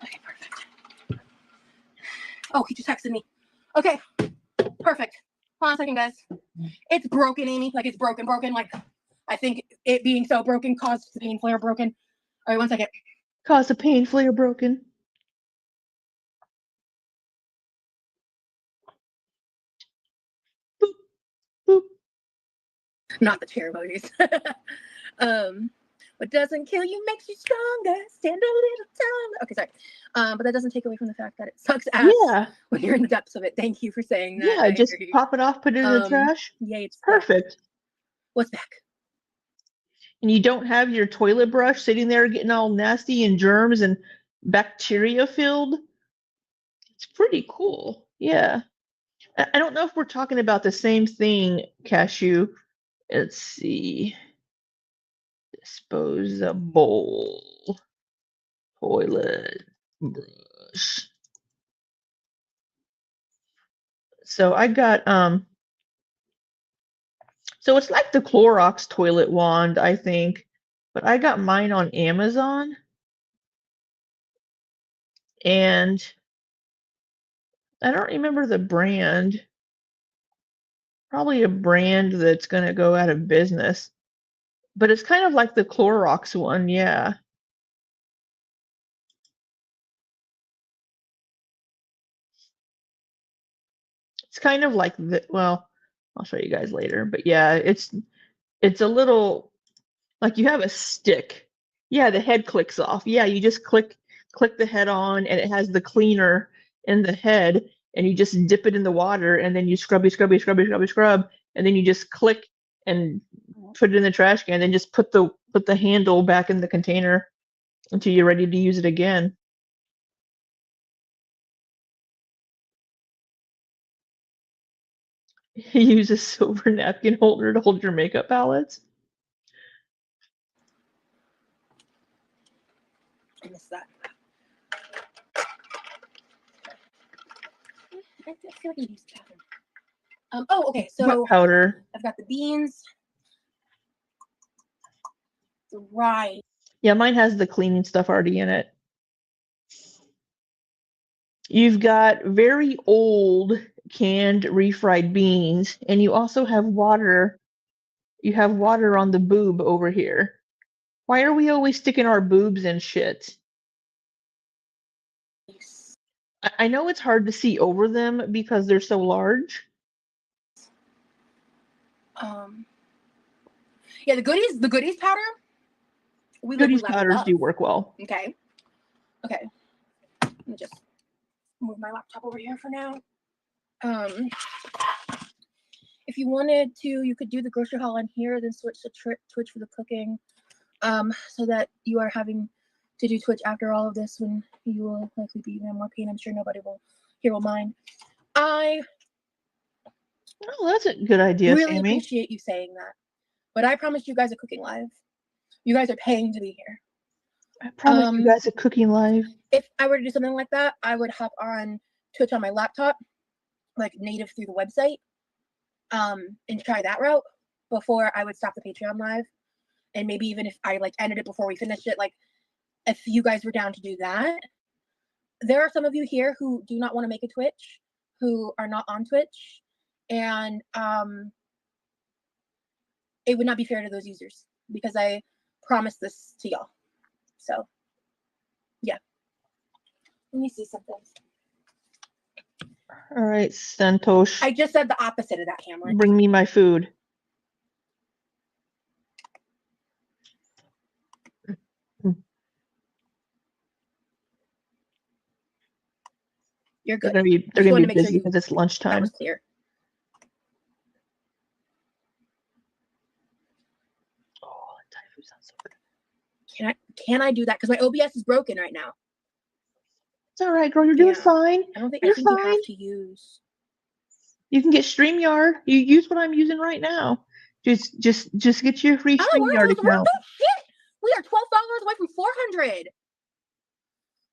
Okay, perfect. Oh, he just texted me. Okay, perfect. Hold on a second, guys. It's broken, Amy. Like it's broken. Like I think it being so broken caused the pain flare broken. All right, 1 second. Caused a pain flare broken. Boop, boop. Not the chair emojis. What doesn't kill you makes you stronger. Stand a little taller. Okay, sorry. But that doesn't take away from the fact that it sucks ass when you're in the depths of it. Thank you for saying that. Yeah, just pop it off, put it in the trash. Yay, it's perfect. Back. What's back? And you don't have your toilet brush sitting there getting all nasty and germs and bacteria filled. It's pretty cool. Yeah. I don't know if we're talking about the same thing, Cashew. Let's see. Disposable toilet brush. So I got so it's like the Clorox toilet wand, I think, but I got mine on Amazon, and I don't remember the brand. Probably a brand that's gonna go out of business. But it's kind of like the Clorox one, yeah. It's kind of like the, well, I'll show you guys later, but yeah, it's a little, like you have a stick. Yeah, the head clicks off. Yeah, you just click the head on, and it has the cleaner in the head, and you just dip it in the water, and then you scrub, and then you just click and put it in the trash can, and then just put the handle back in the container until you're ready to use it again. Use a silver napkin holder to hold your makeup palettes. I missed that. I feel like I used the bathroom. Oh, okay. Wet So powder. I've got the beans, the rice. Yeah, mine has the cleaning stuff already in it. You've got very old canned refried beans, and you also have water. You have water on the boob over here. Why are we always sticking our boobs in shit? I know it's hard to see over them because they're so large. Yeah, the goodies powder. Goodies love. powders do work well. Okay. Let me just move my laptop over here for now. If you wanted to, you could do the grocery haul on here, then switch to Twitch for the cooking. So that you are having to do Twitch after all of this, when you will likely be in more pain. I'm sure nobody will mind. I that's a good idea, really Sammy. appreciate you saying that, but I promised you guys a cooking live. You guys are paying to be here. I promise you guys a cooking live. If I were to do something like that, I would hop on Twitch on my laptop, like native through the website, and try that route before I would stop the Patreon live. And maybe even if I like ended it before we finished it, like if you guys were down to do that. There are some of you here who do not want to make a Twitch, who are not on Twitch, and it would not be fair to those users because I promised this to y'all. So yeah. Let me see something. All right, Santosh. I just said the opposite of that, Hamlet. Bring me my food. You're good. They're gonna be busy because it's lunchtime. That was clear. Oh, Thai food sounds so good. Can I do that? Because my OBS is broken right now. It's all right, girl. You're doing fine. I think you have to use. You can get StreamYard. You use what I'm using right now. Just get your free StreamYard account. Oh shit! We are $12 away from 400.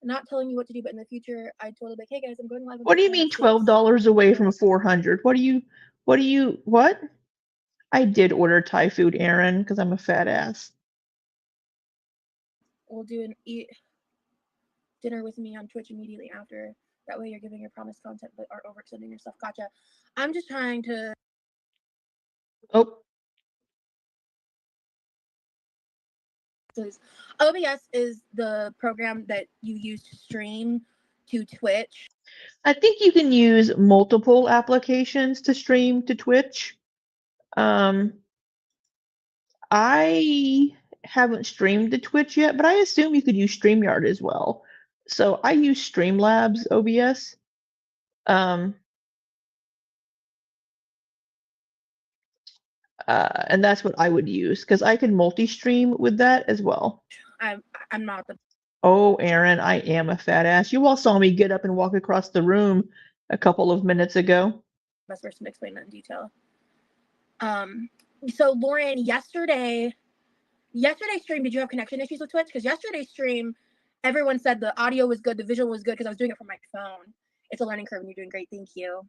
Not telling you what to do, but in the future, I totally like, hey guys, I'm going live. What do you mean $12 away from 400? What? I did order Thai food, Aaron, because I'm a fat ass. We'll do an eat dinner with me on Twitch immediately after. That way you're giving your promised content but aren't overextending yourself. Gotcha. I'm just trying to. Oh. OBS is the program that you use to stream to Twitch. I think you can use multiple applications to stream to Twitch. I haven't streamed to Twitch yet, but I assume you could use StreamYard as well. So I use Streamlabs OBS. And that's what I would use because I can multi-stream with that as well. I'm not the. Oh, Aaron, I am a fat ass. You all saw me get up and walk across the room a couple of minutes ago. Best person to explain that in detail. So Lauren, yesterday's stream, did you have connection issues with Twitch? Because yesterday's stream, everyone said the audio was good, the visual was good because I was doing it from my phone. It's a learning curve and you're doing great. Thank you.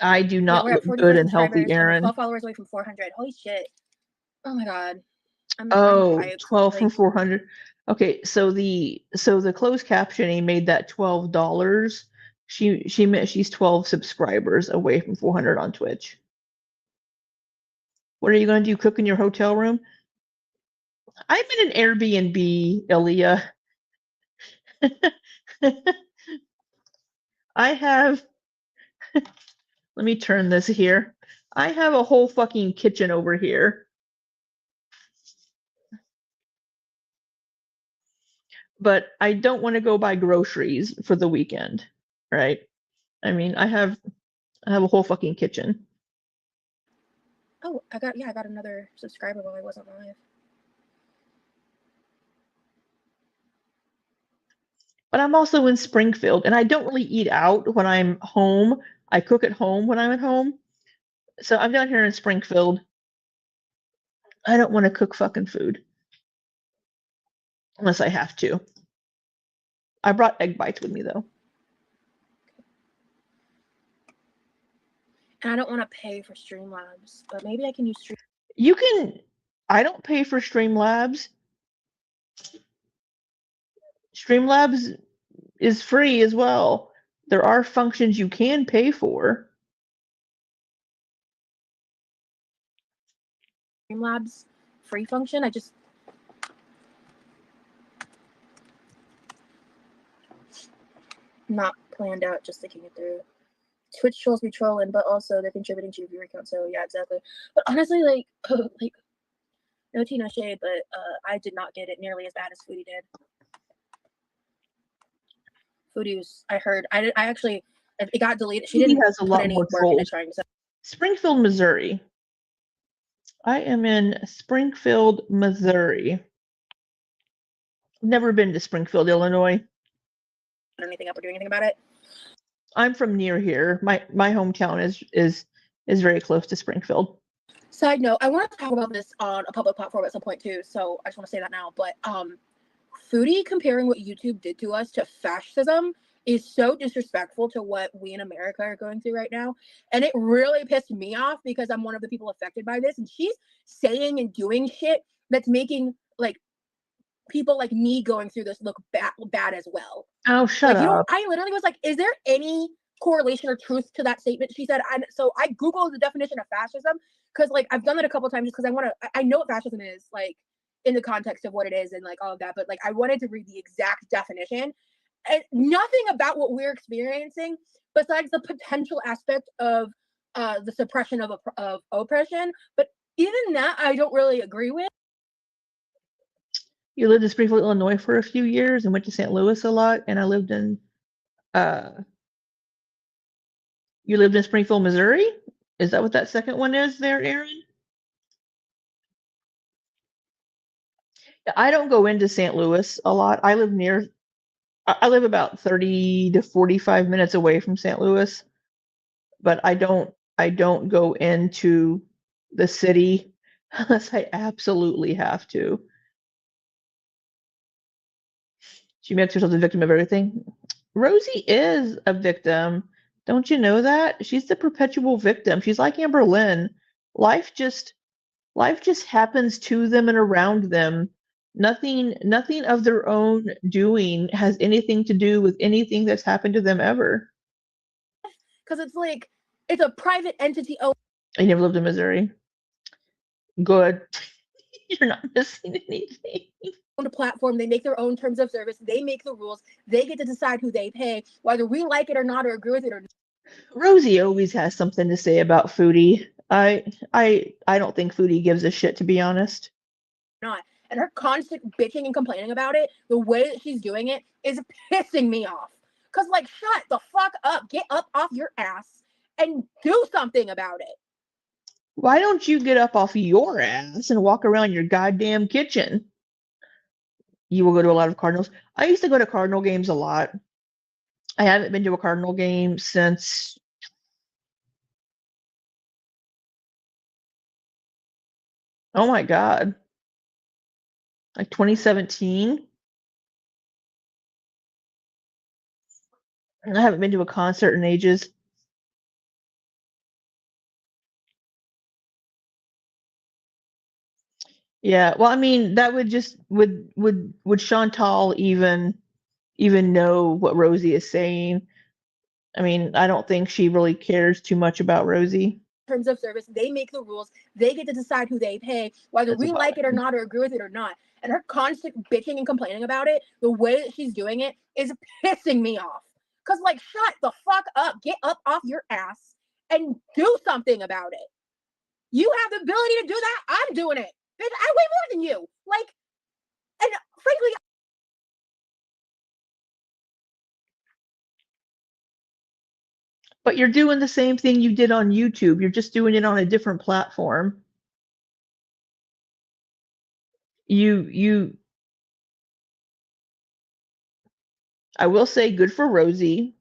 I do Yeah, not we're at look 44 good and healthy, subscribers and we're Aaron. 12 followers away from 400. Holy shit. Oh my god. I'm Oh, hyped. 12 from Like, 400. Okay, so the closed captioning made that $12. She meant she's 12 subscribers away from 400 on Twitch. What are you going to do? Cook in your hotel room? I'm in an Airbnb, Elia. I have, let me turn this here. I have a whole fucking kitchen over here. But I don't want to go buy groceries for the weekend, right? I mean, I have a whole fucking kitchen. oh, I got another subscriber while I wasn't live. But I'm also in Springfield and I don't really eat out when I'm home. I cook at home when I'm at home. So I'm down here in Springfield. I don't want to cook fucking food unless I have to. I brought egg bites with me though. And I don't want to pay for Streamlabs, but maybe I can use Stream. You can, I don't pay for Streamlabs. Streamlabs is free as well. There are functions you can pay for. Streamlabs free function. I just not planned out, just thinking it through. Twitch trolls be trolling, but also they're contributing to your viewer count. So yeah, exactly. But honestly, like, like no tea, no shade, but I did not get it nearly as bad as Foodie did. Foodie was, I heard, I actually, it got deleted. She He didn't has a put lot any more work into trolls. trying to. Springfield, Missouri. I am in Springfield, Missouri. Never been to Springfield, Illinois. Put anything up or do anything about it. I'm from near here. My hometown is very close to Springfield. Side note, I want to talk about this on a public platform at some point too, so I just want to say that now. But Foodie comparing what YouTube did to us to fascism is so disrespectful to what we in America are going through right now. And it really pissed me off because I'm one of the people affected by this. And she's saying and doing shit that's making like people like me going through this look bad as well. Oh, shut like, you know, up. I literally was like, is there any correlation or truth to that statement? She said, so I Googled the definition of fascism because like I've done it a couple of times just because I know what fascism is, like in the context of what it is and like all of that, but like I wanted to read the exact definition and nothing about what we're experiencing besides the potential aspect of the suppression of oppression. But even that I don't really agree with. You lived in Springfield, Illinois for a few years and went to St. Louis a lot, and I lived in you lived in Springfield, Missouri? Is that what that second one is there, Aaron? I don't go into St. Louis a lot. I live about 30 to 45 minutes away from St. Louis, but I don't go into the city unless I absolutely have to. She makes herself the victim of everything. Rosie is a victim. Don't you know that? She's the perpetual victim. She's like Amber Lynn. Life just happens to them and around them. Nothing of their own doing has anything to do with anything that's happened to them ever. Because it's like it's a private entity. Oh, I never lived in Missouri. Good. You're not missing anything. on a platform, they make their own terms of service, they make the rules, they get to decide who they pay, whether we like it or not or agree with it or not. Rosie always has something to say about Foodie. I don't think Foodie gives a shit, to be honest. And her constant bitching and complaining about it, the way that she's doing it is pissing me off. Cause like, shut the fuck up, get up off your ass and do something about it. Why don't you get up off your ass and walk around your goddamn kitchen? You will go to a lot of Cardinals. I used to go to Cardinal games a lot. I haven't been to a Cardinal game since oh my God, like 2017. I haven't been to a concert in ages. Yeah, well, I mean, that would just would Chantal even know what Rosie is saying? I mean, I don't think she really cares too much about Rosie. Terms of service, they make the rules, they get to decide who they pay, whether That's we about like it or it. not or agree with it or not. And her constant bitching and complaining about it, the way that she's doing it is pissing me off. Cause like, shut the fuck up, get up off your ass and do something about it. You have the ability to do that. I'm doing it. Bitch, I weigh more than you. Like, and frankly, But you're doing the same thing you did on YouTube. You're just doing it on a different platform. You I will say good for Rosie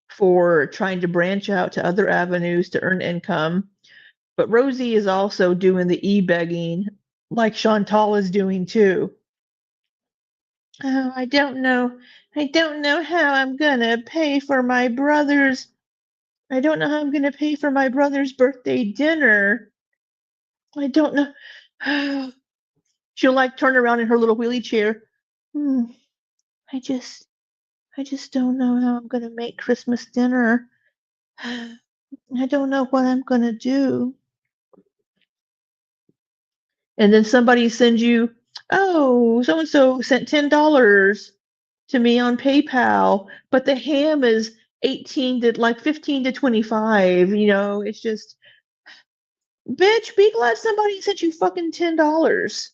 for trying to branch out to other avenues to earn income. But Rosie is also doing the e-begging like Chantal is doing too. Oh, I don't know. I don't know how I'm gonna pay for my brother's. I don't know how I'm gonna pay for my brother's birthday dinner. I don't know. She'll like turn around in her little wheelie chair. Hmm, I just I just don't know how I'm gonna make Christmas dinner. I don't know what I'm gonna do. And then somebody sends you, oh, so and so sent $10 to me on PayPal, but the ham is 18 to like 15 to 25. It's just, bitch, be glad somebody sent you fucking $10.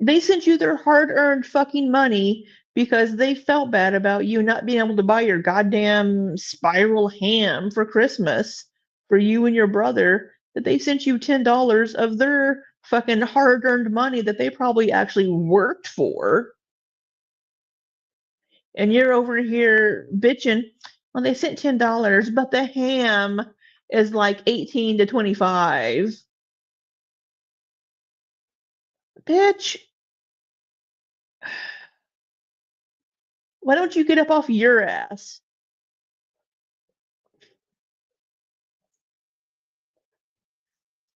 They sent you their hard-earned fucking money because they felt bad about you not being able to buy your goddamn spiral ham for Christmas for you and your brother, that they sent you $10 of their fucking hard-earned money that they probably actually worked for. And you're over here bitching, well, they sent $10, but the ham is like 18 to 25. Bitch, why don't you get up off your ass?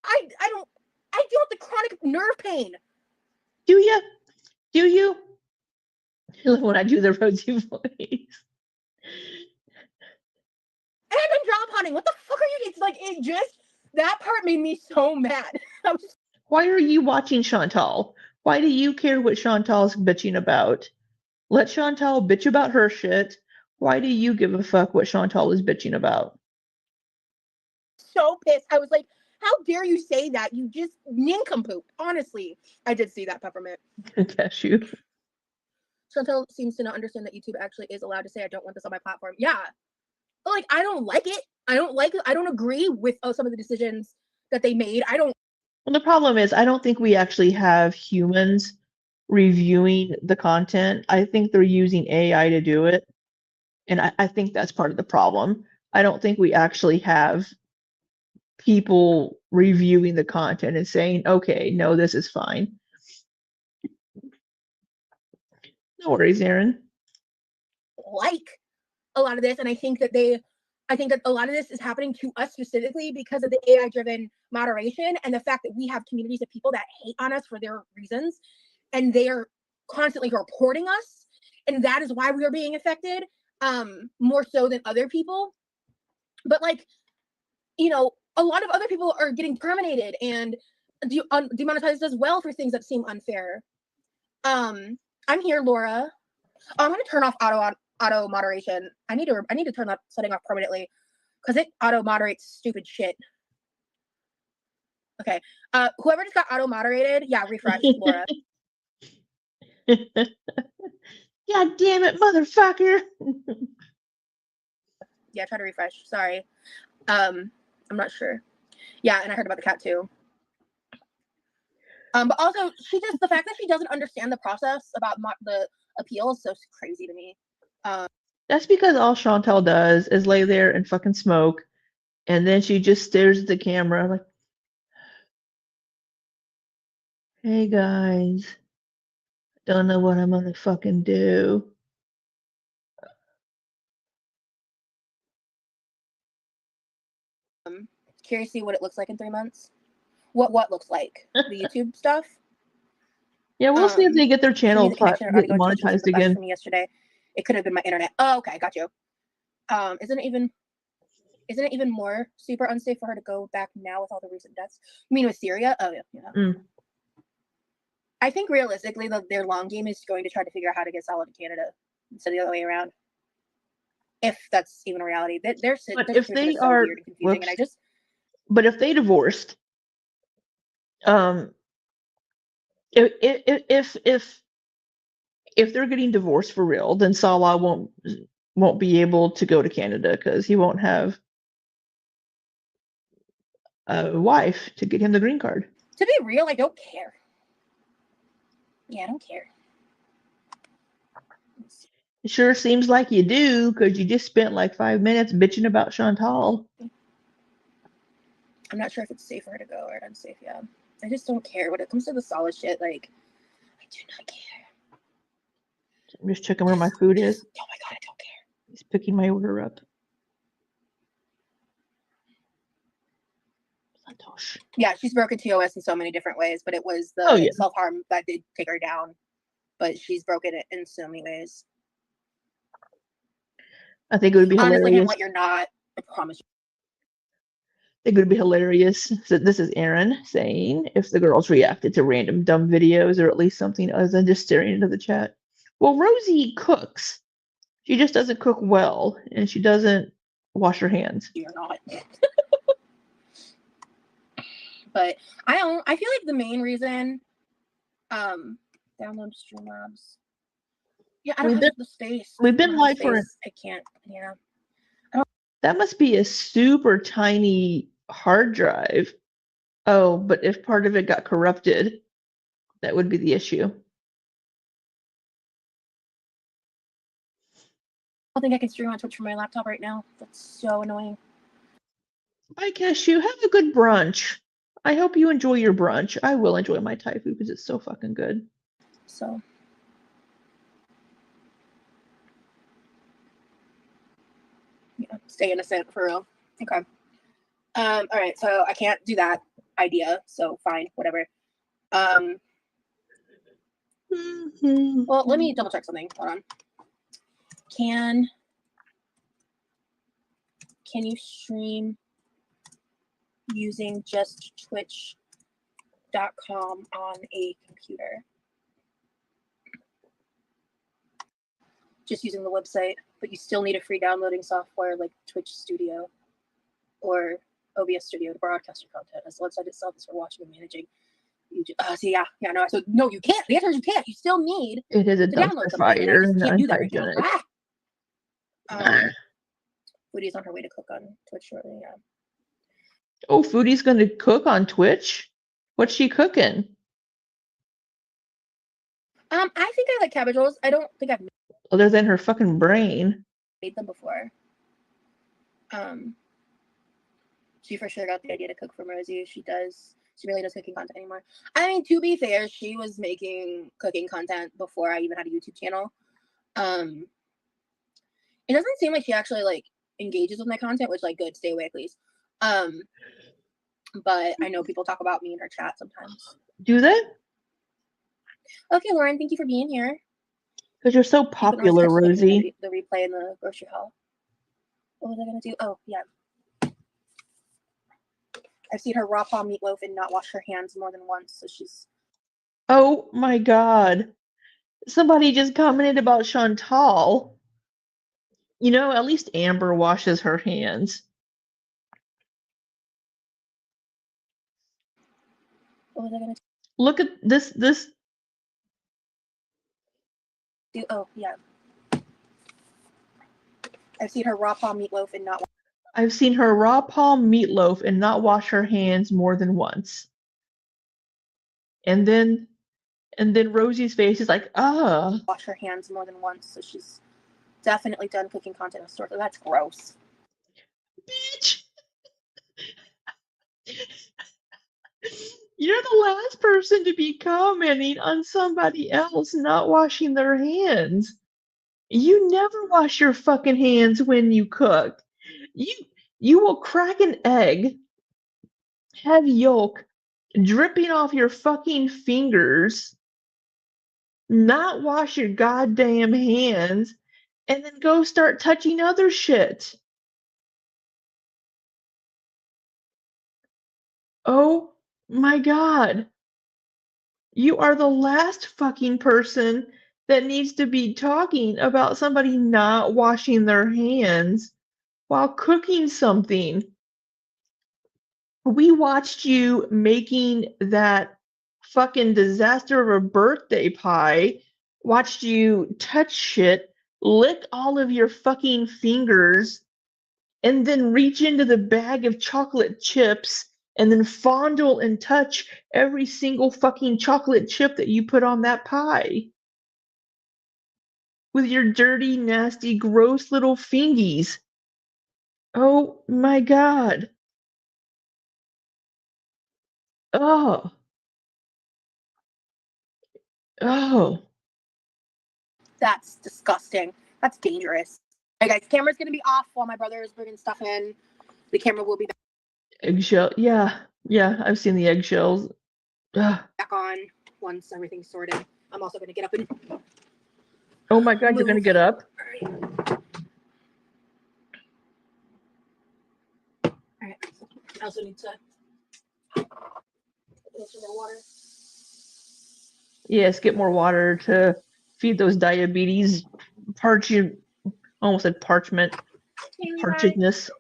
I don't, I deal with the chronic nerve pain. Do you? Do you? When I do the Rosie voice. And I've been job hunting. What the fuck are you? It's like, it just, that part made me so mad. I was Why are you watching Chantal? Why do you care what Chantal's bitching about? Let Chantal bitch about her shit. Why do you give a fuck what Chantal is bitching about? so pissed. I was like, how dare you say that? You just nincompoop. Honestly, I did see that, Peppermint. Cashew. Chantal seems to not understand that YouTube actually is allowed to say, I don't want this on my platform. Yeah. But like, I don't like it. I don't agree with some of the decisions that they made. I don't. Well, the problem is, I don't think we actually have humans reviewing the content. I think they're using AI to do it. And I think that's part of the problem. I don't think we actually have people reviewing the content and saying, okay, no, this is fine. No worries, Aaron. Like a lot of this, and I think that a lot of this is happening to us specifically because of the AI driven moderation and the fact that we have communities of people that hate on us for their reasons, and they are constantly reporting us, and that is why we are being affected more so than other people. But like, a lot of other people are getting terminated and demonetized as well for things that seem unfair. I'm here, Laura. Oh, I'm gonna turn off auto moderation. I need to turn that setting off permanently because it auto moderates stupid shit. Okay. Whoever just got auto moderated, yeah, refresh, Laura. God damn it, motherfucker. Yeah, try to refresh. Sorry. I'm not sure. Yeah, and I heard about the cat too. But also, the fact that she doesn't understand the process about the appeal is so crazy to me. That's because all Chantal does is lay there and fucking smoke, and then she just stares at the camera like, hey guys, don't know what I'm gonna fucking do. Curious to see what it looks like in 3 months. What looks like the YouTube stuff. Yeah, we'll see if they get their For me, channel the connection get on Twitch wasn't monetized the best again. for me yesterday. It could have been my internet. Oh, okay, got you. Isn't it even more super unsafe for her to go back now with all the recent deaths? You mean with Syria? Oh yeah. I think realistically, their long game is going to try to figure out how to get solid in Canada instead of the other way around. If that's even a reality, their But if they is so are, weird and confusing, and I just. But if they divorced, if they're getting divorced for real, then Salah won't be able to go to Canada because he won't have a wife to get him the green card. To be real, I don't care. Yeah, I don't care. It sure seems like you do, because you just spent like 5 minutes bitching about Chantal. I'm not sure if it's safe for her to go or unsafe. Yeah, I just don't care when it comes to the solid shit. Like, I do not care. I'm just checking where my food is. Oh my god, I don't care. He's picking my order up. Santosh. Yeah, she's broken TOS in so many different ways, but it was the self-harm that did take her down. But she's broken it in so many ways. I think it would be hilarious. Honestly, Hamlet, you're not. I promise you. I think it would be hilarious. So this is Aaron saying if the girls reacted to random dumb videos or at least something other than just staring into the chat. Well, Rosie cooks. She just doesn't cook well, and she doesn't wash her hands. You're not. But I feel like the main reason, download Streamlabs. Yeah, I don't have the space. We've been live for. I can't. Yeah. That must be a super tiny hard drive. Oh, but if part of it got corrupted, that would be the issue. I don't think I can stream on Twitch from my laptop right now. That's so annoying. Bye, Cashew. Have a good brunch. I hope you enjoy your brunch. I will enjoy my Thai food because it's so fucking good. So. Yeah, stay innocent for real. Okay. All right, so I can't do that idea, so fine, whatever. Well, let me double check something. Hold on. Can you stream using just twitch.com on a computer? Just using the website, but you still need a free downloading software like Twitch Studio or OBS Studio to broadcast your content, as the website itself is for watching and managing. No, you can't. The answer is you can't. You still need it is a to download something, and I just can't do that right now. Foodie's on her way to cook on Twitch shortly. Yeah. Oh, Foodie's going to cook on Twitch? What's she cooking? I think I like cabbage rolls. I don't think I've other than her fucking brain. Made them before. She for sure got the idea to cook from Rosie. She really does cooking content anymore. I mean, to be fair, she was making cooking content before I even had a YouTube channel. It doesn't seem like she actually like engages with my content, which like good, stay away please. But I know people talk about me in her chat sometimes. Do they? Okay, Lauren, thank you for being here. Because you're so popular, Rosie. The replay in the grocery haul. What was I gonna do? Oh yeah. I've seen her raw paw meatloaf and not wash her hands more than once, so she's. Oh my god. Somebody just commented about Chantal. You know, at least Amber washes her hands. What was I gonna do? Look at this. Oh yeah. I've seen her raw paw meatloaf and not. I've seen her raw paw meatloaf and not wash her hands more than once. And then Rosie's face is like, wash her hands more than once, so she's definitely done cooking content of sorts. That's gross. Bitch. You're the last person to be commenting on somebody else not washing their hands. You never wash your fucking hands when you cook. You will crack an egg, have yolk, dripping off your fucking fingers, not wash your goddamn hands, and then go start touching other shit. Oh my god. You are the last fucking person that needs to be talking about somebody not washing their hands while cooking something. We watched you making that fucking disaster of a birthday pie, watched you touch shit, lick all of your fucking fingers, and then reach into the bag of chocolate chips and then fondle and touch every single fucking chocolate chip that you put on that pie with your dirty, nasty, gross little fingies. Oh my god. Oh. Oh. That's disgusting. That's dangerous. All right, guys, camera's gonna be off while my brother is bringing stuff in. The camera will be Eggshell. Yeah. Yeah, I've seen the eggshells. Ugh. back on once everything's sorted. I'm also gonna get up and Oh my god, you're gonna move. get up? All right. I also need to get some more water. Yes, get more water to feed those diabetes almost said parchment, Hey, Levi. parchedness.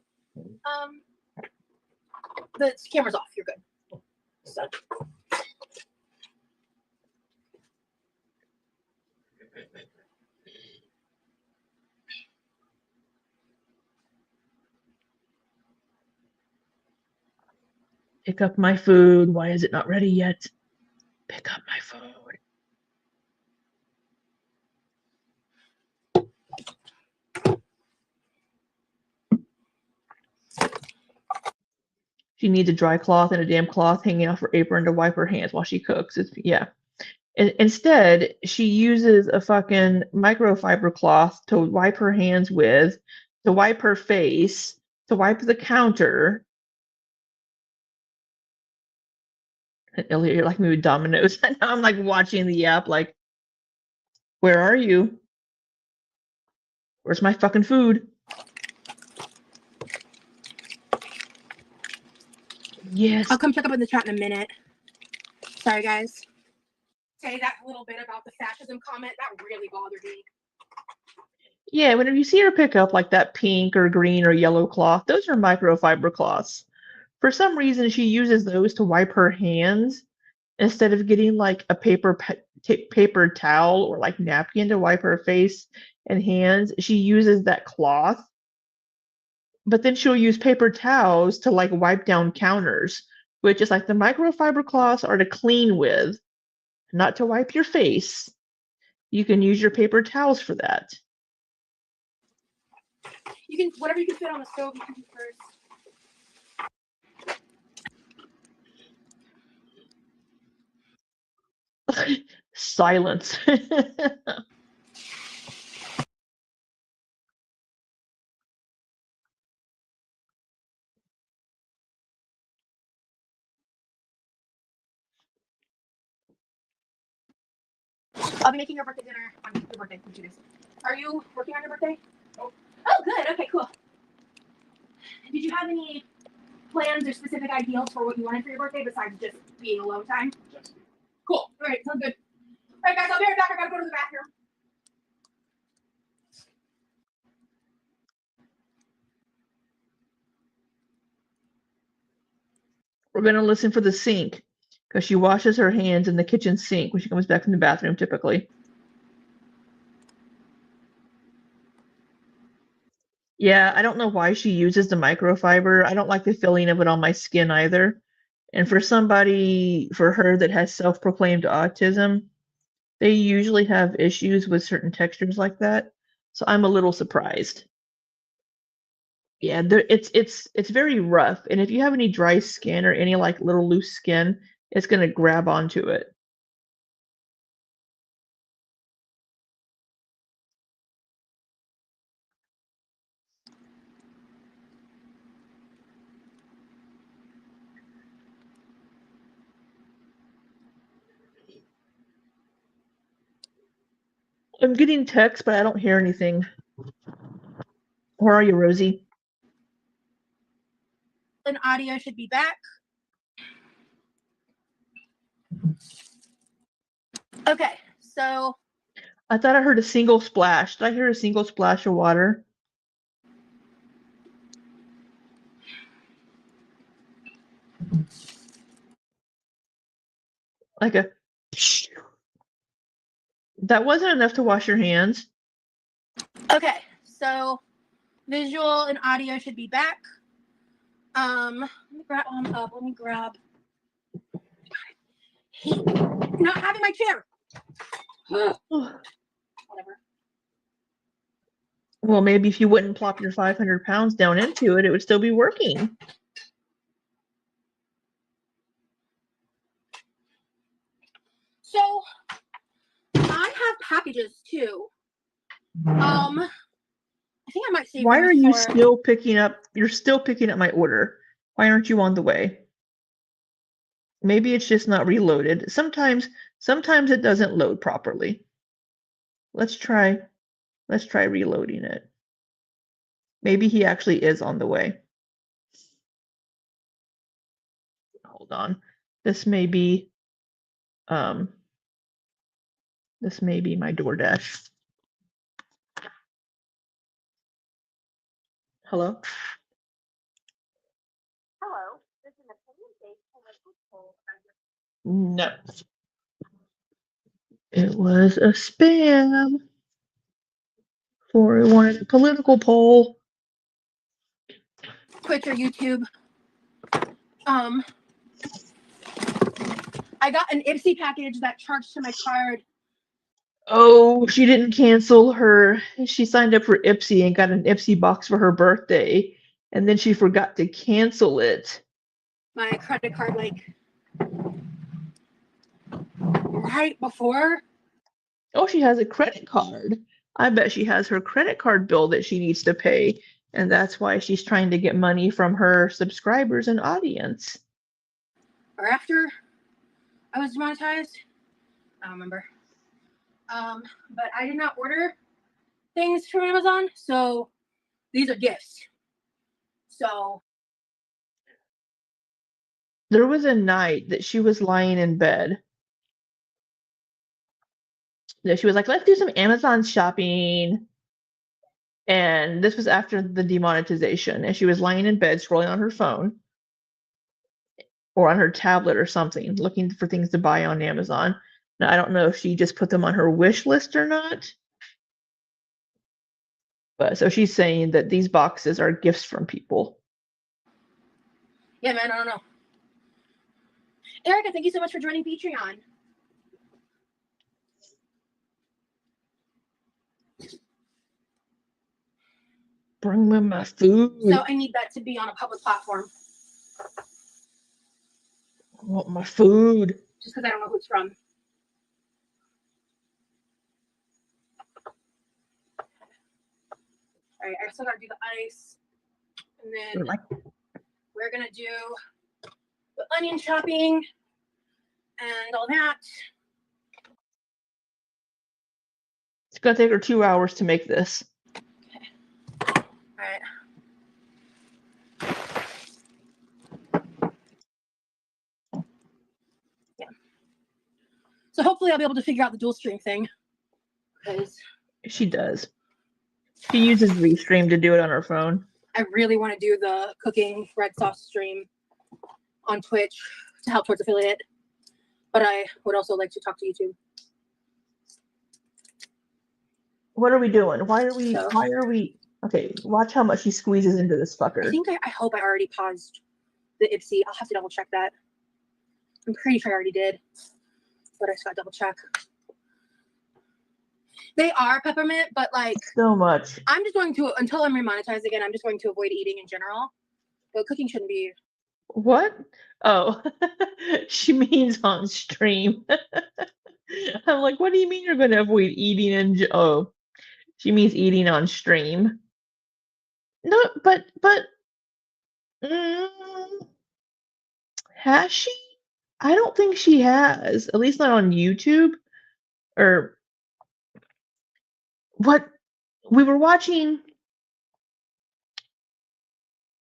The camera's off. You're good. So. Pick up my food. Why is it not ready yet? Pick up my food. She needs a dry cloth and a damp cloth hanging off her apron to wipe her hands while she cooks. Yeah. Instead, she uses a fucking microfiber cloth to wipe her hands with, to wipe her face, to wipe the counter. And Elliot, you're like me with Domino's. And now I'm like watching the app, like, where are you? Where's my fucking food? Yes. I'll come check up in the chat in a minute. Sorry, guys. Say that little bit about the fascism comment. That really bothered me. Yeah, whenever you see her pick up like that pink or green or yellow cloth, those are microfiber cloths. For some reason, she uses those to wipe her hands instead of getting like a paper towel or like napkin to wipe her face and hands. She uses that cloth, but then she'll use paper towels to like wipe down counters, which is like the microfiber cloths are to clean with, not to wipe your face. You can use your paper towels for that. You can, whatever you can fit on the stove, you can do first. Silence. I'll be making your birthday dinner on your birthday in 2 days. Are you working on your birthday? Oh, good. Okay, cool. Did you have any plans or specific ideals for what you wanted for your birthday besides just being alone time? Cool. All right, sounds good. All right, guys, I'll be right back. I gotta go to the bathroom. We're going to listen for the sink because she washes her hands in the kitchen sink when she comes back from the bathroom typically. Yeah, I don't know why she uses the microfiber. I don't like the feeling of it on my skin either. And for her that has self-proclaimed autism, they usually have issues with certain textures like that. So I'm a little surprised. Yeah, it's very rough, and if you have any dry skin or any like little loose skin, it's gonna grab onto it. I'm getting text, but I don't hear anything. Where are you, Rosie? And audio should be back. Okay, so I thought I heard a single splash. Did I hear a single splash of water? Like a... That wasn't enough to wash your hands. okay, so visual and audio should be back. Let me grab on up. Let me grab. Hate not having my chair. Whatever. Well, maybe if you wouldn't plop your 500 pounds down into it, it would still be working. So I have packages too. I think I might save. Why those are you for- still picking up? You're still picking up my order. Why aren't you on the way? Maybe it's just not reloaded. Sometimes it doesn't load properly. Let's try reloading it. Maybe he actually is on the way. Hold on. This may be my DoorDash. Hello? Hello. This is an opinion-based political poll. No. It was a spam for one of the political poll. Twitch or YouTube. I got an Ipsy package that charged to my card. Oh, she didn't cancel her. She signed up for Ipsy and got an Ipsy box for her birthday, and then she forgot to cancel it. My credit card, like right before. Oh, she has a credit card. I bet she has her credit card bill that she needs to pay, and that's why she's trying to get money from her subscribers and audience. Or after I was demonetized. I don't remember. But I did not order things from Amazon, so these are gifts. So There was a night that she was lying in bed that she was like, let's do some Amazon shopping. And this was after the demonetization. And she was lying in bed scrolling on her phone or on her tablet or something, looking for things to buy on Amazon. Now, I don't know if she just put them on her wish list or not. But so she's saying that these boxes are gifts from people. yeah, man, I don't know. Erica, thank you so much for joining Patreon. Bring me my food. So I need that to be on a public platform. I want my food. Just because I don't know who it's from. All right, I still gotta do the ice. And then we're gonna do the onion chopping and all that. It's gonna take her 2 hours to make this. All right. Yeah. So hopefully I'll be able to figure out the dual stream thing. Because She does. She uses Restream to do it on her phone. I really want to do the cooking red sauce stream on Twitch to help towards affiliate. But I would also like to talk to YouTube. What are we doing? Why are we okay, watch how much she squeezes into this fucker. I hope I already paused the Ipsy. I'll have to double check that. I'm pretty sure I already did. But I just gotta double check. They are peppermint, but like So much. I'm just going to, until I'm remonetized again, I'm just going to avoid eating in general. But cooking shouldn't be. What? Oh, she means on stream. I'm like, what do you mean you're going to avoid eating and oh, she means eating on stream. No, but mm, has she? I don't think she has. At least not on YouTube. Or what we were watching,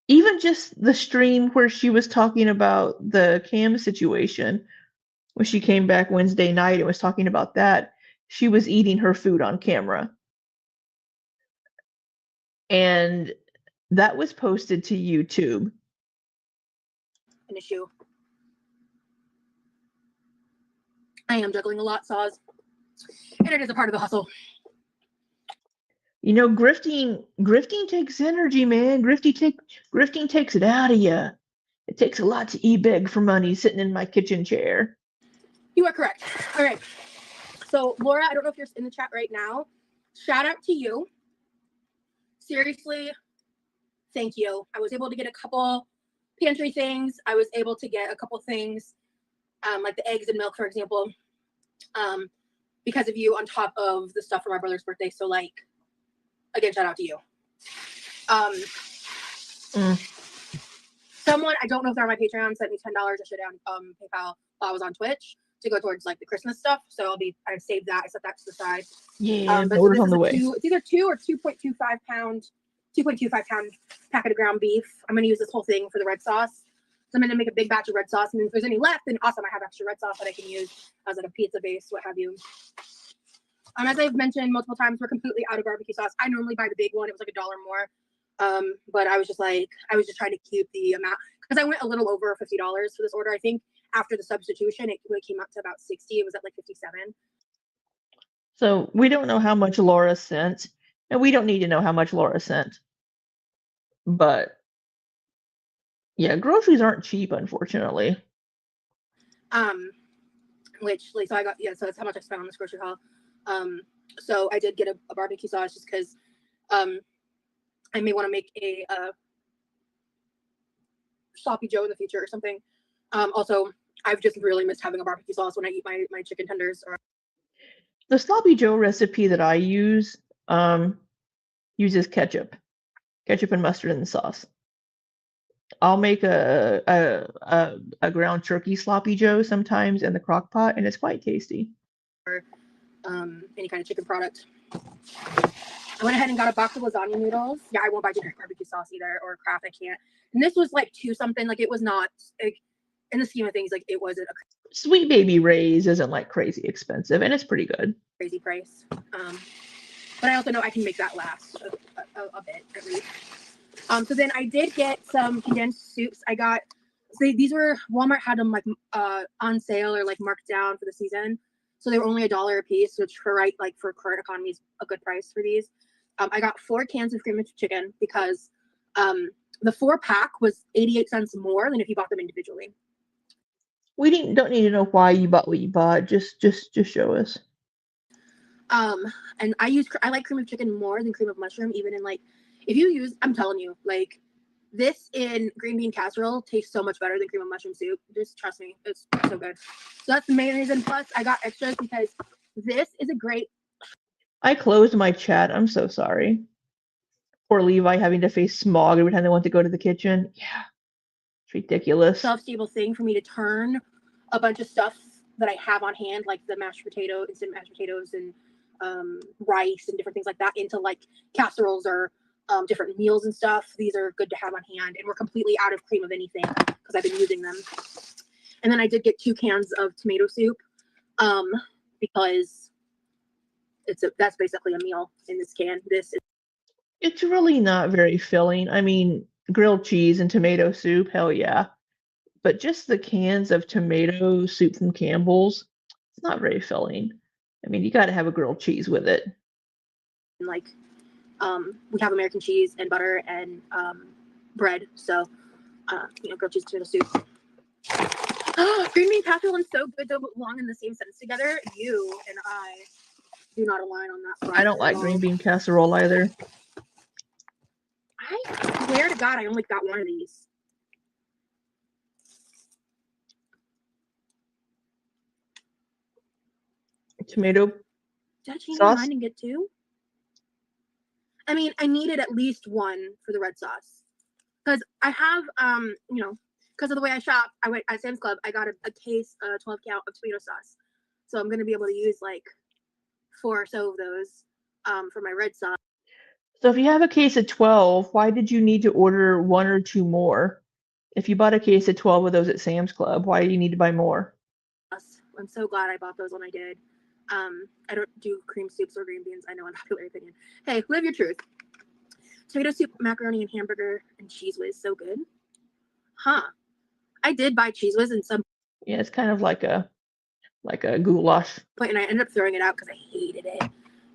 even just the stream where she was talking about the Cam situation, when she came back Wednesday night and was talking about that, she was eating her food on camera. And that was posted to YouTube. An issue. I am juggling a lot, Saws. And it is a part of the hustle. You know, grifting takes energy, man. Grifting takes it out of you. It takes a lot to e-beg for money sitting in my kitchen chair. You are correct. All right. So, Laura, I don't know if you're in the chat right now. Shout out to you. Seriously, thank you. I was able to get a couple pantry things. I was able to get a couple things, like the eggs and milk, for example, because of you, on top of the stuff for my brother's birthday. So, like, again, shout out to you. Someone, I don't know if they're on my Patreon, sent me $10 yesterday on PayPal while I was on Twitch to go towards like the Christmas stuff. So I've saved that. I set that to the side. Yeah, But order's so on the way. It's either 2 or 2.25 pound packet of ground beef. I'm gonna use this whole thing for the red sauce. So I'm gonna make a big batch of red sauce, and if there's any left, then awesome. I have extra red sauce that I can use as like a pizza base, what have you. As I've mentioned multiple times, we're completely out of barbecue sauce. I normally buy the big one. It was like $1 more. But I was just trying to keep the amount, because I went a little over $50 for this order. I think after the substitution, it came up to about 60. It was at like 57. So we don't know how much Laura sent, and we don't need to know how much Laura sent. But yeah, groceries aren't cheap, unfortunately. So that's how much I spent on this grocery haul. So I did get a barbecue sauce just because I may want to make a sloppy Joe in the future or something. Also, I've just really missed having a barbecue sauce when I eat my chicken tenders. The sloppy Joe recipe that I use uses ketchup and mustard in the sauce. I'll make a ground turkey sloppy Joe sometimes in the crock pot, and it's quite tasty. Or any kind of chicken product. I went ahead and got a box of lasagna noodles. Yeah, I won't buy generic barbecue sauce either, or Kraft. I can't. And this was like $2 something. Like, it was not, like, in the scheme of things, like, it wasn't a Sweet Baby Ray's isn't like crazy expensive, and it's pretty good. crazy price. But I also know I can make that last a bit at least. So then I did get some condensed soups. These were, Walmart had them like on sale or like marked down for the season. So they were only $1 a piece, which for current economy is a good price for these. I got 4 cans of cream of chicken because the 4-pack was 88 cents more than if you bought them individually. We don't need to know why you bought what you bought. Just show us. And I like cream of chicken more than cream of mushroom, even in like, if you use, I'm telling you, like, this in green bean casserole tastes so much better than cream of mushroom soup. Just trust me, it's so good. So that's the main reason. Plus, I got extras because this is a great. I closed my chat. I'm so sorry. Poor Levi having to face smog every time they want to go to the kitchen. Yeah, it's ridiculous. Self-stable thing for me to turn a bunch of stuff that I have on hand, like the instant mashed potatoes, and rice and different things like that, into like casseroles or different meals and stuff. These are good to have on hand, and we're completely out of cream of anything because I've been using them. And then I did get 2 cans of tomato soup because that's basically a meal in this can. It's really not very filling. I mean, grilled cheese and tomato soup, hell yeah. But just the cans of tomato soup from Campbell's, it's not very filling. I mean, you got to have a grilled cheese with it. Like, we have American cheese and butter and bread. So, grilled cheese, tomato soup. Green bean casserole is so good. They belong in the same sentence together. You and I do not align on that front. I don't like green bean casserole either. I swear to God, I only got one of these. Tomato Did I change sauce? my mind and get 2? I mean, I needed at least 1 for the red sauce. Because I have, because of the way I shop, I went at Sam's Club, I got a case, 12 count of tomato sauce. So I'm going to be able to use like 4 or so of those. for my red sauce. So if you have a case of 12, why did you need to order 1 or 2 more? If you bought a case of 12 of those at Sam's Club, why do you need to buy more? I'm so glad I bought those when I did. I don't do cream soups or green beans. I know, unpopular opinion. Hey, live your truth. Tomato soup, macaroni, and hamburger, and cheese whiz. So good. Huh. I did buy cheese whiz in some Yeah, it's kind of like a goulash. point, and I ended up throwing it out because I hated it.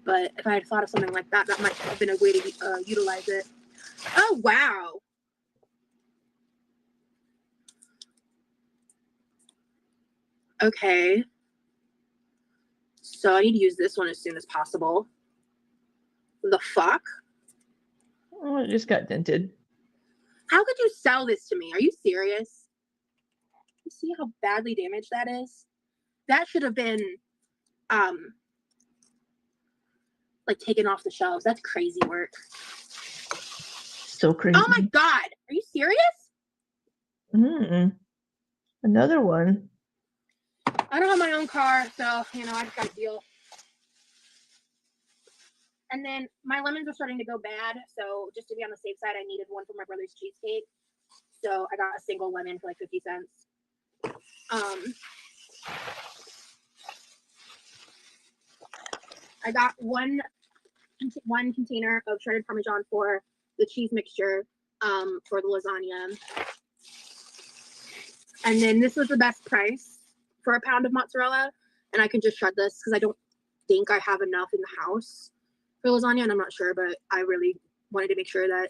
But if I had thought of something like that, that might have been a way to utilize it. Oh, wow. Okay. So I need to use this one as soon as possible. The fuck? Oh, it just got dented. How could you sell this to me? Are you serious? You see how badly damaged that is? That should have been like taken off the shelves. That's crazy work. So crazy. Oh my god. Are you serious? Another one. I don't have my own car, so I just got a deal. And then my lemons are starting to go bad, so just to be on the safe side, I needed one for my brother's cheesecake. So I got a single lemon for like 50 cents. I got one container of shredded Parmesan for the cheese mixture for the lasagna. And then this was the best price for a pound of mozzarella. And I can just shred this because I don't think I have enough in the house for lasagna, and I'm not sure, but I really wanted to make sure that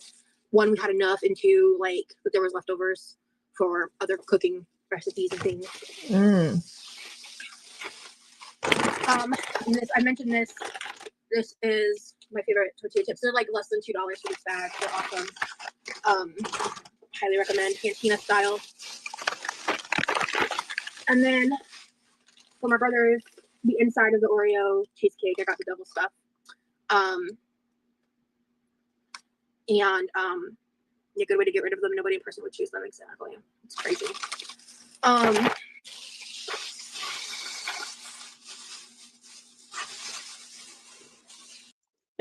one, we had enough, and two, like that there was leftovers for other cooking recipes and things. This, I mentioned this. This is my favorite tortilla chips. They're like less than $2 for this bag. They're awesome. Highly recommend, cantina style. And then for my brother's, the inside of the Oreo cheesecake, I got the double stuff. Yeah, good way to get rid of them. Nobody in person would choose them exactly. It's crazy.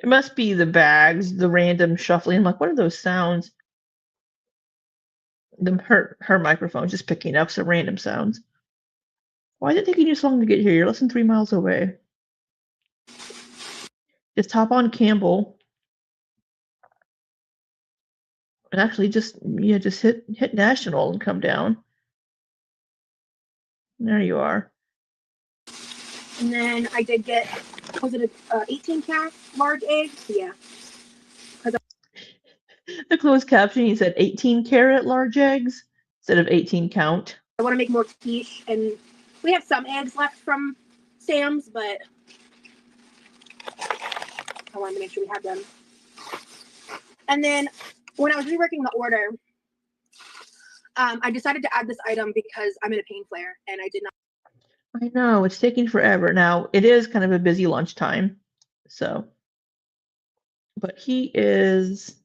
It must be the bags, the random shuffling. I'm like, what are those sounds? Her microphone's just picking up some random sounds. Why is it taking you so long to get here? You're less than 3 miles away. Just hop on Campbell. And actually just hit National and come down. There you are. And then I did get, was it a 18 count large egg? Yeah. The closed captioning said 18 karat large eggs instead of 18 count. I want to make more quiche, and we have some eggs left from Sam's, but I wanted to make sure we had them. And then when I was reworking the order, I decided to add this item because I'm in a pain flare, and I did not. I know, it's taking forever. Now, it is kind of a busy lunchtime, so. But he's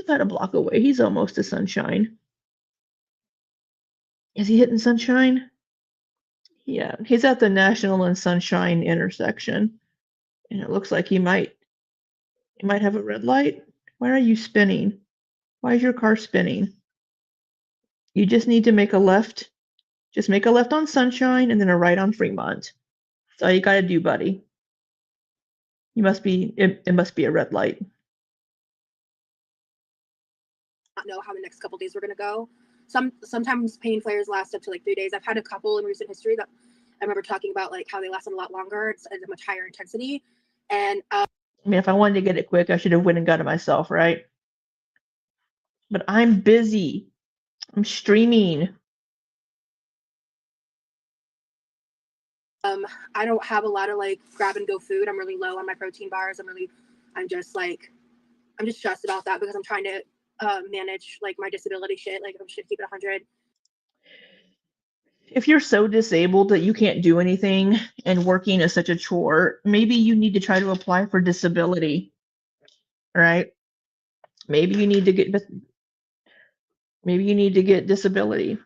about a block away. He's almost to Sunshine. Is he hitting Sunshine? Yeah, he's at the National and Sunshine intersection. And it looks like he might have a red light. Why are you spinning? Why is your car spinning? You just need to make a left. Just make a left on Sunshine and then a right on Fremont. That's all you gotta do, buddy. It must be a red light. Not know how the next couple days were going to go. Sometimes pain flares last up to like 3 days. I've had a couple in recent history that I remember talking about, like how they lasted a lot longer. It's at a much higher intensity. And I mean, if I wanted to get it quick, I should have went and got it myself, right? But I'm busy. I'm streaming. I don't have a lot of like grab and go food. I'm really low on my protein bars. I'm just stressed about that because I'm trying to manage like my disability shit. Like I'm just gonna keep it 100. If you're so disabled that you can't do anything and working is such a chore, maybe you need to try to apply for disability, right? Maybe you need to get disability.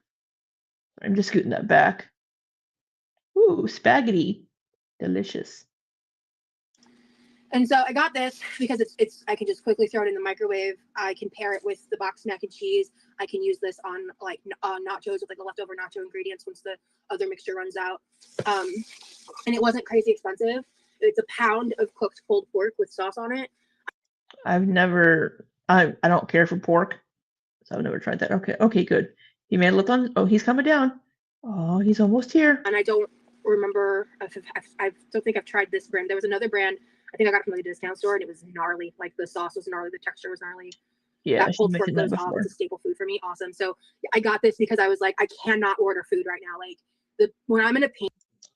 I'm just scooting that back. Ooh, spaghetti. Delicious. And so I got this because it's I can just quickly throw it in the microwave. I can pair it with the boxed mac and cheese. I can use this on like nachos with like the leftover nacho ingredients once the other mixture runs out. And it wasn't crazy expensive. It's a pound of cooked pulled pork with sauce on it. I don't care for pork, so I've never tried that. Okay, good. He made a look on. Oh, he's coming down. Oh, he's almost here. And I don't remember. I don't think I've tried this brand. There was another brand. I think I got it from the discount store, and it was gnarly. Like the sauce was gnarly, the texture was gnarly. Yeah, that pulled pork goes off. It's a staple food for me. Awesome. So I got this because I was like, I cannot order food right now. Like when I'm in a pain.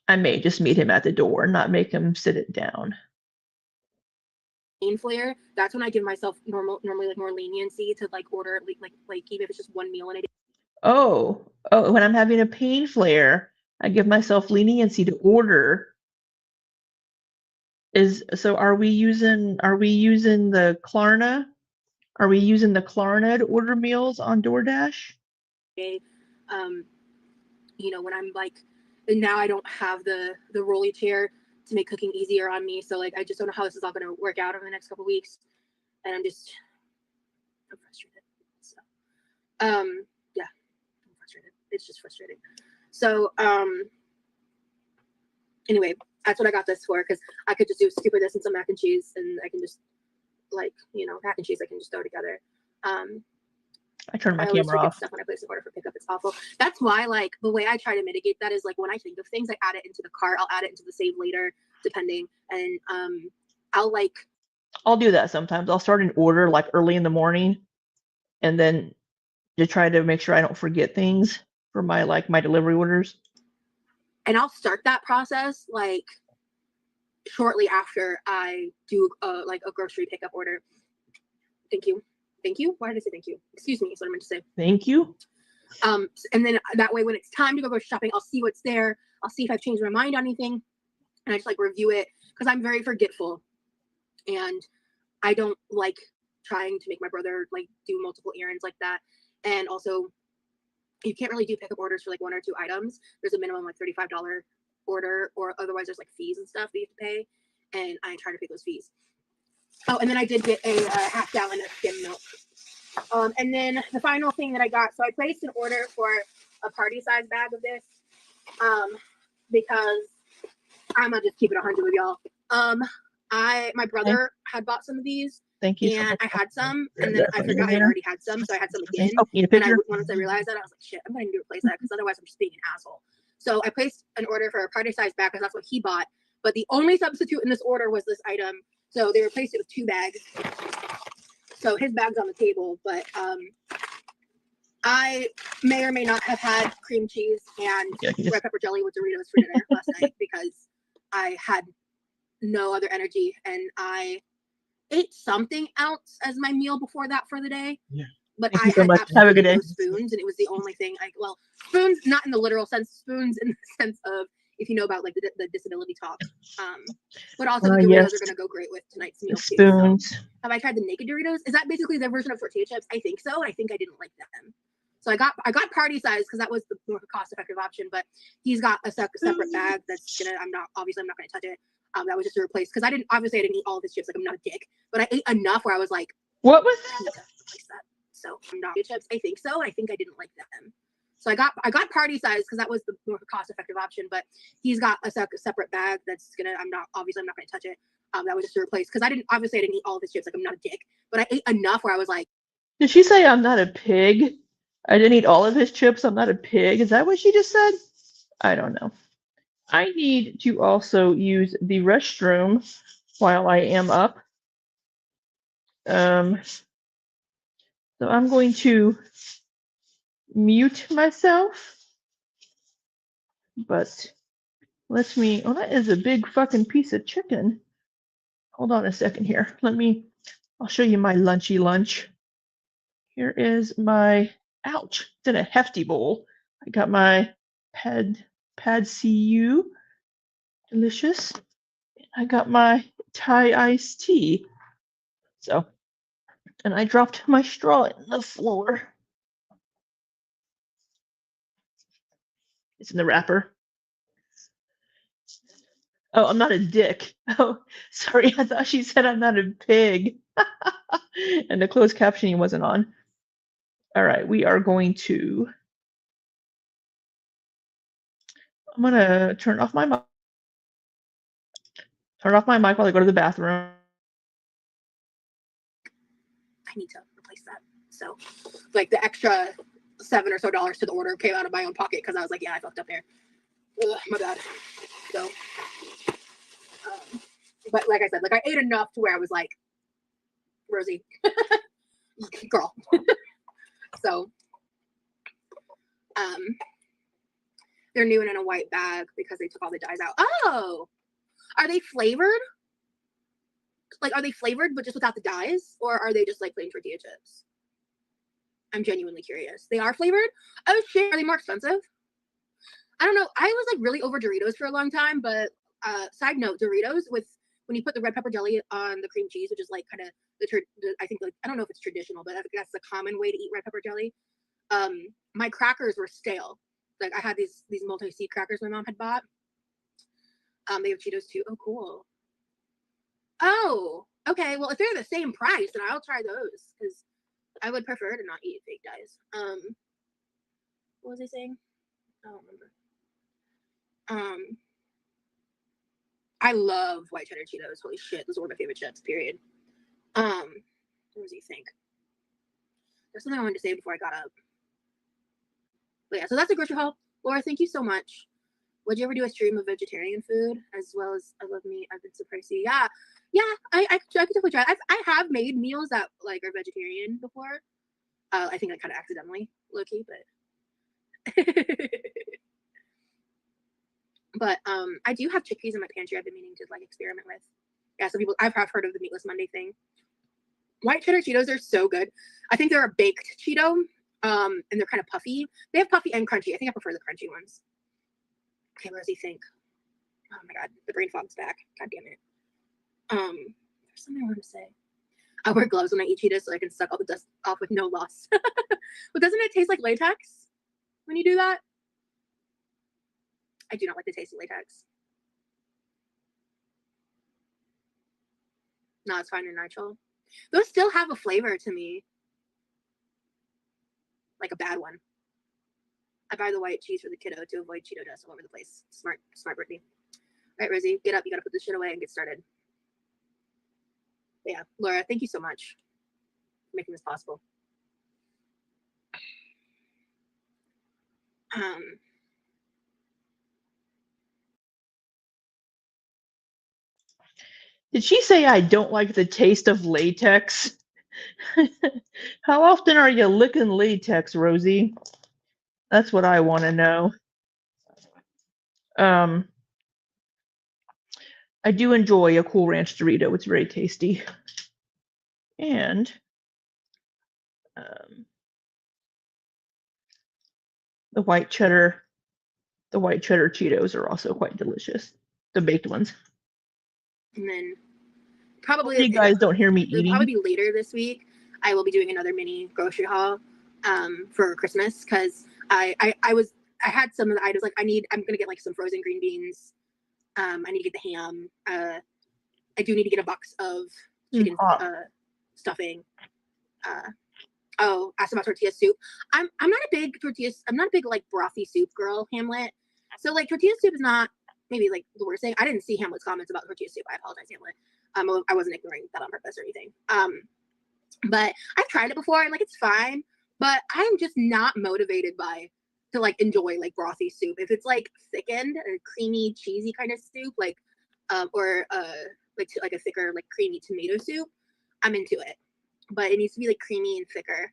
I may just meet him at the door, not make him sit it down. Flare. That's when I give myself normally like more leniency to like order like even if it's just one meal in a day. Oh, when I'm having a pain flare, I give myself leniency to order. Are we using the Klarna? Are we using the Klarna to order meals on DoorDash? When I'm like, and now I don't have the rolly chair to make cooking easier on me. So like, I just don't know how this is all going to work out over the next couple of weeks. And I'm frustrated. So, yeah, I'm frustrated. It's just frustrating. So, anyway, that's what I got this for, because I could just do scoop of this and some mac and cheese, and I can just mac and cheese I can just throw together. I turned my I always camera forget off. stuff when I place an order for pickup. It's awful. That's why, like, the way I try to mitigate that is like when I think of things, I add it into the cart. I'll add it into the save later, depending. And I'll do that sometimes. I'll start an order like early in the morning, and then to try to make sure I don't forget things for my delivery orders. And I'll start that process like shortly after I do a grocery pickup order. Thank you. Why did I say thank you? Excuse me, is what I meant to say. Thank you. And then that way, when it's time to go grocery shopping, I'll see what's there. I'll see if I've changed my mind on anything, and I just review it, because I'm very forgetful, and I don't like trying to make my brother do multiple errands like that. And also, you can't really do pickup orders for one or two items. There's a minimum $35 order, or otherwise there's fees and stuff that you have to pay, and I try to pay those fees. Oh, and then I did get a half gallon of skim milk. And then the final thing that I got, so I placed an order for a party size bag of this, because I'm gonna just keep it 100 with y'all. My brother had bought some of these. Thank you. And I had some, and then I forgot I already had some, so I had some again. And once I realized that, I was like, shit, I'm going to need to replace that, because otherwise I'm just being an asshole. So I placed an order for a party size bag, because that's what he bought. But the only substitute in this order was this item. So they replaced it with 2 bags. So his bag's on the table, but I may or may not have had cream cheese and red pepper jelly with Doritos for dinner last night, because I had no other energy, and I ate something else as my meal before that for the day. Yeah. But I had absolutely no spoons, and it was the only thing. Spoons, not in the literal sense, spoons in the sense of, if you know about the disability talk. But also the Doritos are going to go great with tonight's meal too. Spoons. So, have I tried the naked Doritos? Is that basically their version of tortilla chips? I think so. I think I didn't like them. So I got party size, because that was the more cost-effective option. But he's got a separate bag that's I'm not going to touch it. That was just to replace, because I didn't eat all of his chips. I'm not a dick, but I ate enough where I was like, what was that? So I'm not chips. I think so. I think I didn't like them. So I got party size, because that was the more cost-effective option. But he's got a separate bag that's I'm not going to touch it. That was just to replace, because I didn't eat all of his chips. I'm not a dick, but I ate enough where I was like, did she say I'm not a pig? I didn't eat all of his chips. I'm not a pig. Is that what she just said? I don't know. I need to also use the restroom while I am up. So I'm going to mute myself. But oh, that is a big fucking piece of chicken. Hold on a second here. I'll show you my lunchy lunch. Here is my, ouch, it's in a hefty bowl. I got my pad CU, delicious. I got my Thai iced tea. So, and I dropped my straw in the floor. It's in the wrapper. Oh, I'm not a dick. Oh, sorry. I thought she said I'm not a pig. And the closed captioning wasn't on. All right, we are going to. I'm gonna turn off my mic. Turn off my mic while I go to the bathroom. I need to replace that. So, like the extra $7 or so to the order came out of my own pocket because I was like, yeah, I fucked up there. Ugh, my bad. So, but like I said, like I ate enough to where I was like, Rosie, girl. So, they're new and in a white bag because they took all the dyes out. Oh, are they flavored? Like, are they flavored but just without the dyes, or are they just like plain tortilla chips? I'm genuinely curious. They are flavored. Oh shit, are they more expensive? I don't know. I was like really over Doritos for a long time, but side note, Doritos with when you put the red pepper jelly on the cream cheese, which is like kind of I think like I don't know if it's traditional, but I think that's the common way to eat red pepper jelly. My crackers were stale. Like I had these multi-seed crackers my mom had bought. They have Cheetos too. Oh, cool. Oh, okay. Well, if they're the same price, then I'll try those because I would prefer to not eat fake dyes. What was I saying? I don't remember. I love white cheddar Cheetos. Holy shit, those are one of my favorite chips. Period. What does he think? There's something I wanted to say before I got up. But yeah, so that's a grocery haul. Laura, thank you so much. Would you ever do a stream of vegetarian food as well as I love meat? I've been so pricey. Yeah, I could definitely try. I have made meals that like are vegetarian before. I think I kind of accidentally, low key, but but I do have chickpeas in my pantry. I've been meaning to like experiment with. Yeah, some people I've heard of the Meatless Monday thing. White cheddar Cheetos are so good. I think they're a baked Cheeto, and they're kind of puffy. They have puffy and crunchy. I think I prefer the crunchy ones. Okay, Rosie, think. Oh my god, the brain fog's back. God damn it. There's something I want to say. I wear gloves when I eat Cheetos so I can suck all the dust off with no loss. But doesn't it taste like latex when you do that? I do not like the taste of latex. No, it's fine and natural. Those still have a flavor to me. Like a bad one. I buy the white cheese for the kiddo to avoid Cheeto dust all over the place. Smart Brittany. All right, Rosie, get up. You got to put this shit away and get started. But yeah, Laura, thank you so much for making this possible. Did she say I don't like the taste of latex? How often are you licking latex, Rosie? That's what I want to know. I do enjoy a Cool Ranch Dorito. It's very tasty. And the white cheddar Cheetos are also quite delicious. The baked ones. And then probably you guys don't hear me it'll eating. probably be later this week. I will be doing another mini grocery haul for Christmas because I had some of the items like I'm gonna get like some frozen green beans. I need to get the ham. I do need to get a box of chicken stuffing. Asked about tortilla soup. I'm not a big like brothy soup girl, Hamlet. So like tortilla soup is not maybe like the worst thing. I didn't see Hamlet's comments about tortilla soup. I apologize, Hamlet. I wasn't ignoring that on purpose or anything. But I've tried it before and like it's fine. But I'm just not motivated to like enjoy like brothy soup. If it's like thickened or creamy, cheesy kind of soup, like or like a thicker, like creamy tomato soup, I'm into it. But it needs to be like creamy and thicker.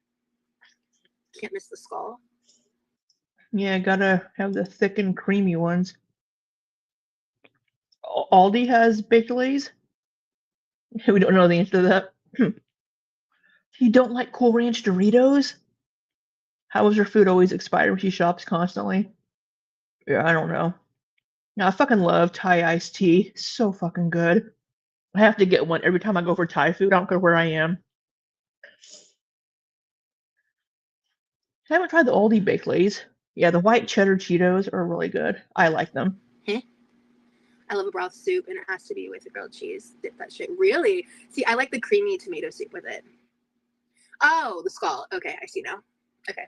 Can't miss the skull. Yeah, gotta have the thick and creamy ones. Aldi has baked lays. We don't know the answer to that. You don't like Cool Ranch Doritos? How is your food always expired when she shops constantly? Yeah, I don't know. Now, I fucking love Thai iced tea. So fucking good. I have to get one every time I go for Thai food. I don't care where I am. I haven't tried the Aldi baked lays. Yeah, the white cheddar Cheetos are really good. I like them. I love a broth soup, and it has to be with a grilled cheese. Dip that shit. Really? See, I like the creamy tomato soup with it. Oh, the skull. Okay, I see now. Okay.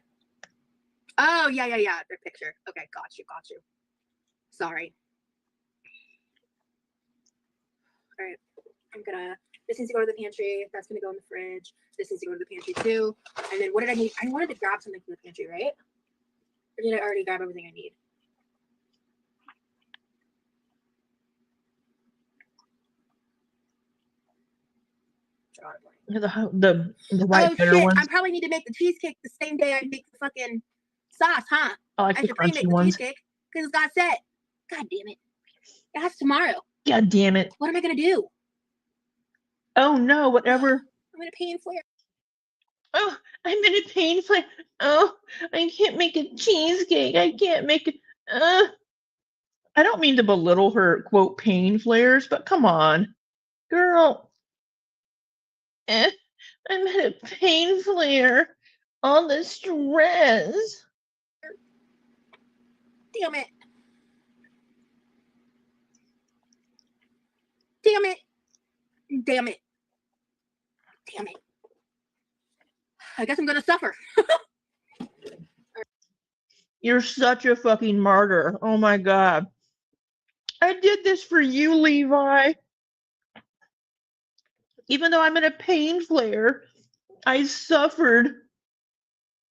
Oh, yeah. Their picture. Okay, got you. Sorry. All right. This needs to go to the pantry. That's gonna go in the fridge. This needs to go to the pantry too. And then what did I need? I wanted to grab something from the pantry, right? Or did I already grab everything I need? The white Oh cheddar shit! ones. I probably need to make the cheesecake the same day I make the fucking sauce, huh? I like I the should pre-make crunchy the ones. cheesecake because it's got set. God damn it! That's tomorrow. God damn it. What am I gonna do? Oh no, whatever. I'm in a pain flare. Oh, I'm in a pain flare. Oh, I can't make a cheesecake. I can't make it. I don't mean to belittle her, quote, pain flares, but come on. Girl. I'm in a pain flare. All the stress. Damn it! Damn it! Damn it! Damn it! I guess I'm gonna suffer. You're such a fucking martyr. Oh my god. I did this for you, Levi. Even though I'm in a pain flare, I suffered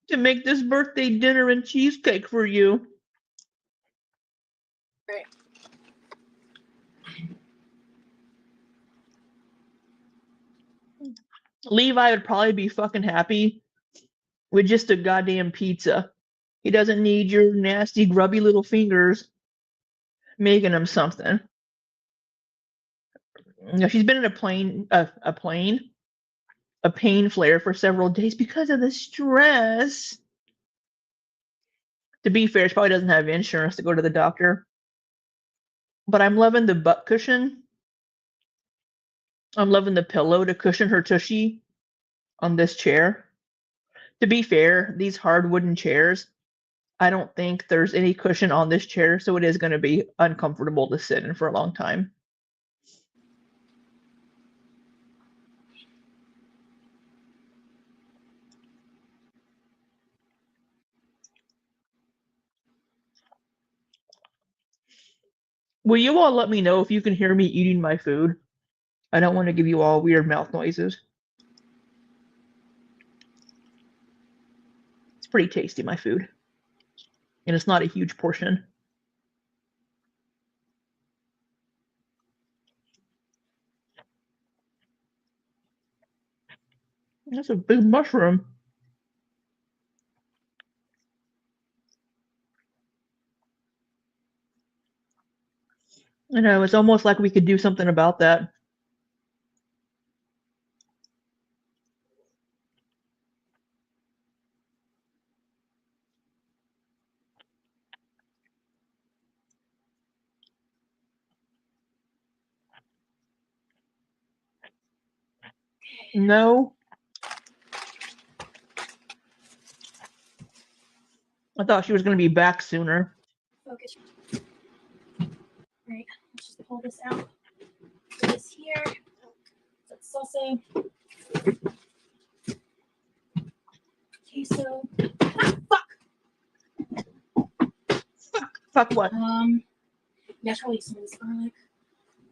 to make this birthday dinner and cheesecake for you. Right. Levi would probably be fucking happy with just a goddamn pizza. He doesn't need your nasty, grubby little fingers making him something. You know, she's been in a pain flare for several days because of the stress. To be fair, she probably doesn't have insurance to go to the doctor. But I'm loving the butt cushion. I'm loving the pillow to cushion her tushy on this chair. To be fair, these hard wooden chairs, I don't think there's any cushion on this chair, so it is going to be uncomfortable to sit in for a long time. Will you all let me know if you can hear me eating my food? I don't want to give you all weird mouth noises. It's pretty tasty, my food. And it's not a huge portion. That's a big mushroom. I know, it's almost like we could do something about that. No. I thought she was going to be back sooner. Focus. Right. Let's just pull this out. Put this here. That's salsa. Queso. Fuck what? Naturally some of this garlic.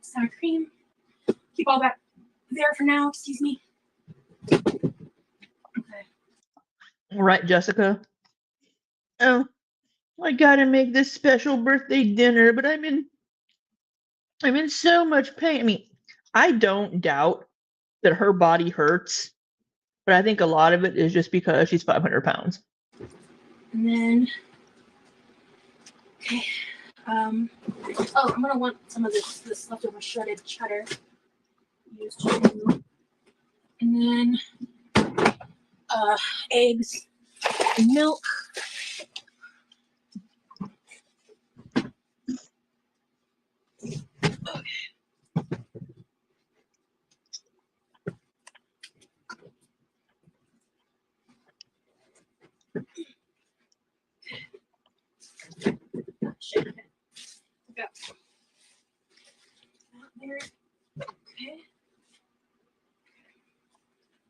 Sour cream. Keep all that there for now. Excuse me. Okay. Right, Jessica? Oh, I gotta make this special birthday dinner, but I'm in so much pain. I mean, I don't doubt that her body hurts, but I think a lot of it is just because she's 500 pounds. And then, okay. I'm gonna want some of this leftover shredded cheddar used to, and then eggs and milk. Shit. Okay. here. Okay.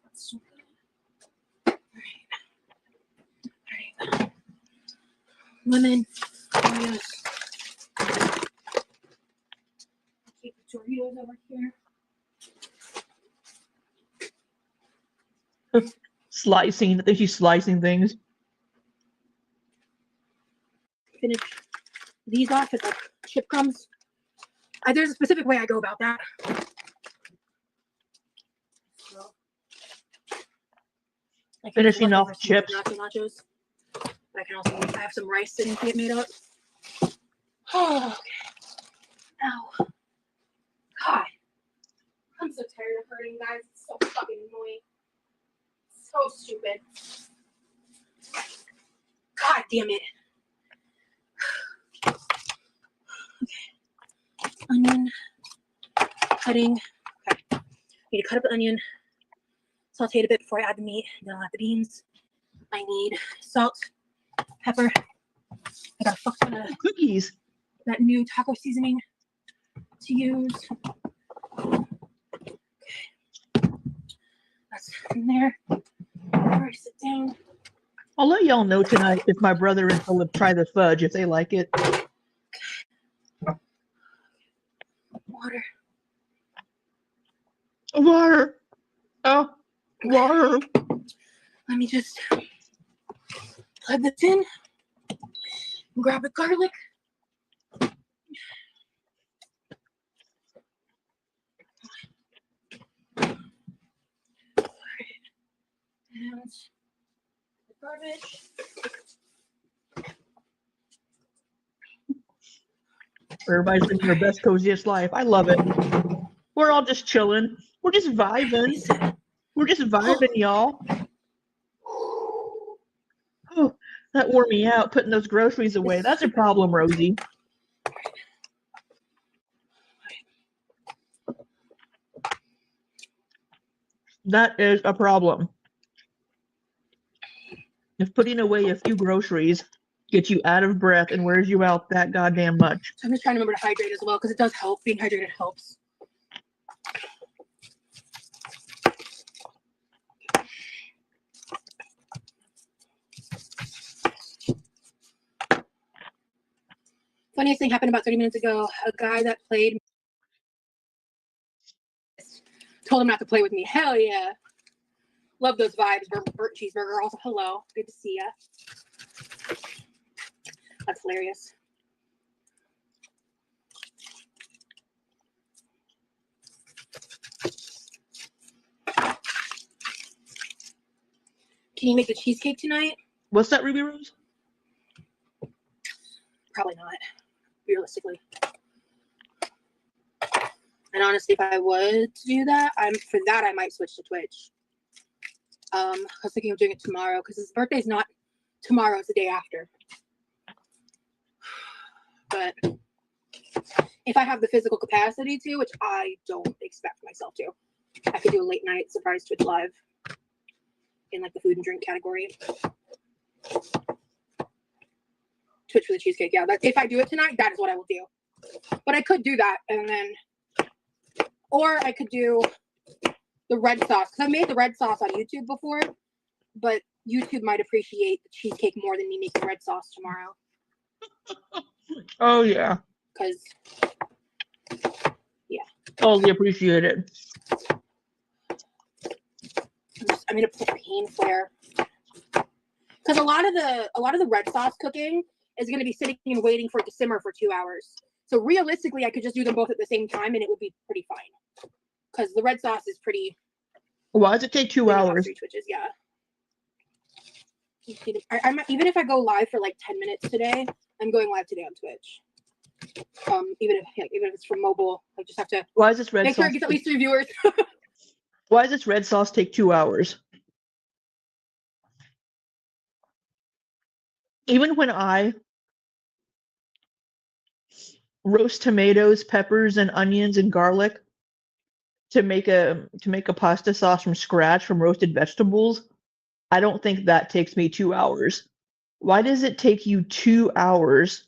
That's so good. All right. Lemon. Oreos. Keep the Doritos over here. Slicing. I think she's slicing things. Finish these off with like chip crumbs. There's a specific way I go about that. So, I can Finishing make off leftover chips. nachos. But I can also I have some rice that needs to get made up. Oh, okay. Ow. God. I'm so tired of hurting, guys. It's so fucking annoying. So stupid. God damn it. Okay. Onion. Cutting. Okay. Need to cut up the onion. Saute it a bit before I add the meat. Then I'll add the beans. I need salt, pepper. I got a fuck ton of Cookies. that new taco seasoning to use. That's in there. Before I sit down. I'll let y'all know tonight if my brother and Philip try the fudge, if they like it. Water. Water. Oh, water. Let me just plug this in. Grab the garlic. And the garbage. Everybody's living their best, coziest life. I love it. We're all just chilling. We're just vibing. We're just vibing, y'all. Oh, that wore me out, putting those groceries away. That's a problem, Rosie. That is a problem. If putting away a few groceries gets you out of breath and wears you out that goddamn much. So I'm just trying to remember to hydrate as well because it does help. Being hydrated helps. Funniest thing happened about 30 minutes ago. A guy that played told him not to play with me. Hell yeah. Love those vibes. Burnt cheeseburger. Also, hello. Good to see ya. That's hilarious. Can you make the cheesecake tonight? What's that, Ruby Rose? Probably not, realistically. And honestly, if I was to do that, for that I might switch to Twitch. I was thinking of doing it tomorrow because his birthday's not tomorrow; it's the day after. But if I have the physical capacity to, which I don't expect myself to, I could do a late night surprise Twitch live in like the food and drink category. Twitch for the cheesecake, yeah. If I do it tonight, that is what I will do. But I could do that, and then, or I could do the red sauce because I made the red sauce on YouTube before, but YouTube might appreciate the cheesecake more than me making red sauce tomorrow. Oh yeah. Because, yeah. Totally appreciate it. I'm gonna put pain flare because a lot of the red sauce cooking is going to be sitting and waiting for it to simmer for 2 hours. So realistically, I could just do them both at the same time and it would be pretty fine. Because the red sauce is pretty. Why does it take 2 hours? 3 Twitches, yeah. I'm even if I go live for like 10 minutes today, I'm going live today on Twitch. Even if it's from mobile, I just have to. Why is this red make sauce? sure it gets at least 3 viewers. Why does this red sauce take 2 hours? Even when I roast tomatoes, peppers, and onions and garlic to make a pasta sauce from scratch from roasted vegetables, I don't think that takes me 2 hours. Why does it take you 2 hours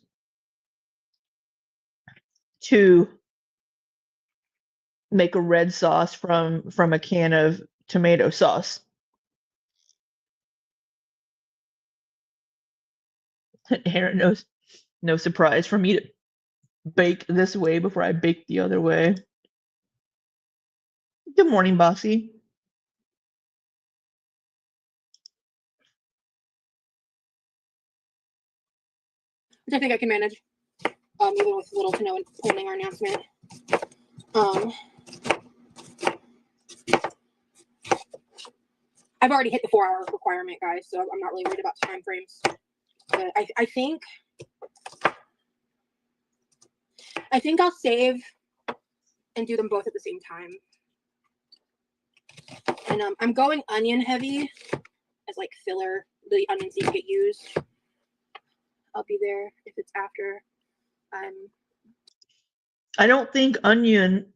to make a red sauce from a can of tomato sauce. Aaron knows, no surprise for me to bake this way before I bake the other way. Good morning, Bossy. Which I think I can manage, even with little to no planning or announcement. I've already hit the 4-hour requirement, guys, so I'm not really worried about time frames. But I think I'll save and do them both at the same time. And I'm going onion heavy as like filler. The onions need to get used. I'll be there if it's after I don't think onion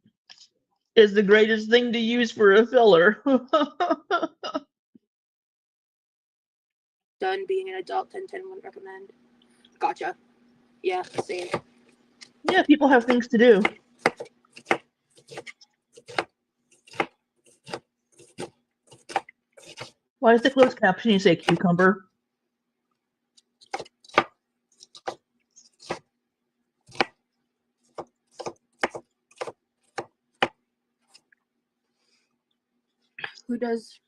is the greatest thing to use for a filler. done being an adult. 10/10 would recommend. Gotcha. Yeah, same. Yeah, people have things to do. Why does the closed captioning say cucumber? Who does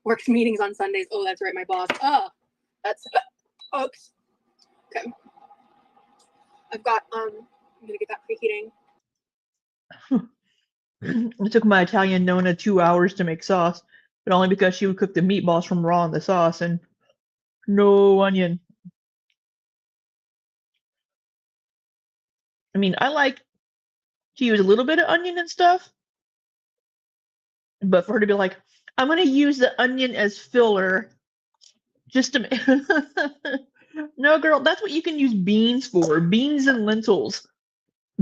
works meetings on Sundays? Oh, that's right, my boss. Oh, that's oops. Okay. I've got I'm gonna get that preheating. It took my Italian Nona 2 hours to make sauce, but only because she would cook the meatballs from raw in the sauce and no onion. I mean, I like to use a little bit of onion and stuff, but for her to be like, I'm going to use the onion as filler just to make. No, girl, that's what you can use beans for. Beans and lentils.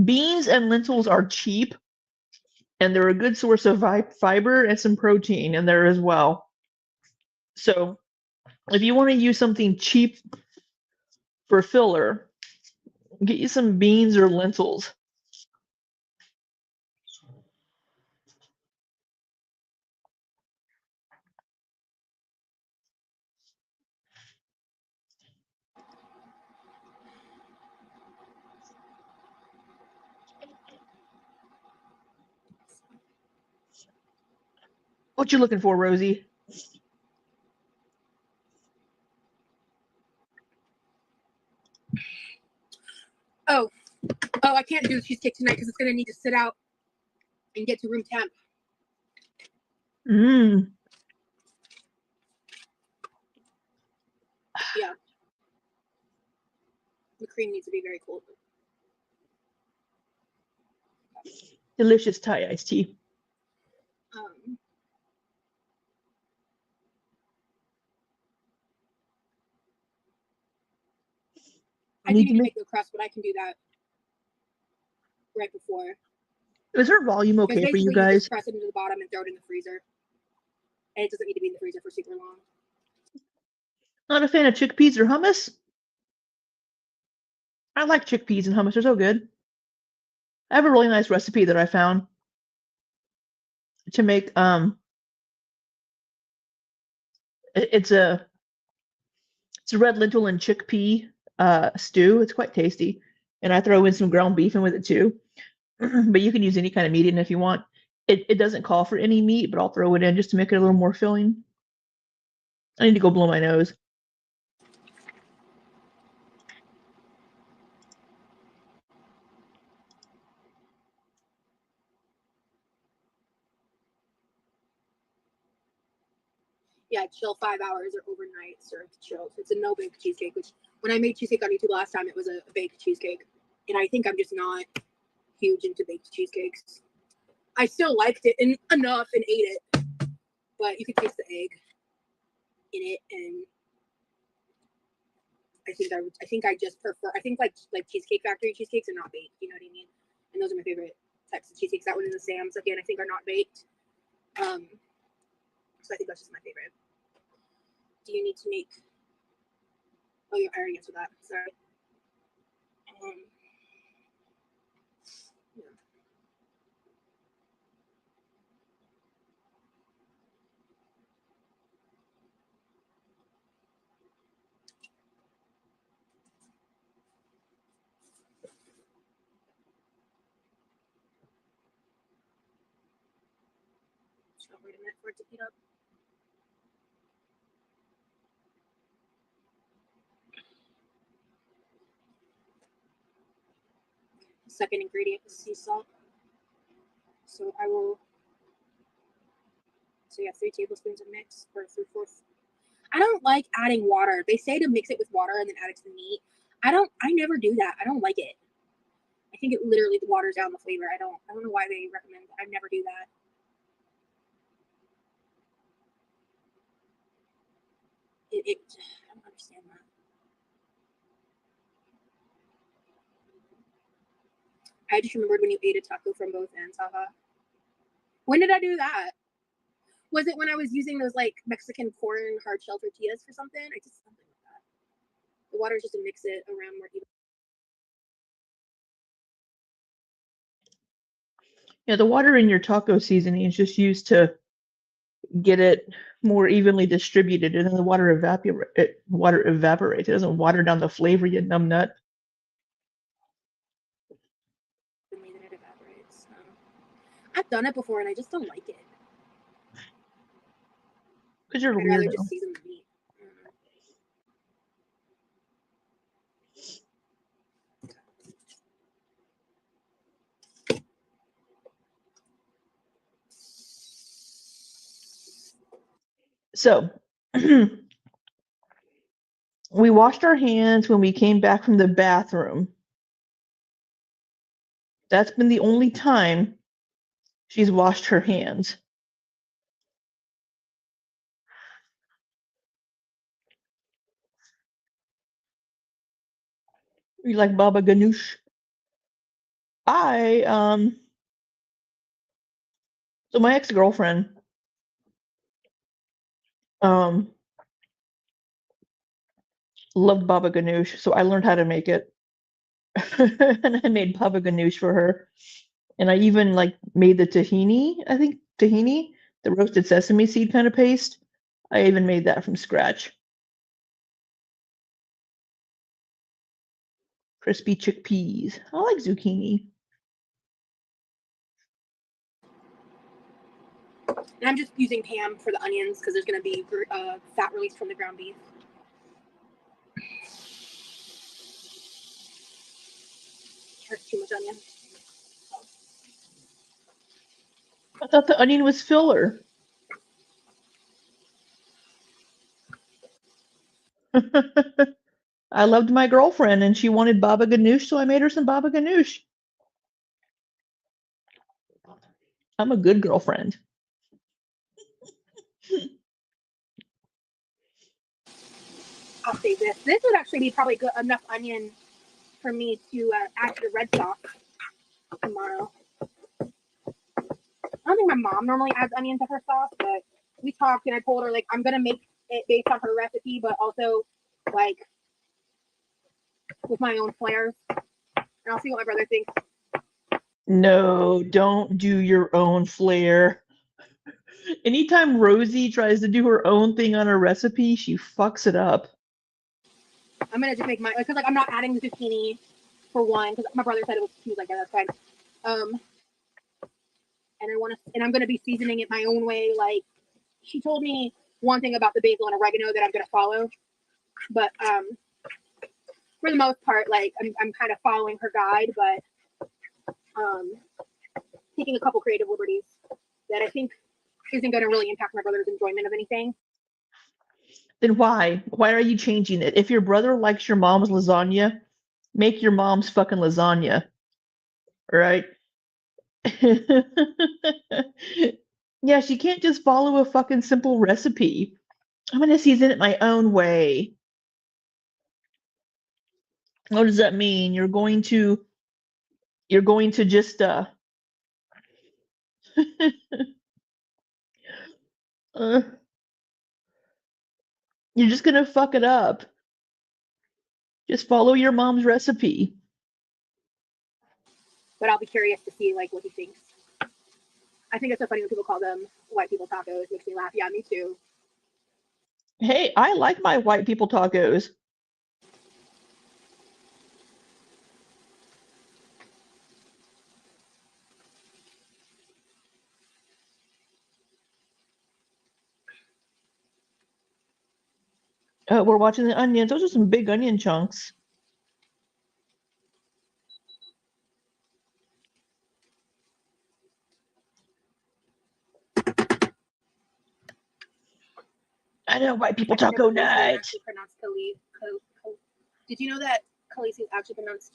Beans and lentils are cheap, and they're a good source of fiber and some protein in there as well. So if you want to use something cheap for filler, get you some beans or lentils. What you looking for, Rosie? Oh, I can't do the cheesecake tonight because it's gonna need to sit out and get to room temp. Mmm. Yeah. The cream needs to be very cold. Delicious Thai iced tea. I do need to make the crust, but I can do that right before. Is her volume okay for you You guys? just press it into the bottom and throw it in the freezer. And it doesn't need to be in the freezer for super long. Not a fan of chickpeas or hummus? I like chickpeas and hummus. They're so good. I have a really nice recipe that I found to make it's a red lentil and chickpea stew. It's quite tasty. And I throw in some ground beef in with it too. But you can use any kind of meat in if you want. It doesn't call for any meat, but I'll throw it in just to make it a little more filling. I need to go blow my nose. Yeah, chill 5 hours or overnight, served chilled. It's a no bake cheesecake, which when I made cheesecake on YouTube last time, it was a baked cheesecake. And I think I'm just not huge into baked cheesecakes. I still liked it enough and ate it, but you could taste the egg in it, and I think I just prefer. I think like Cheesecake Factory cheesecakes are not baked. You know what I mean? And those are my favorite types of cheesecakes. That one in the Sam's again, I think are not baked. So I think that's just my favorite. Do you need to make? Oh, yeah, I already answered that. Sorry. Yeah. Oh, wait a minute for it to heat up. The second ingredient is sea salt. So I will. So yeah, 3 tablespoons of mix or 3/4. I don't like adding water. They say to mix it with water and then add it to the meat. I never do that. I don't like it. I think it literally waters down the flavor. I don't know why they recommend it. I never do that. I don't understand that. I just remembered when you ate a taco from both ends. Haha. When did I do that? Was it when I was using those like Mexican corn hard shell tortillas for something? I just something like that. The water is just to mix it around more evenly. Yeah, the water in your taco seasoning is just used to get it more evenly distributed, and then the water evaporates. It doesn't water down the flavor, you numbnut. That it evaporates. I've done it before and I just don't like it. Because you're a I'd rather weirdo. just season the meat. So, we washed our hands when we came back from the bathroom. That's been the only time she's washed her hands. You like Baba Ganoush? So my ex-girlfriend, loved Baba Ganoush, so I learned how to make it. And I made Baba Ganoush for her. And I even like made the tahini, the roasted sesame seed kind of paste. I even made that from scratch. Crispy chickpeas. I like zucchini. And I'm just using Pam for the onions because there's going to be fat released from the ground beef. That's too much onion. I thought the onion was filler. I loved my girlfriend and she wanted baba ganoush, so I made her some baba ganoush. I'm a good girlfriend. I'll save this. This would actually be probably good enough onion for me to add to the red sauce tomorrow. I don't think my mom normally adds onion to her sauce, but we talked and I told her like I'm gonna make it based on her recipe, but also like with my own flair. And I'll see what my brother thinks. No, don't do your own flair. Anytime Rosie tries to do her own thing on a recipe, she fucks it up. I'm gonna just make my because like I'm not adding the zucchini for one because my brother said it was he was like, yeah, that's fine. And I'm gonna be seasoning it my own way. Like she told me one thing about the basil and oregano that I'm gonna follow, but for the most part, like I'm kind of following her guide, but taking a couple creative liberties that I think isn't gonna really impact my brother's enjoyment of anything. Then why? Why are you changing it? If your brother likes your mom's lasagna, make your mom's fucking lasagna. Right? Yeah, she can't just follow a fucking simple recipe. I'm gonna season it my own way. What does that mean? You're going to just uh you're just gonna fuck it up. Just follow your mom's recipe. But I'll be curious to see like what he thinks. I think it's so funny when people call them white people tacos. It makes me laugh. Yeah, me too. Hey, I like my white people tacos. We're watching the onions. Those are some big onion chunks. I know white people taco night. Actually pronounced Did you know that Khaleesi is actually pronounced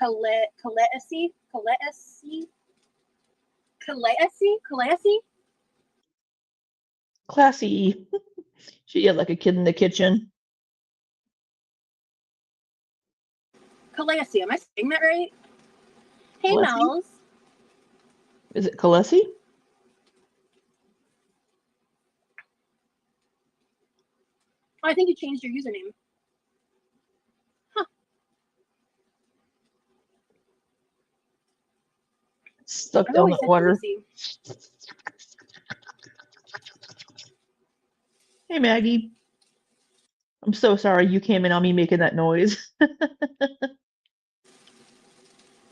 Khaleesi? Classy. She had like a kid in the kitchen. Khaleesi. Am I saying that right? Hey, Khaleesi? Mel's. Is it Khaleesi? Oh, I think you changed your username. Stuck I've down always that said water. Khaleesi. Hey, Maggie. I'm so sorry you came in on me making that noise.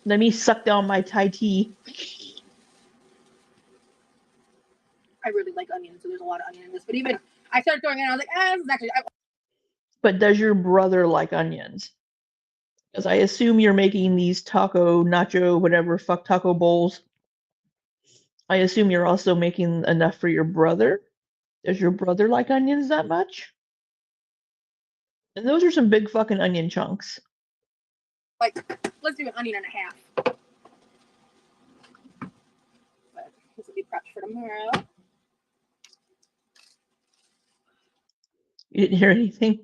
Let me suck down my Thai tea. I really like onions, so there's a lot of onion in this. But even I started throwing it, and I was like, this is actually. But does your brother like onions? Because I assume you're making these taco, nacho, whatever, fuck taco bowls. I assume you're also making enough for your brother. Does your brother like onions that much? And those are some big fucking onion chunks. Like, let's do an onion and a half. But this will be prepped for tomorrow. You didn't hear anything?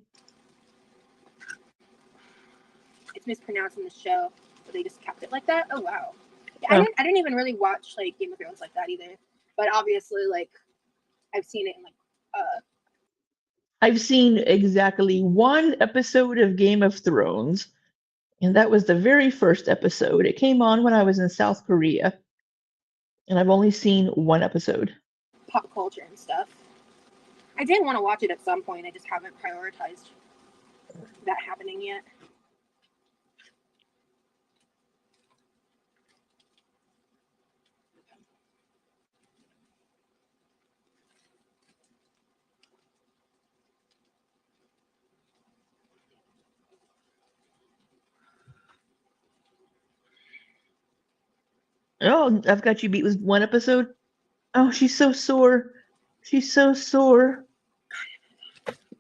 It's mispronounced in the show, but they just kept it like that. Oh wow. Yeah, Oh. I didn't even really watch like Game of Thrones like that either. But obviously, like I've seen it in like I've seen exactly one episode of Game of Thrones, and that was the very first episode. It came on when I was in South Korea, and I've only seen one episode. pop culture and stuff. I did want to watch it at some point. I just haven't prioritized that happening yet. Oh, I've got you beat with one episode. Oh, she's so sore. She's so sore.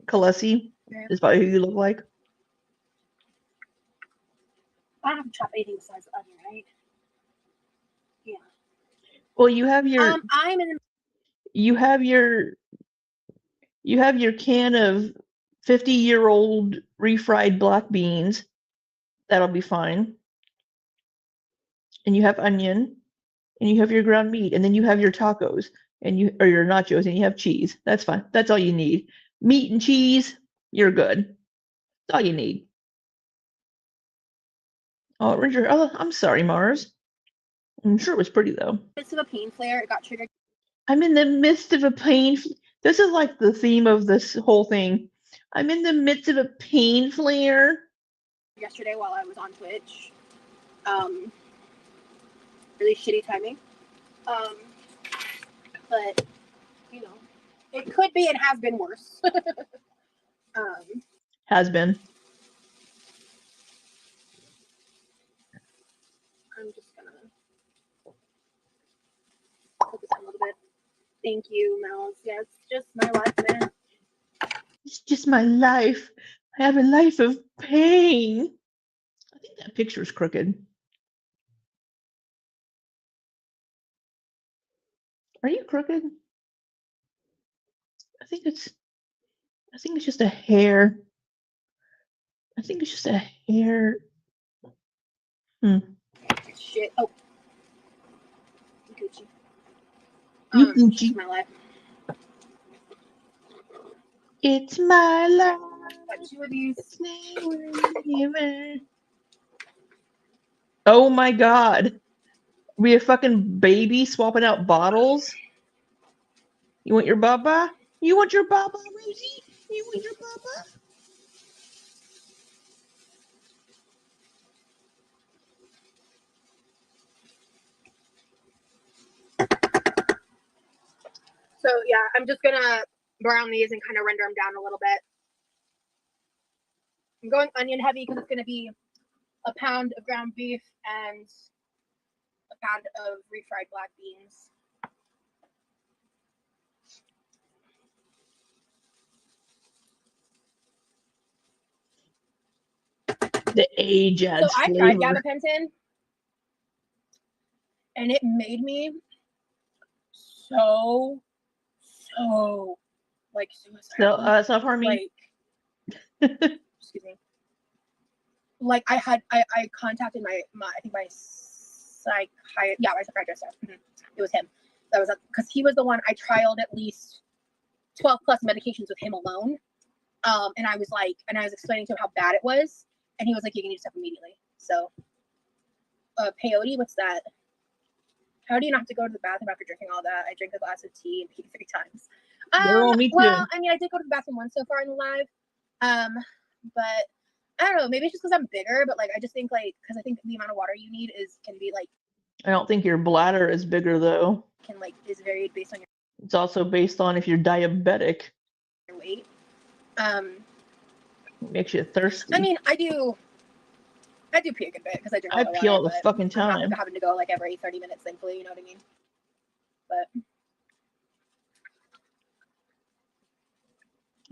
Khaleesi is about who you look like. I don't have to chop anything besides the onion, right? Yeah. Well, you have your I'm in. you have your can of 50-year-old refried black beans. That'll be fine. And you have onion, and you have your ground meat, and then you have your tacos and you or your nachos, and you have cheese. That's fine. That's all you need. Meat and cheese, you're good. That's all you need. Oh, Richard, oh, I'm sorry, Mars. I'm sure it was pretty though. Midst of a pain flare, it got triggered. I'm in the midst of a pain. This is like the theme of this whole thing. I'm in the midst of a pain flare. Yesterday while I was on Twitch. Really shitty timing. But you know, it could be and has been worse. Has been. I'm just gonna put this in a little bit. Thank you, Mel. Yeah, it's just my life, man. It's just my life. I have a life of pain. I think that picture's crooked. Are you crooked? I think it's just a hair. I think it's just a hair. Shit. Oh. Gucci. You It's Gucci. just my life. It's my life. Got two of these. Oh my god. We a fucking baby swapping out bottles? You want your baba? You want your baba, Rosie? You want your baba? So yeah, I'm just gonna brown these and kind of render them down a little bit. I'm going onion heavy because it's going to be a pound of ground beef and a pound of refried black beans. The age adds So I flavor. tried gabapentin, and it made me so like suicidal. So self-harming. Like, excuse me. Like I contacted my I think my psychiatrist. Yeah, my psychiatrist. It was him. That was because he was the one I trialed at least 12 plus medications with him alone. And I was explaining to him how bad it was, and he was like, "You can need to stop immediately." So, peyote, what's that? How do you not have to go to the bathroom after drinking all that? I drank a glass of tea and peed 3 times. Girl, me too. Well, I mean, I did go to the bathroom once so far in the live, but I don't know. Maybe it's just because I'm bigger, but like I just think because I think the amount of water you need can be like. I don't think your bladder is bigger though. Is varied based on your. It's also based on if you're diabetic. Your weight. It makes you thirsty. I mean, I do pee a good bit because I drink a lot of water. I pee all the fucking I'm time. not having to go like every 30 minutes, thankfully. You know what I mean? But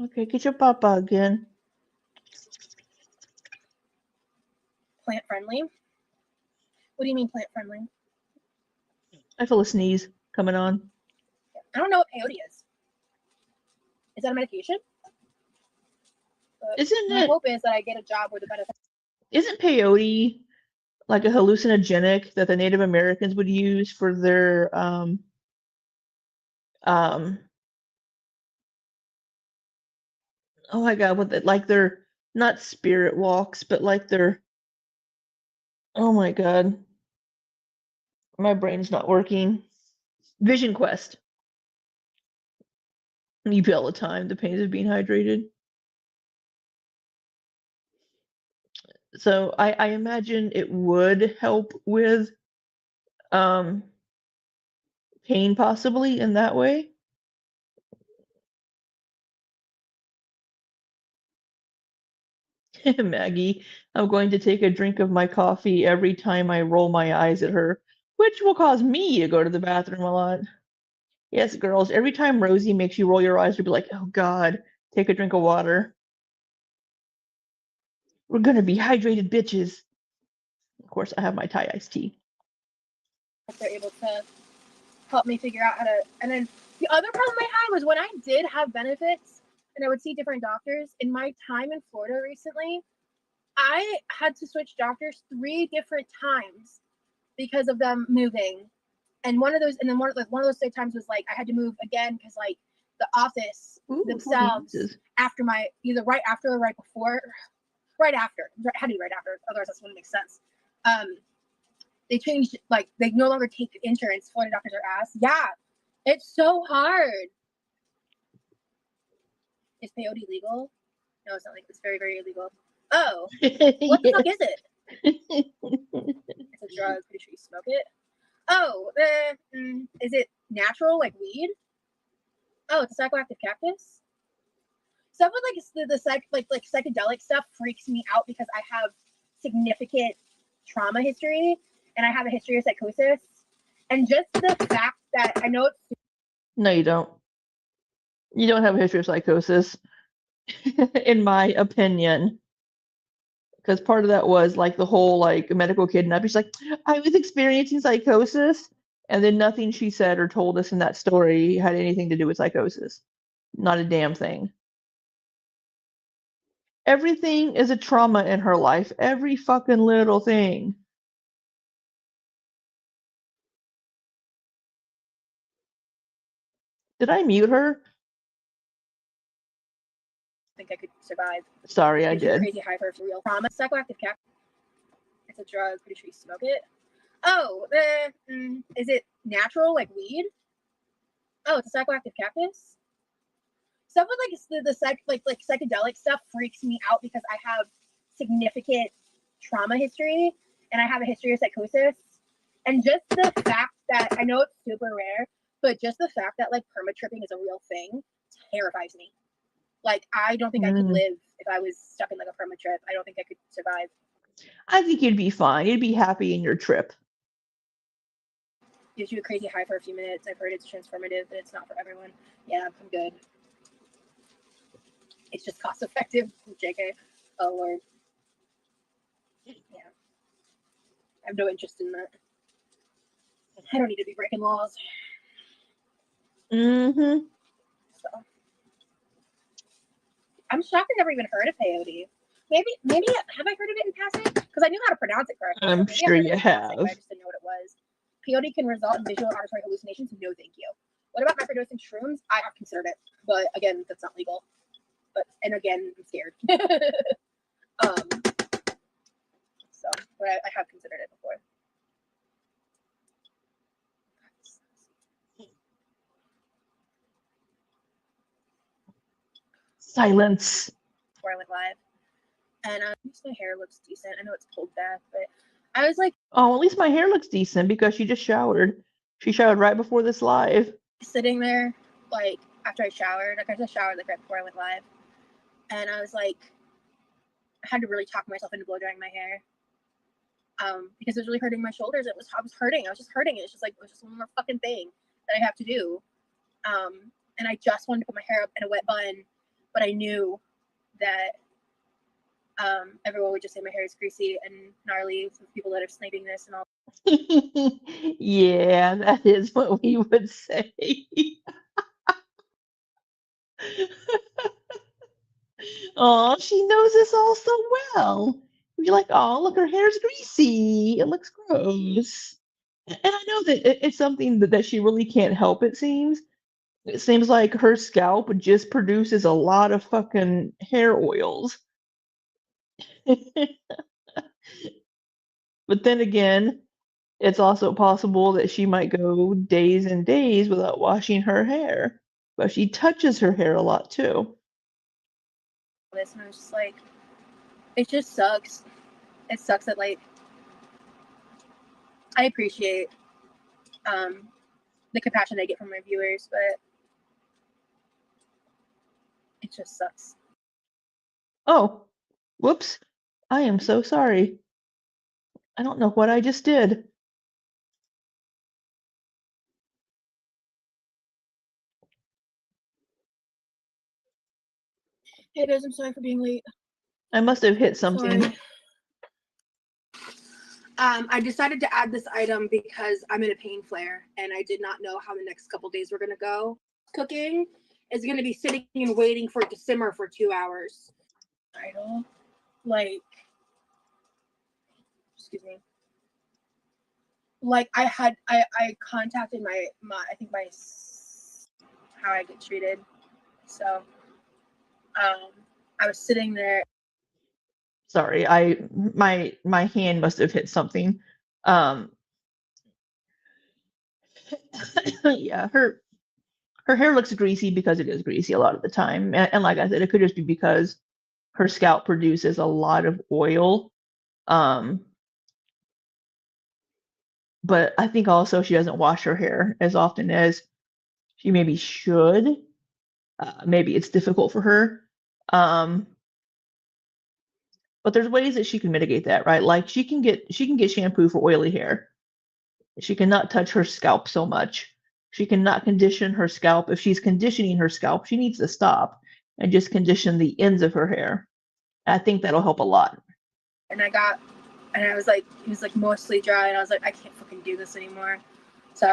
Okay, get your papa again. Plant friendly. What do you mean plant friendly? I feel a sneeze coming on. I don't know what peyote is. Is that a medication? Isn't my it? hope is that I get a job where the benefits. Isn't peyote like a hallucinogenic that the Native Americans would use for their oh my god, what like their not spirit walks, but like their oh my god. My brain's not working. Vision Quest. You pee all the time, the pains of being hydrated. So I imagine it would help with pain possibly in that way. Maggie, I'm going to take a drink of my coffee every time I roll my eyes at her, which will cause me to go to the bathroom a lot. Yes, girls, every time Rosie makes you roll your eyes, you'll be like, oh God, take a drink of water. We're gonna be hydrated bitches. Of course, I have my Thai iced tea. They're able to help me figure out how to. And then the other problem I had was when I did have benefits and I would see different doctors. In my time in Florida recently, I had to switch doctors 3 different times because of them moving. And one of those times was like I had to move again because like the office themselves after either right after or right before, right after. It had to be right after, otherwise this wouldn't make sense. They changed, like they no longer take insurance. Florida doctors are ass. Yeah, it's so hard. Is peyote legal? No, it's not. Like it's very, very illegal. Oh, what the fuck is it? It's a drug. Pretty sure you smoke it. Oh, is it natural like weed? Oh, it's a psychoactive cactus. Stuff with like psychedelic stuff freaks me out because I have significant trauma history and I have a history of psychosis. And just the fact that I know it's No, you don't. You don't have a history of psychosis, in my opinion. Because part of that was like the whole like medical kidnapping. She's like, I was experiencing psychosis, and then nothing she said or told us in that story had anything to do with psychosis. Not a damn thing. Everything is a trauma in her life. Every fucking little thing. Did I mute her? think I could survive. Sorry, I Gives you did. crazy high for real trauma. Psychoactive cactus. It's a drug. Pretty sure you smoke it. Oh, is it natural like weed? Oh, it's a psychoactive cactus. Stuff with like psychedelic stuff freaks me out because I have significant trauma history and I have a history of psychosis. And just the fact that I know it's super rare, but just the fact that like permatripping is a real thing terrifies me. Like, I don't think I could Mm. live if I was stuck in like a perma trip. I don't think I could survive. I think you'd be fine. You'd be happy in your trip. Gives you a crazy high for a few minutes. I've heard it's transformative, but it's not for everyone. Yeah, I'm good. It's just cost effective. JK. Oh Lord. Yeah. I have no interest in that. I don't need to be breaking laws. Mm-hmm. So I'm shocked I never even heard of peyote. Maybe have I heard of it in passing? Because I knew how to pronounce it correctly. I'm Maybe I've sure heard of you it in passing, but I have. just didn't know what it was. Peyote can result in visual and auditory hallucinations. No, thank you. What about microdosing shrooms? I have considered it, but again, that's not legal. And again, I'm scared. So, but I have considered it before. Silence. Before I went live, and my hair looks decent. I know it's pulled back, but I was like, Oh, at least my hair looks decent because she just showered. She showered right before this live. sitting there, like after I showered. Like I just showered like right before I went live, and I was like, I had to really talk myself into blow drying my hair. Because it was really hurting my shoulders. I was hurting. I was just hurting. It was just one more fucking thing that I have to do. And I just wanted to put my hair up in a wet bun, but I knew that everyone would just say my hair is greasy and gnarly with people that are sniping this and all. Yeah, that is what we would say. Oh, she knows this all so well. You're like, oh, look, her hair's greasy. It looks gross. And I know that it's something that she really can't help, it seems. It seems like her scalp just produces a lot of fucking hair oils. But then again, it's also possible that she might go days and days without washing her hair. But she touches her hair a lot too. This and I was just like, it just sucks. It sucks that like I appreciate the compassion I get from my viewers, but it just sucks. Oh, whoops. I am so sorry. I don't know what I just did. Hey guys, I'm sorry for being late. I must have hit something. Sorry. I decided to add this item because I'm in a pain flare and I did not know how the next couple days were gonna go. Cooking is gonna be sitting and waiting for it to simmer for 2 hours. Idle, like, excuse me. Like I contacted my I think my how I get treated. So I was sitting there. Sorry, my hand must have hit something. Yeah, her hair looks greasy because it is greasy a lot of the time. And like I said, it could just be because her scalp produces a lot of oil. But I think also she doesn't wash her hair as often as she maybe should. Maybe it's difficult for her. But there's ways that she can mitigate that, right? Like she can get shampoo for oily hair. She cannot touch her scalp so much. She cannot condition her scalp. If she's conditioning her scalp, she needs to stop and just condition the ends of her hair. I think that'll help a lot. And I was like, it was like mostly dry, and I was like, I can't fucking do this anymore. So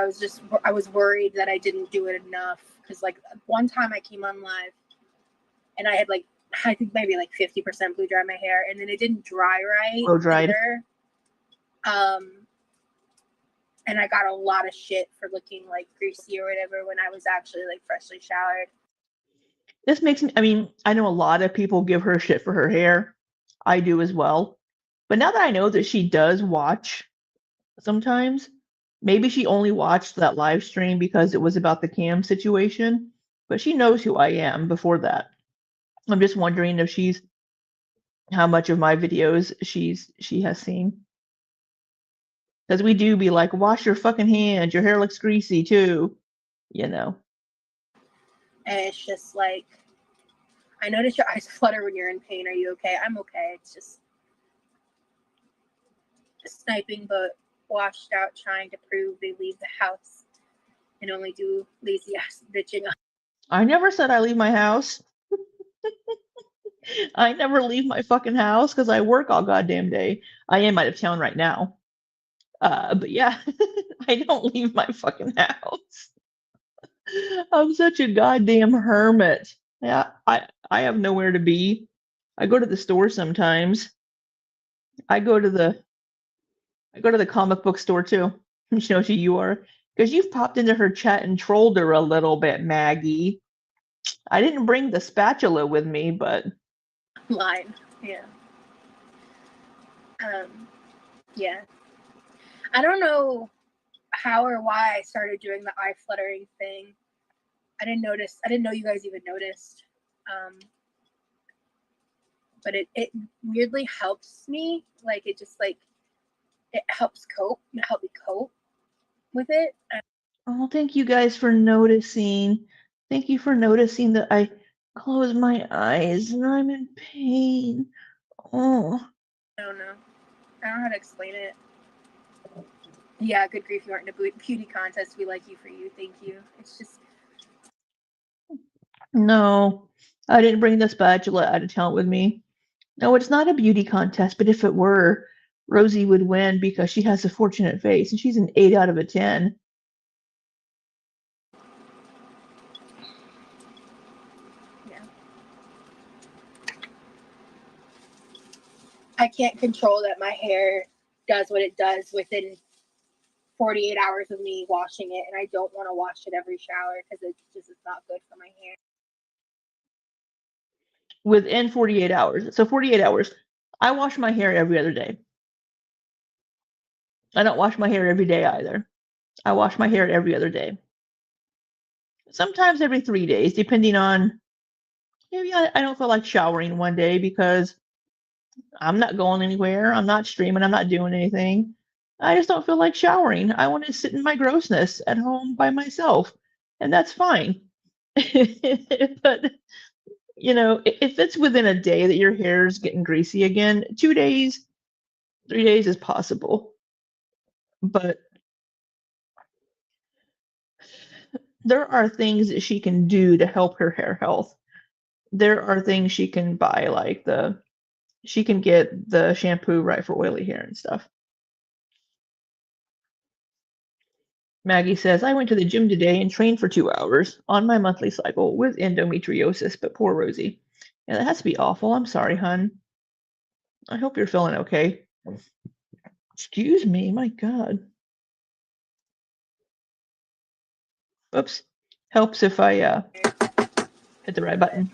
I was worried that I didn't do it enough, because like one time I came on live and I had like, I think maybe like 50% blew dry my hair, and then it didn't dry right Blow dried. either. And I got a lot of shit for looking like greasy or whatever when I was actually like freshly showered. This makes me, I mean, I know a lot of people give her shit for her hair. I do as well. But now that I know that she does watch sometimes, maybe she only watched that live stream because it was about the cam situation, but she knows who I am before that. I'm just wondering if she's how much of my videos she has seen. Because we do be like, wash your fucking hands, your hair looks greasy too, you know. And it's just like, I notice your eyes flutter when you're in pain. Are you okay? I'm okay. It's just sniping, but washed out, trying to prove they leave the house and only do lazy ass bitching. I never said I leave my house. I never leave my fucking house because I work all goddamn day. I am out of town right now. But yeah, I don't leave my fucking house. I'm such a goddamn hermit. Yeah, I have nowhere to be. I go to the store sometimes. I go to the comic book store too. She knows who you are. Because you've popped into her chat and trolled her a little bit, Maggie. I didn't bring the spatula with me, but Line. Yeah. Yeah. I don't know how or why I started doing the eye fluttering thing. I didn't know you guys even noticed. But it weirdly helps me. Like it just like it helps help me cope with it. oh, thank you guys for noticing. Thank you for noticing that I close my eyes and I'm in pain. Oh, I don't know. I don't know how to explain it. Yeah, good grief, you aren't in a beauty contest. We like you for you. Thank you. It's just no, I didn't bring the spatula out of town with me. No, it's not a beauty contest, but if it were, Rosie would win because she has a fortunate face and she's an 8 out of a 10. yeah. I can't control that my hair does what it does within 48 hours of me washing it, and I don't want to wash it every shower because it just is not good for my hair. Within 48 hours. So 48 hours. I wash my hair every other day. I don't wash my hair every day either. I wash my hair every other day. Sometimes every 3 days, depending on maybe I don't feel like showering one day because I'm not going anywhere. I'm not streaming. I'm not doing anything. I just don't feel like showering. I want to sit in my grossness at home by myself, and that's fine. But if it's within a day that your hair's getting greasy again, 2 days, 3 days is possible. But there are things that she can do to help her hair health. There are things she can buy, like she can get the shampoo right for oily hair and stuff. Maggie says, I went to the gym today and trained for 2 hours on my monthly cycle with endometriosis, but poor Rosie. Yeah, that has to be awful. I'm sorry, hun. I hope you're feeling okay. Excuse me, my God. Oops. Helps if I hit the right button.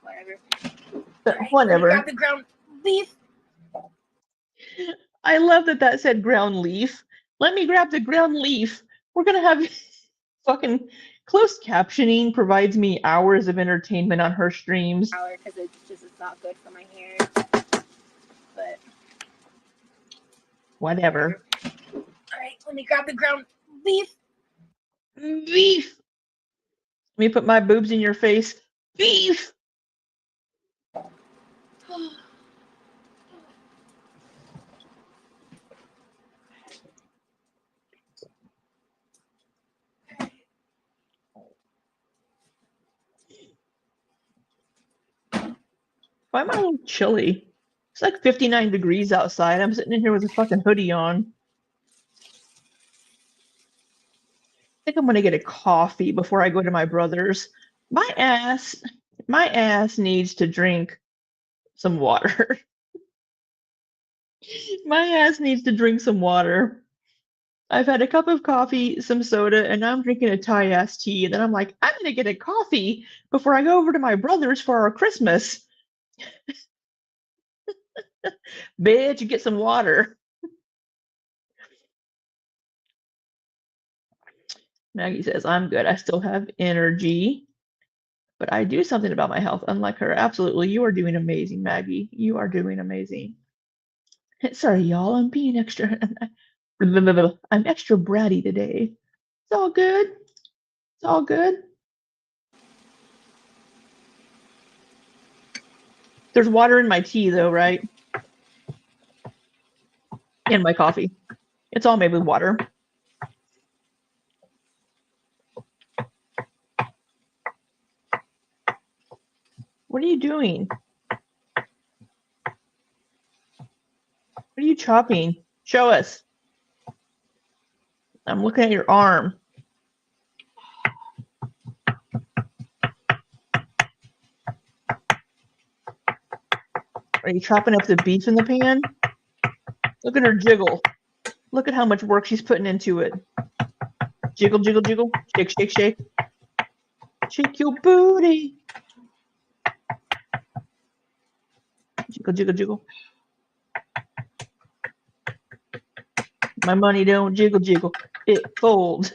Whatever. But All right, whatever. grab the ground beef. I love that said ground leaf. Let me grab the ground leaf. We're gonna have fucking closed captioning provides me hours of entertainment on her streams. Because it just is not good for my hair. But Whatever. all right, let me grab the ground beef. Beef. Let me put my boobs in your face. Beef. Why am I a little chilly? It's like 59 degrees outside. I'm sitting in here with a fucking hoodie on. I think I'm gonna get a coffee before I go to my brother's. My ass needs to drink some water. My ass needs to drink some water. I've had a cup of coffee, some soda, and now I'm drinking a Thai ass tea. And then I'm like, I'm gonna get a coffee before I go over to my brother's for our Christmas. Bitch, get some water. Maggie says, I'm good. I still have energy, but I do something about my health. Unlike her, absolutely. You are doing amazing, Maggie. You are doing amazing. Sorry, y'all. I'm being extra. I'm extra bratty today. It's all good. It's all good. There's water in my tea though, right? And my coffee. It's all made with water. What are you doing? What are you chopping? Show us. I'm looking at your arm. Are you chopping up the beef in the pan? Look at her jiggle. Look at how much work she's putting into it. Jiggle, jiggle, jiggle. Shake, shake, shake. Shake your booty. Jiggle, jiggle, jiggle. My money don't jiggle, jiggle. It folds.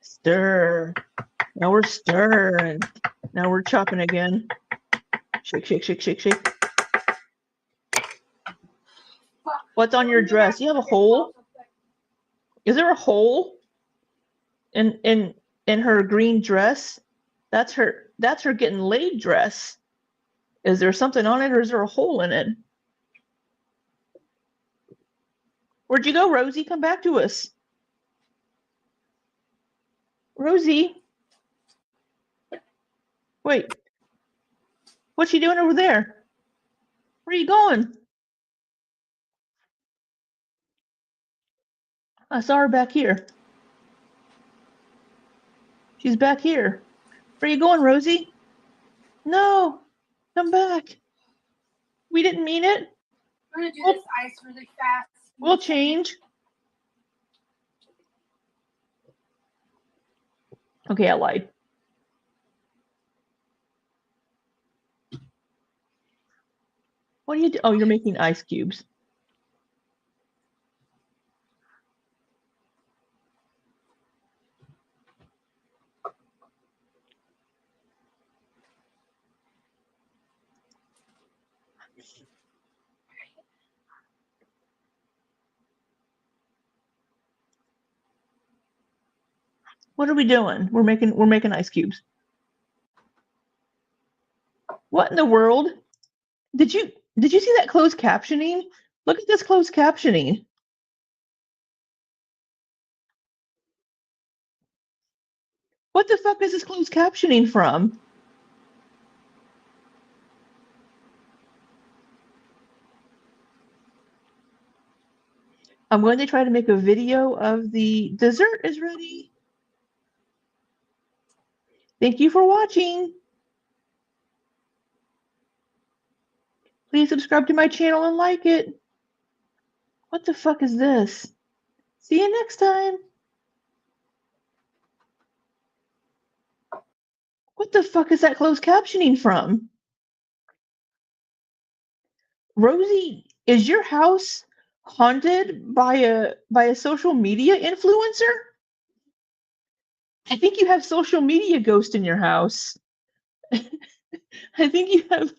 Stir. Now we're stirring. Now we're chopping again. Shake, shake, shake, shake, shake. What's on your dress? You have a hole? Is there a hole in her green dress? That's her getting laid dress. Is there something on it or is there a hole in it? Where'd you go, Rosie? Come back to us. Rosie. Wait. What's she doing over there? Where are you going? I saw her back here. She's back here. Where are you going, Rosie? No. Come back. We didn't mean it. I'm gonna do this ice really fast. We'll change. Okay, I lied. What are you doing? Oh, you're making ice cubes. What are we doing? We're making ice cubes. What in the world? Did you see that closed captioning? Look at this closed captioning. What the fuck is this closed captioning from? I'm going to try to make a video of the dessert is ready. Thank you for watching. Please subscribe to my channel and like it. What the fuck is this? See you next time. What the fuck is that closed captioning from? Rosie, is your house haunted by a social media influencer? I think you have social media ghost in your house. I think you have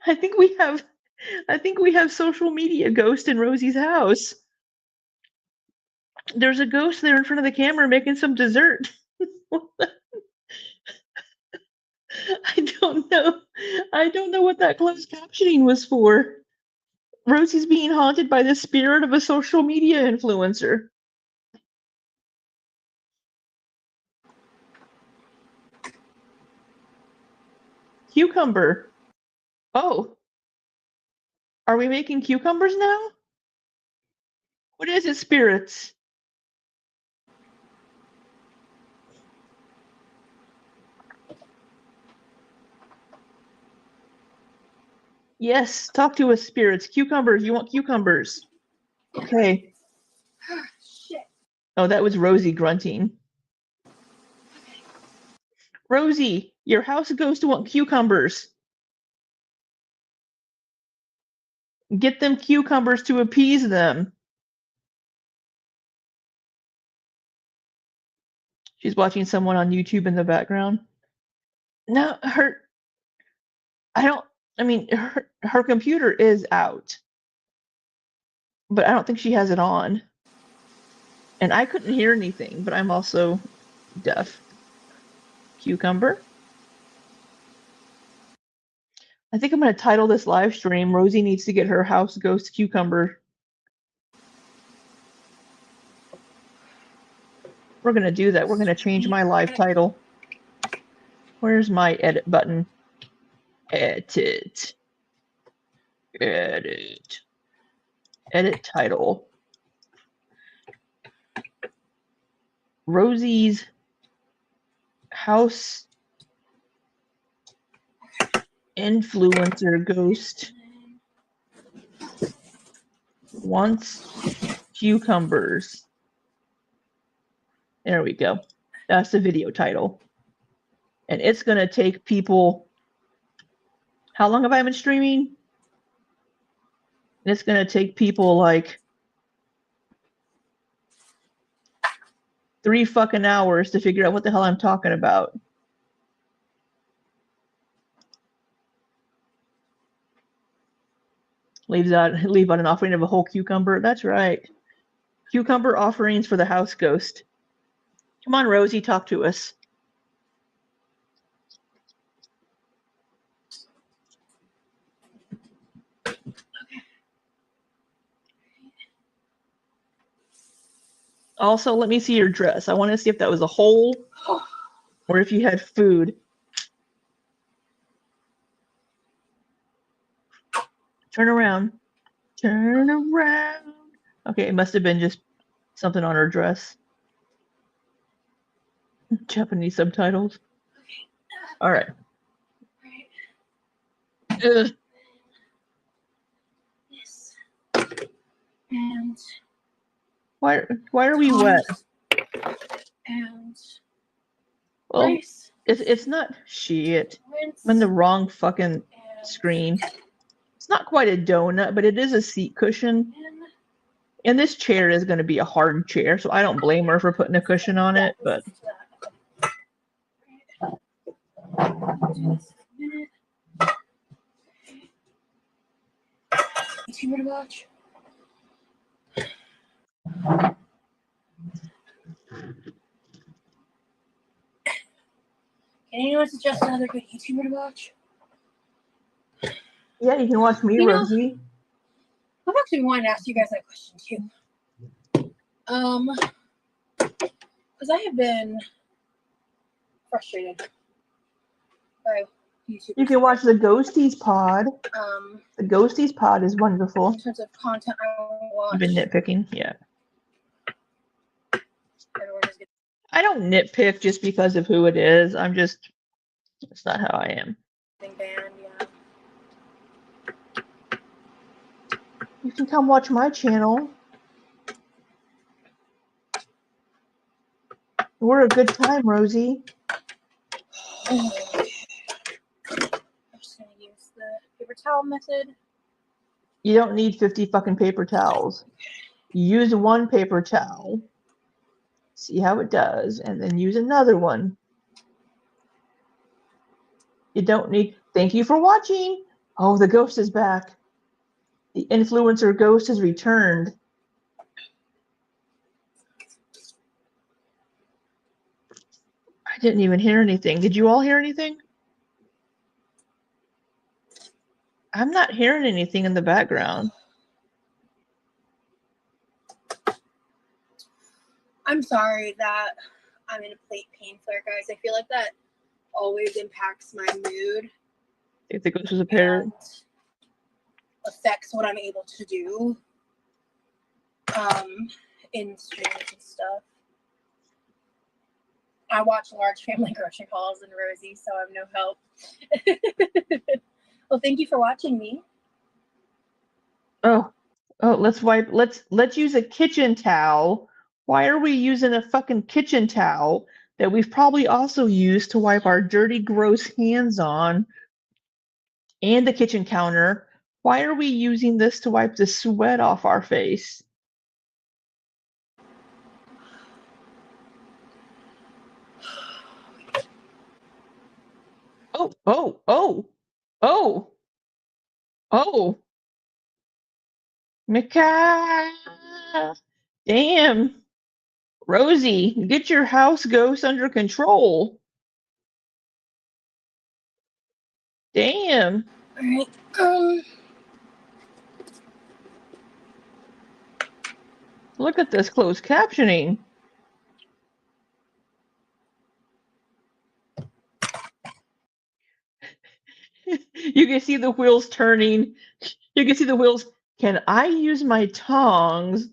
I think we have social media ghost in Rosie's house. There's a ghost there in front of the camera making some dessert. I don't know. I don't know what that closed captioning was for. Rosie's being haunted by the spirit of a social media influencer. Cucumber. Oh. Are we making cucumbers now? What is it, spirits? Yes, talk to us, spirits. Cucumbers. You want cucumbers? Okay. Shit. Oh, that was Rosie grunting. Rosie, your house ghost want cucumbers. Get them cucumbers to appease them. She's watching someone on YouTube in the background. No, her computer is out, but I don't think she has it on. And I couldn't hear anything, but I'm also deaf. Cucumber. I think I'm going to title this live stream, Rosie needs to get her house ghost cucumber. We're going to do that. We're going to change my live title. Where's my edit button? Edit. Edit. Edit title. Rosie's house influencer ghost wants cucumbers. There we go. That's the video title. And it's going to take people. How long have I been streaming? It's going to take people like 3 fucking hours to figure out what the hell I'm talking about. Leave out an offering of a whole cucumber. That's right. Cucumber offerings for the house ghost. Come on, Rosie, talk to us. Also, let me see your dress. I want to see if that was a hole or if you had food. Turn around. Turn around. Okay, it must have been just something on her dress. Japanese subtitles. All right. Ugh. Yes. And Why are we wet? And Well, rice. it's not shit. Rinse. I'm in the wrong fucking And screen. It's not quite a donut, but it is a seat cushion. And this chair is going to be a hard chair, so I don't blame her for putting a cushion on it, but YouTuber to watch. Can anyone suggest another good YouTuber to watch? yeah, you can watch me, You know- Rosie. I've actually been wanting to ask you guys that question too. Because I have been frustrated by YouTube. You can watch the Ghosties pod. The In Ghosties pod is wonderful. terms of content I want to watch. You've been nitpicking, yeah. Everyone is getting I don't nitpick just because of who it is. It's not how I am. banned, yeah. You can come watch my channel. We're a good time, Rosie. I'm just gonna use the paper towel method. You don't need 50 fucking paper towels. Use one paper towel. See how it does, and then use another one. You don't need. Thank you for watching. Oh, the ghost is back. The influencer ghost has returned. I didn't even hear anything. Did you all hear anything? I'm not hearing anything in the background. I'm sorry that I'm in a plate pain flare, guys. I feel like that always impacts my mood If the ghost was a parrot. and affects what I'm able to do in streams and stuff. I watch large family grocery hauls and Rosie, so I'm no help. Well, thank you for watching me. Oh, let's wipe. Let's use a kitchen towel. Why are we using a fucking kitchen towel that we've probably also used to wipe our dirty, gross hands on and the kitchen counter? Why are we using this to wipe the sweat off our face? Oh, oh, oh, oh, oh. Mika! Damn. Rosie, get your house ghost under control. Damn. All right. Look at this closed captioning. You can see the wheels turning. You can see the wheels. Can I use my tongs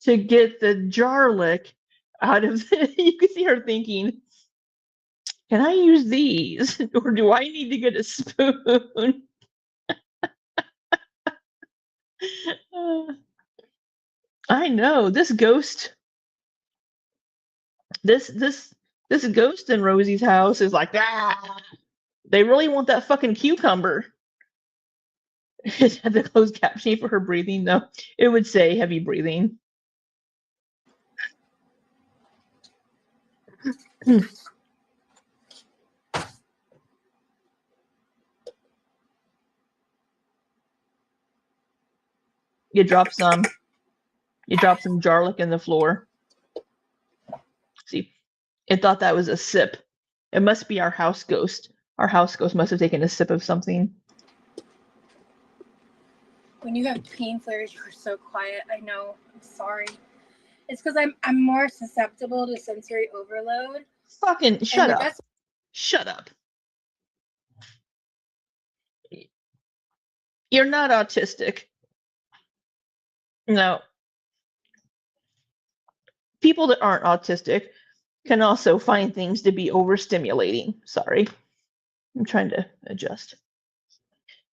to get the garlic out of the... You can see her thinking, can I use these? Or do I need to get a spoon? I know this ghost. This ghost in Rosie's house is like, ah. They really want that fucking cucumber. It had the closed captioning for her breathing, though. It would say heavy breathing. You drop some garlic in the floor. See, it thought that was a sip. It must be our house ghost. Our house ghost must have taken a sip of something. When you have pain flares, you're so quiet. I know. I'm sorry. It's because I'm more susceptible to sensory overload. Fucking shut up. Best- Shut up. You're not autistic. No. People that aren't autistic can also find things to be overstimulating. Sorry. I'm trying to adjust.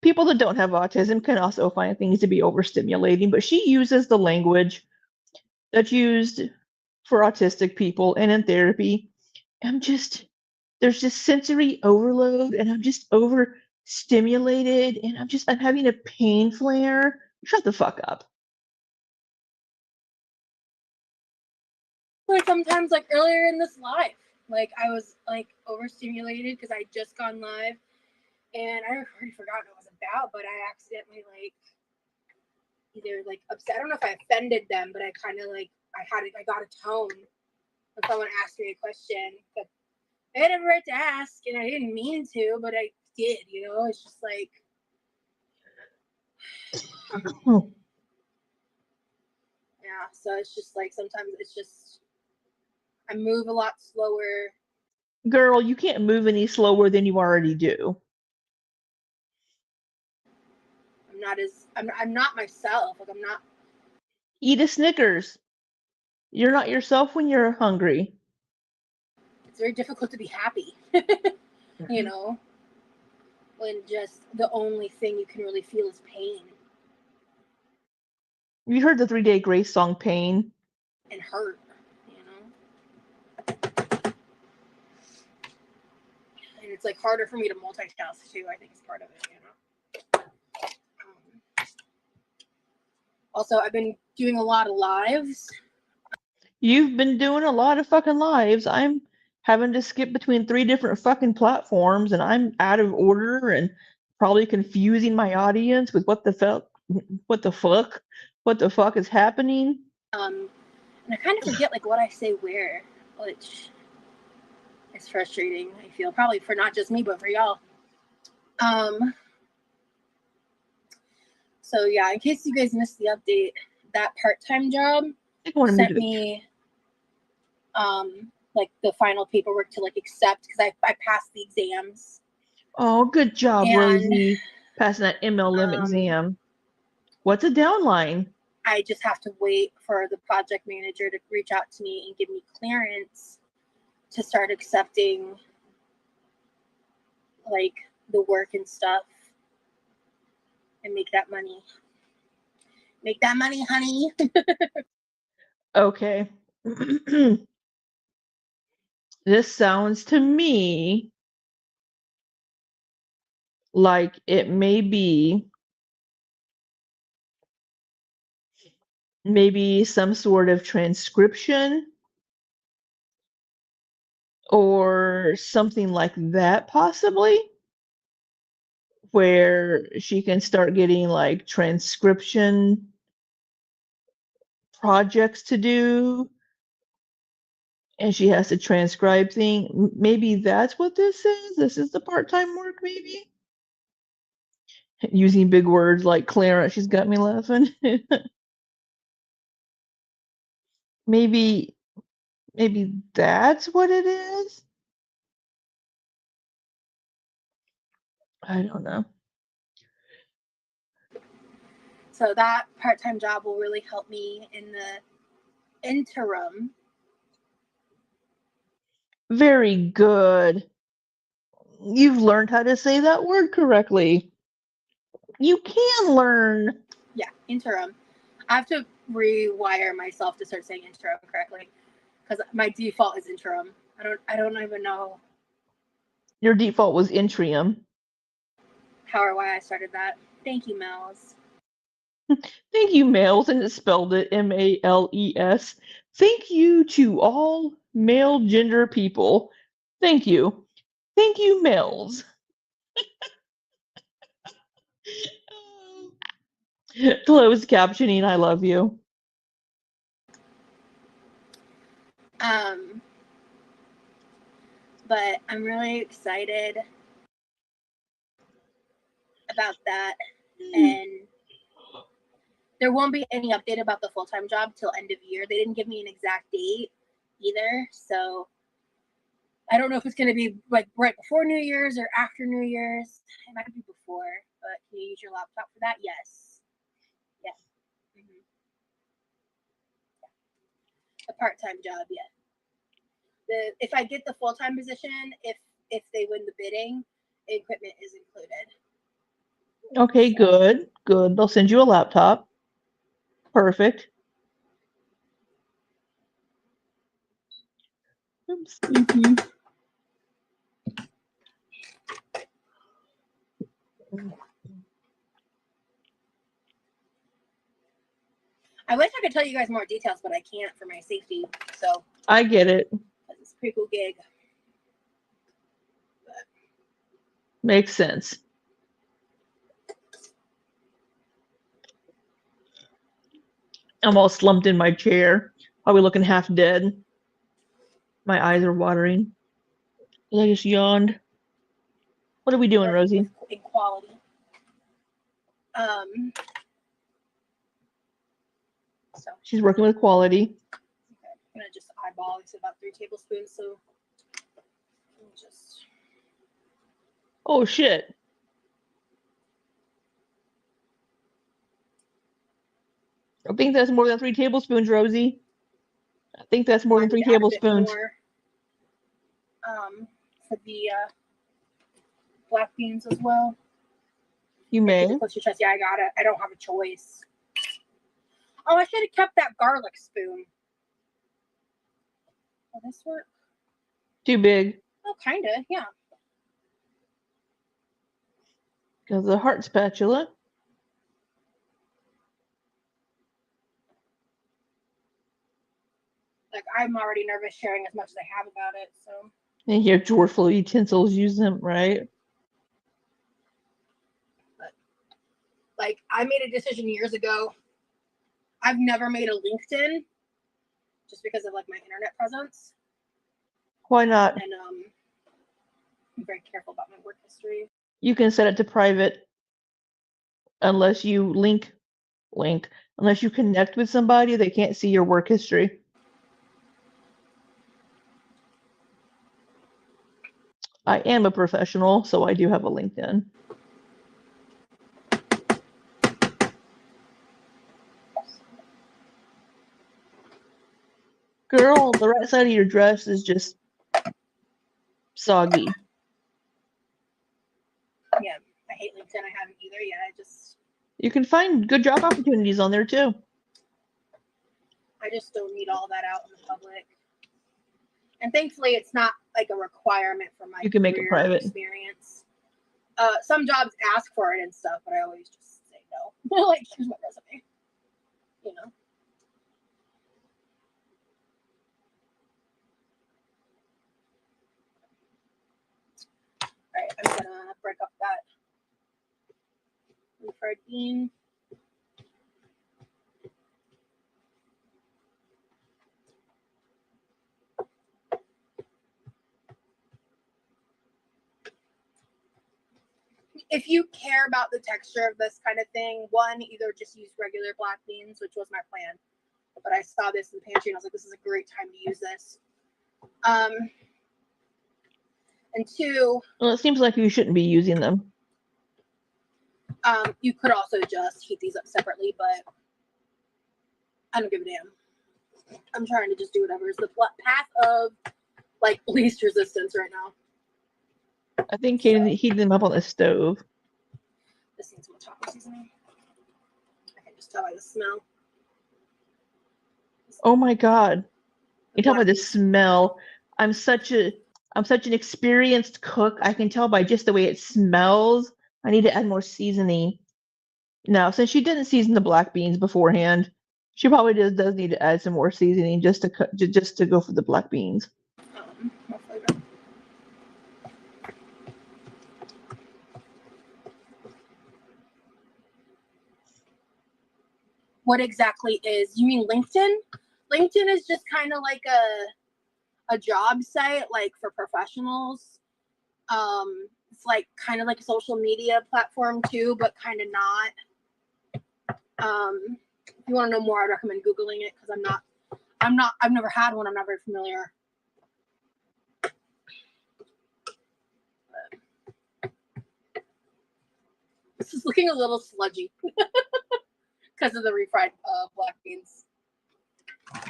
People that don't have autism can also find things to be overstimulating, but she uses the language that's used for autistic people and in therapy. There's just sensory overload, and I'm just overstimulated, and I'm having a pain flare. Shut the fuck up. Like sometimes, like earlier in this live, like I was like overstimulated because I just gone live, and I already forgot what it was about, but I accidentally like either like upset. I don't know if I offended them, but I kind of like I got a tone when someone asked me a question, but I had a right to ask, and I didn't mean to, but I did. You know, it's just like. Yeah, so it's just like sometimes it's just I move a lot slower. Girl, you can't move any slower than you already do. I'm not myself. Like I'm not. Eat a Snickers. You're not yourself when you're hungry. It's very difficult to be happy. You know, when just the only thing you can really feel is pain You heard the 3 Day Grace song Pain. and hurt. You know, and it's like harder for me to multitask too. I think it's part of it. You know. Also, I've been doing a lot of lives. You've been doing a lot of fucking lives. I'm having to skip between 3 different fucking platforms, and I'm out of order and probably confusing my audience with what the fuck is happening. And I kind of forget like what I say where, which is frustrating. I feel probably for not just me but for y'all. So yeah, in case you guys missed the update, that part-time job sent me like the final paperwork to like accept because I passed the exams. Oh, good job, Rosie, passing that MLM exam. What's a downline? I just have to wait for the project manager to reach out to me and give me clearance to start accepting like the work and stuff and make that money. Make that money, honey. Okay. This sounds to me like it may be maybe some sort of transcription or something like that, possibly, where she can start getting like transcription projects to do and she has to transcribe thing. Maybe that's what this is. This is the part-time work, maybe. Using big words like Clarence, she's got me laughing. maybe that's what it is. I don't know. So that part-time job will really help me in the interim. Very good. You've learned how to say that word correctly. You can learn. Yeah, interim. I have to rewire myself to start saying interim correctly because my default is interim. I don't even know Your default was Intrium. how or why I started that. Thank you, Mel's. Thank you, males, and it spelled it Males. Thank you to all male gender people. Thank you. Thank you, males. Closed captioning, I love you. But I'm really excited about that, and there won't be any update about the full-time job till end of year. They didn't give me an exact date either, so I don't know if it's going to be like right before New Year's or after New Year's. It might be before, but can you use your laptop for that? Yes. Yeah. Mm-hmm. A part-time job, yeah. If I get the full-time position, if they win the bidding, equipment is included. Okay, good. Good. They'll send you a laptop. Perfect. I'm sleepy. I wish I could tell you guys more details, but I can't for my safety. So I get it. it's a pretty cool gig. Makes sense. I'm all slumped in my chair, probably looking half dead. My eyes are watering. I just yawned. What are we doing, Rosie? Equality. So She's working with quality. okay, I'm gonna just eyeball this about 3 tablespoons. So just. Oh shit. I think that's more than 3 tablespoons, Rosie. I think that's more than 3 tablespoons. More, for the black beans as well. You may. Close your chest. Yeah, I got it. I don't have a choice. Oh, I should have kept that garlic spoon. Will this work? Too big. Oh, kind of, yeah. Because the heart spatula. Like, I'm already nervous sharing as much as I have about it, so. And your drawer full of utensils, use them, right? But, like, I made a decision years ago. I've never made a LinkedIn just because of, like, my internet presence. Why not? And, I'm very careful about my work history. You can set it to private unless you unless you connect with somebody, they can't see your work history. I am a professional, so I do have a LinkedIn. Girl, the right side of your dress is just soggy. Yeah, I hate LinkedIn. I haven't either yet. You can find good job opportunities on there too. I just don't need all that out in the public. And thankfully, it's not like a requirement for my You can make it private. Experience. Some jobs ask for it and stuff, but I always just say no. Like, here's my resume. You know. All right, I'm gonna break up that refried bean. if you care about the texture of this kind of thing, one, either just use regular black beans, which was my plan. But I saw this in the pantry and I was like, this is a great time to use this. And two, Well, it seems like you shouldn't be using them. you could also just heat these up separately, but I don't give a damn. I'm trying to just do whatever is the path of like least resistance right now. I think heat them up on the stove. This needs more taco seasoning. I can just tell by the smell. Oh my god. You talk about the smell. I'm such an experienced cook. I can tell by just the way it smells. I need to add more seasoning. Now, since she didn't season the black beans beforehand, she probably does need to add some more seasoning just to go for the black beans. More flavor. What exactly is, you mean LinkedIn? LinkedIn is just kind of like a job site, like for professionals. It's like kind of like a social media platform too, but kind of not. If you want to know more, I'd recommend Googling it because I've never had one. I'm not very familiar. This is looking a little sludgy because of the refried black beans.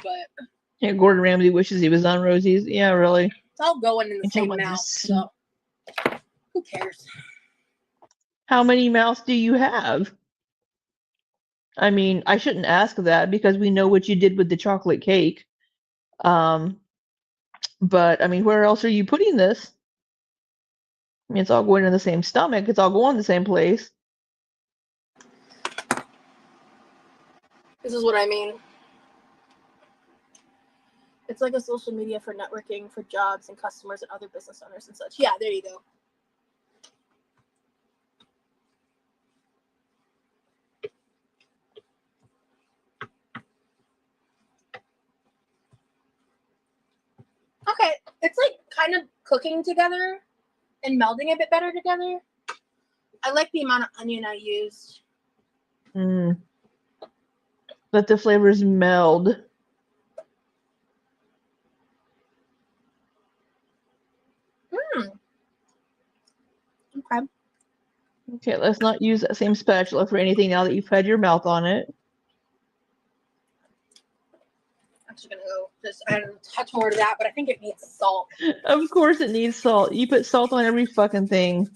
But Yeah, Gordon Ramsay wishes he was on Rosie's. Yeah, really. it's all going in the same about mouth, this. so who cares? How many mouths do you have? I mean, I shouldn't ask that because we know what you did with the chocolate cake. But I mean, where else are you putting this? I mean, it's all going in the same stomach. It's all going the same place. This is what I mean. It's like a social media for networking, for jobs and customers and other business owners and such. Yeah, there you go. Okay, it's like kind of cooking together and melding a bit better together. I like the amount of onion I used. Let the flavors meld. Okay. Okay, let's not use that same spatula for anything now that you've had your mouth on it. I'm just gonna go just add a touch more to that, but I think it needs salt. Of course it needs salt. You put salt on every fucking thing.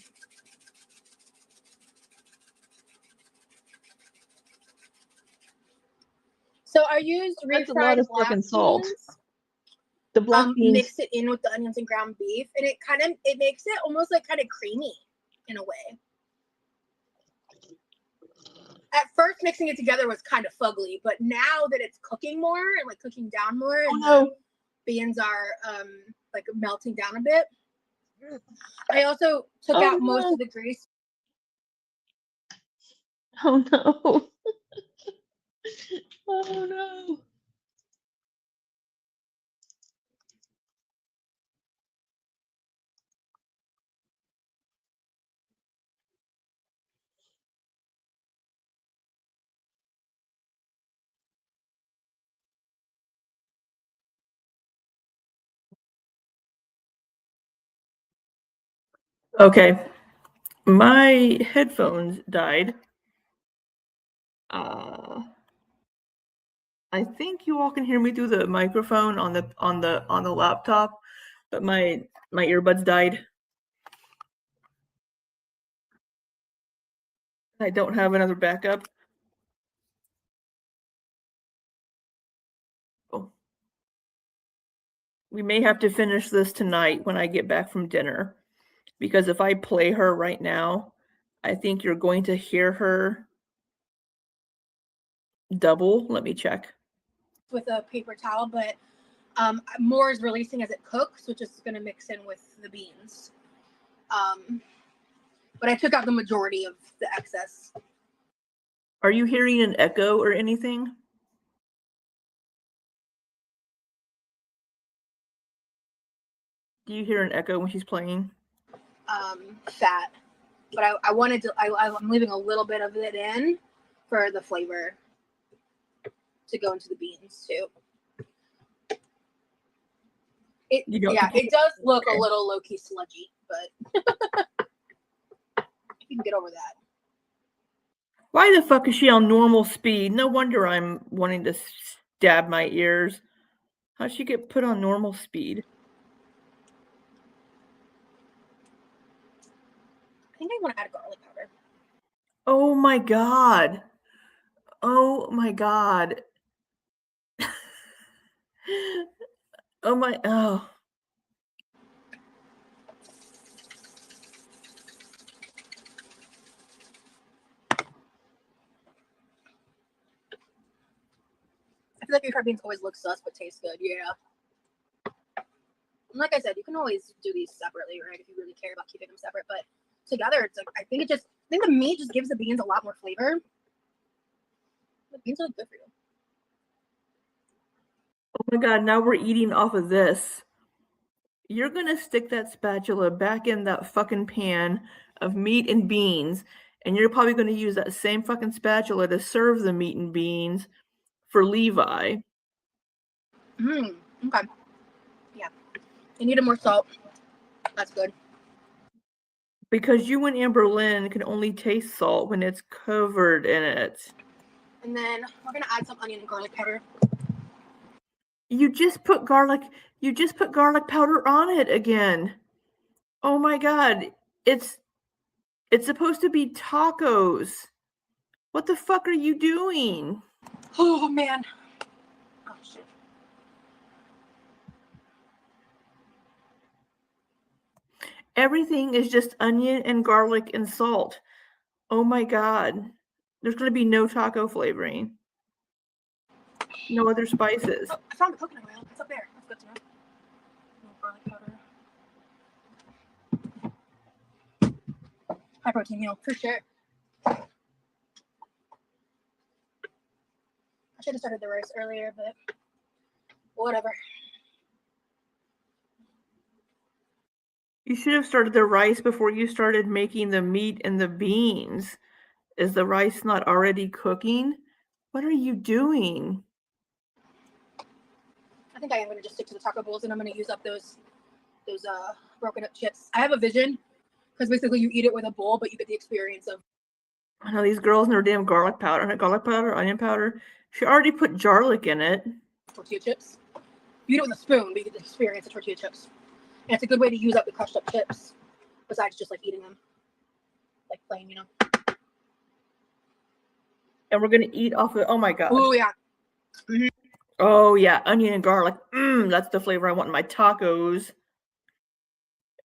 So I used That's a lot refried of black fucking salt. beans. The black beans. Mix it in with the onions and ground beef, and it makes it almost like kind of creamy in a way. At first, mixing it together was kind of fugly, but now that it's cooking more and like cooking down more, and the beans are like melting down a bit. I also took out most of the grease. Oh no. Oh no. Okay. My headphones died. I think you all can hear me through the microphone on the laptop, but my earbuds died. I don't have another backup. Oh. We may have to finish this tonight when I get back from dinner, because if I play her right now, I think you're going to hear her double. Let me check. With a paper towel, but more is releasing as it cooks, which is going to mix in with the beans. But I took out the majority of the excess. Are you hearing an echo or anything? Do you hear an echo when she's playing? Fat. but I wanted to. I'm leaving a little bit of it in for the flavor to go into the beans too. It does look a little low key sludgy, but you can get over that. Why the fuck is she on normal speed? No wonder I'm wanting to stab my ears. How'd she get put on normal speed? I think I want to add garlic powder. Oh my god. Oh my god. Oh. I feel like refried beans always look sus but taste good. Yeah. And like I said, you can always do these separately, right? If you really care about keeping them separate, but together, it's like I think the meat just gives the beans a lot more flavor. The beans are good for you. Oh my god, now we're eating off of this. You're gonna stick that spatula back in that fucking pan of meat and beans, and you're probably gonna use that same fucking spatula to serve the meat and beans for Levi. Okay. Yeah. You needed more salt. That's good. Because you and Amber Lynn can only taste salt when it's covered in it. And then we're gonna add some onion and garlic powder. You just put garlic powder on it again. Oh my god. It's supposed to be tacos. What the fuck are you doing? Oh man. Oh shit. Everything is just onion and garlic and salt. Oh my god. There's going to be no taco flavoring. No other spices. Oh, I found the coconut oil. It's up there. That's good to know. No garlic powder. High protein meal for sure. I should have started the rice earlier, but whatever. You should have started the rice before you started making the meat and the beans. Is the rice not already cooking? What are you doing? I think I am going to just stick to the taco bowls, and I'm going to use up those broken up chips. I have a vision, because basically you eat it with a bowl, but you get the experience of. I know these girls and their damn garlic powder, onion powder. She already put garlic in it. Tortilla chips. You eat it with a spoon, but you get the experience of tortilla chips. And it's a good way to use up the crushed up chips, besides just like eating them like plain, you know. And we're gonna eat off of. Oh my god. Oh yeah. Mm-hmm. Oh yeah, onion and garlic. That's the flavor I want in my tacos.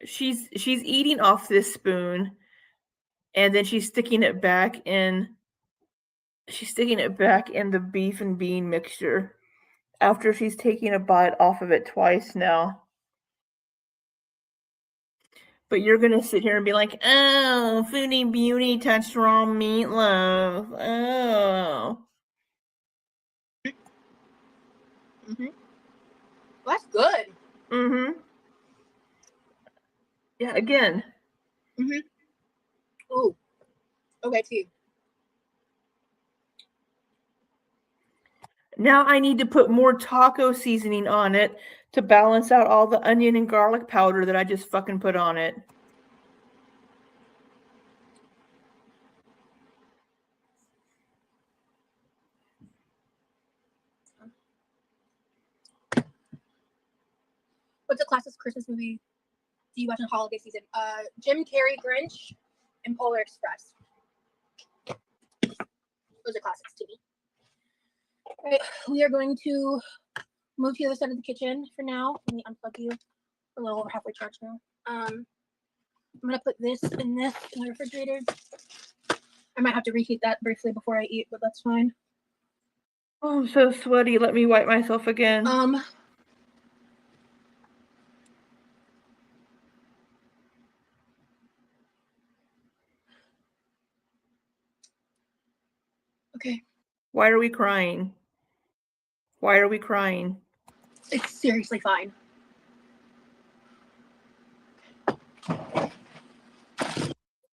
She's eating off this spoon, and then she's sticking it back in. She's sticking it back in the beef and bean mixture after she's taking a bite off of it twice now. But you're gonna sit here and be like, "Oh, Foodie Beauty touched raw meatloaf." Oh. Mm-hmm. Well, that's good. Mm-hmm. Yeah, again. Mm-hmm. Ooh. Okay, too. Now I need to put more taco seasoning on it to balance out all the onion and garlic powder that I just fucking put on it. What's a classic Christmas movie do you watch in holiday season? Jim Carrey, Grinch, and Polar Express. Those are classics to me. All right, we are going to move to the other side of the kitchen for now. Let me unplug you. We're a little over halfway charged now. I'm gonna put this in the refrigerator. I might have to reheat that briefly before I eat, but that's fine. Oh, I'm so sweaty. Let me wipe myself again. Okay. Why are we crying? Why are we crying? It's seriously fine.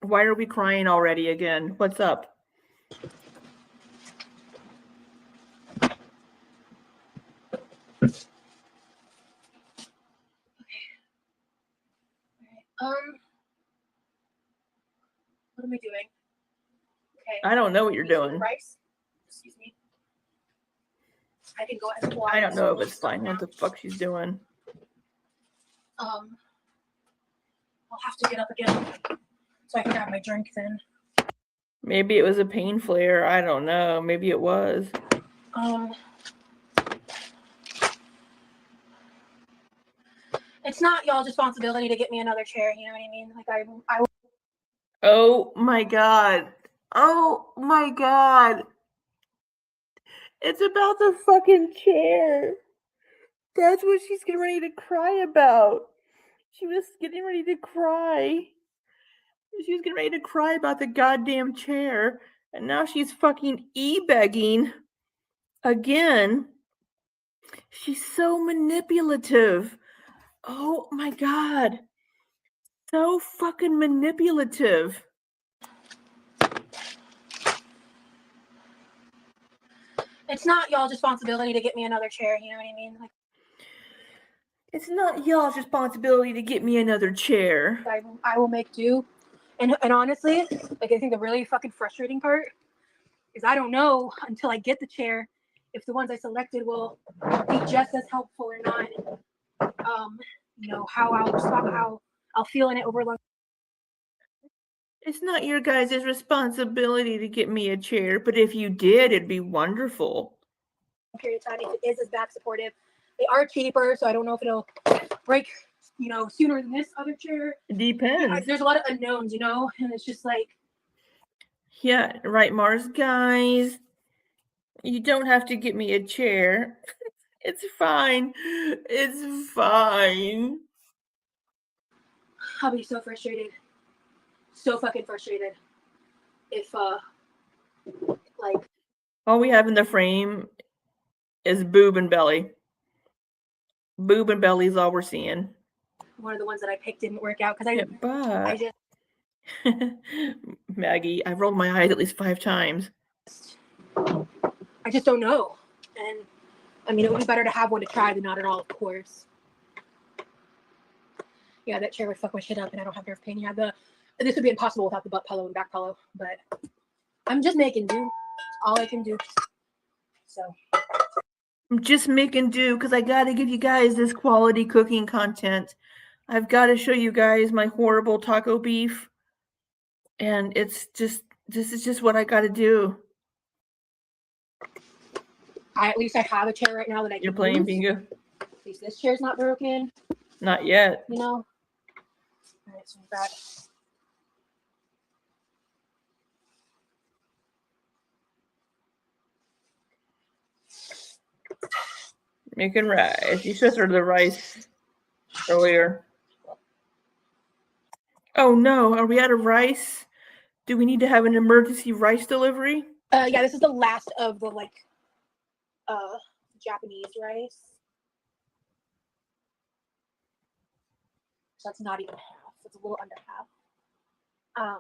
Why are we crying already again? What's up? What am I doing? Okay. I don't know what you're You see the doing. rice? Excuse me. I can go ahead and I don't know if it's fine. What the fuck she's doing? I'll have to get up again so I can grab my drink then. Maybe it was a pain flare. I don't know. Maybe it was. It's not y'all's responsibility to get me another chair. You know what I mean? Like I Oh my god. Oh my god. It's about the fucking chair. That's what she's getting ready to cry about. She was getting ready to cry. She was getting ready to cry about the goddamn chair. And now she's fucking e-begging again. She's so manipulative. Oh my god. So fucking manipulative. It's not y'all's responsibility to get me another chair. You know what I mean? Like It's not y'all's responsibility to get me another chair. I will make do. And honestly, like I think the really fucking frustrating part is I don't know until I get the chair if the ones I selected will be just as helpful or not. You know, how I'll respond, how I'll feel in it over long. It's not your guys' responsibility to get me a chair, but if you did, it'd be wonderful. Period of time, if it is as back supportive, they are cheaper, so I don't know if it'll break, you know, sooner than this other chair. It depends. There's a lot of unknowns, you know, and it's just like, yeah, right, Mars. Guys, you don't have to get me a chair. It's fine. It's fine. I'll be so frustrated. So fucking frustrated. If, like... all we have in the frame is boob and belly. Boob and belly is all we're seeing. One of the ones that I picked didn't work out because I just... Maggie, I've rolled my eyes at least 5 times. I just don't know. And, I mean, it would be better to have one to try than not at all, of course. Yeah, that chair would fuck my shit up, and I don't have nerve pain. Yeah, this would be impossible without the butt pillow and back pillow, but I'm just making do. It's all I can do. So I'm just making do because I got to give you guys this quality cooking content. I've got to show you guys my horrible taco beef. And it's just, this is just what I got to do. at least I have a chair right now that I can You're playing use. bingo? At least this chair's not broken. Not yet. You know? All right, so we've got... Making rice. You should have started the rice earlier. Oh no, are we out of rice? Do we need to have an emergency rice delivery? Yeah, this is the last of the, like, Japanese rice. So that's not even half. It's a little under half.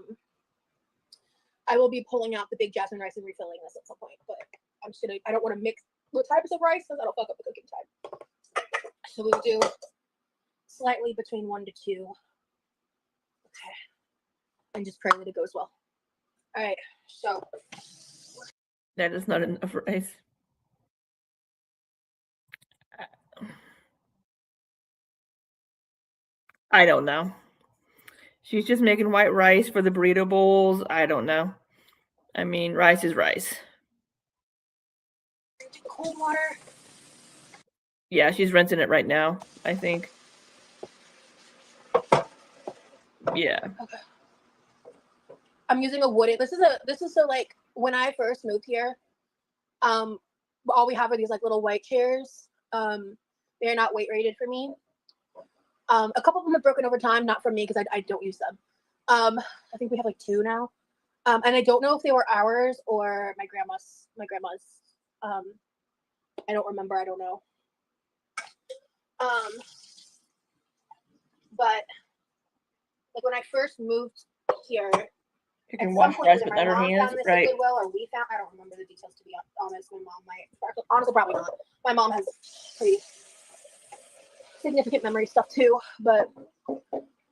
I will be pulling out the big jasmine rice and refilling this at some point, but I'm just gonna, I don't want to mix the types of rice, so that'll fuck up the cooking time. So we'll do slightly between 1 to 2. Okay. And just pray that it goes well. All right, so. That is not enough rice. I don't know. She's just making white rice for the burrito bowls. I don't know. I mean, rice is rice. Cold water. Yeah, she's rinsing it right now, I think. Yeah. Okay. I'm using a wooden, this is so like when I first moved here, all we have are these like little white chairs. They're not weight rated for me. A couple of them have broken over time, not from me because I don't use them. I think we have like 2 now. And I don't know if they were ours or my grandma's. I don't remember, I don't know. But like when I first moved here, You At can some wash point, rice either with my other mom hands, found this right? at Goodwill or we found. I don't remember the details, to be honest. My mom might. Honestly, probably not. My mom has pretty significant memory stuff too. But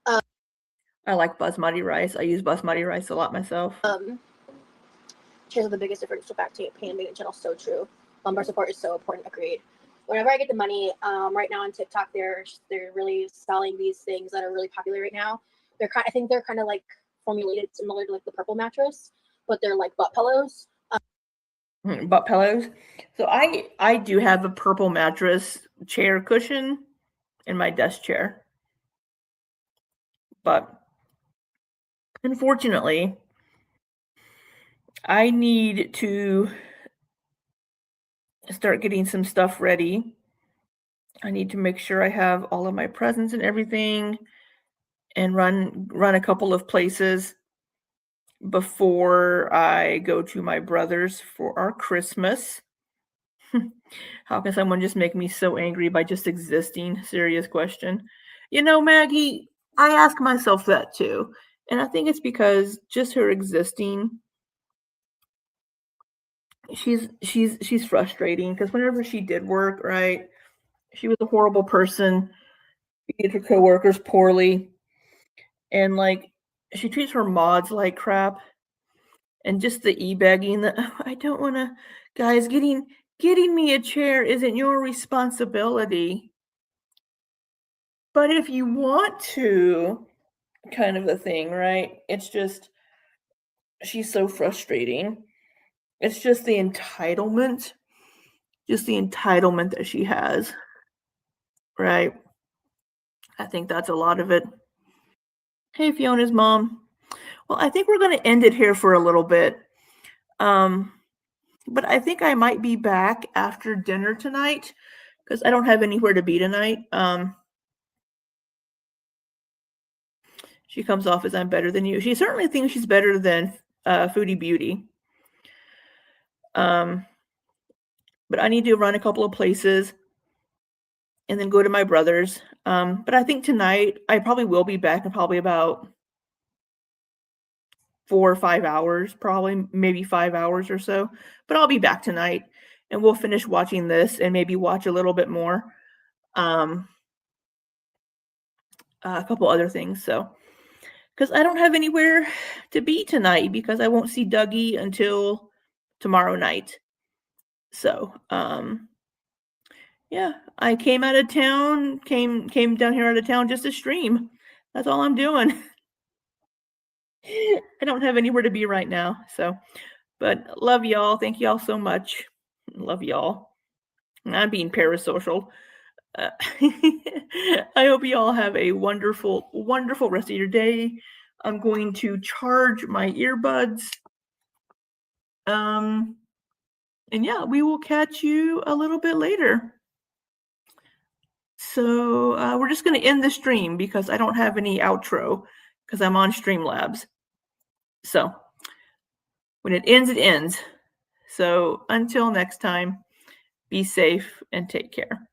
I like basmati rice. I use basmati rice a lot myself. shares are the biggest difference. So back to pan making channel. So true. Lumbar support is so important. Agreed. Whenever I get the money, right now on TikTok, they're really selling these things that are really popular right now. I think they're kind of like formulated similar to like the purple mattress, but they're like butt pillows. Butt pillows. So I do have a purple mattress chair cushion in my desk chair. But unfortunately, I need to start getting some stuff ready. I need to make sure I have all of my presents and everything and run a couple of places before I go to my brother's for our Christmas. How can someone just make me so angry by just existing? Serious question. You know, Maggie, I ask myself that too. And I think it's because just her existing, she's frustrating because whenever she did work, right, she was a horrible person, treated her coworkers poorly, and like she treats her mods like crap. And just the e-begging that I don't want to, guys, getting me a chair isn't your responsibility. But if you want to, kind of a thing, right? It's just, she's so frustrating. It's just the entitlement that she has, right? I think that's a lot of it. Hey, Fiona's mom. Well, I think we're going to end it here for a little bit. But I think I might be back after dinner tonight because I don't have anywhere to be tonight. She comes off as I'm better than you. She certainly thinks she's better than Foodie Beauty. But I need to run a couple of places and then go to my brother's. But I think tonight I probably will be back in probably about 4 or 5 hours, probably maybe 5 hours or so. But I'll be back tonight and we'll finish watching this and maybe watch a little bit more. A couple other things. So, because I don't have anywhere to be tonight because I won't see Dougie until tomorrow night. So, yeah, I came out of town, came down here out of town just to stream. That's all I'm doing. I don't have anywhere to be right now. So, but love y'all. Thank y'all so much. Love y'all. I'm being parasocial. I hope you all have a wonderful, wonderful rest of your day. I'm going to charge my earbuds. And yeah, we will catch you a little bit later. So we're just going to end the stream because I don't have any outro because I'm on Streamlabs. So when it ends, it ends. So until next time, be safe and take care.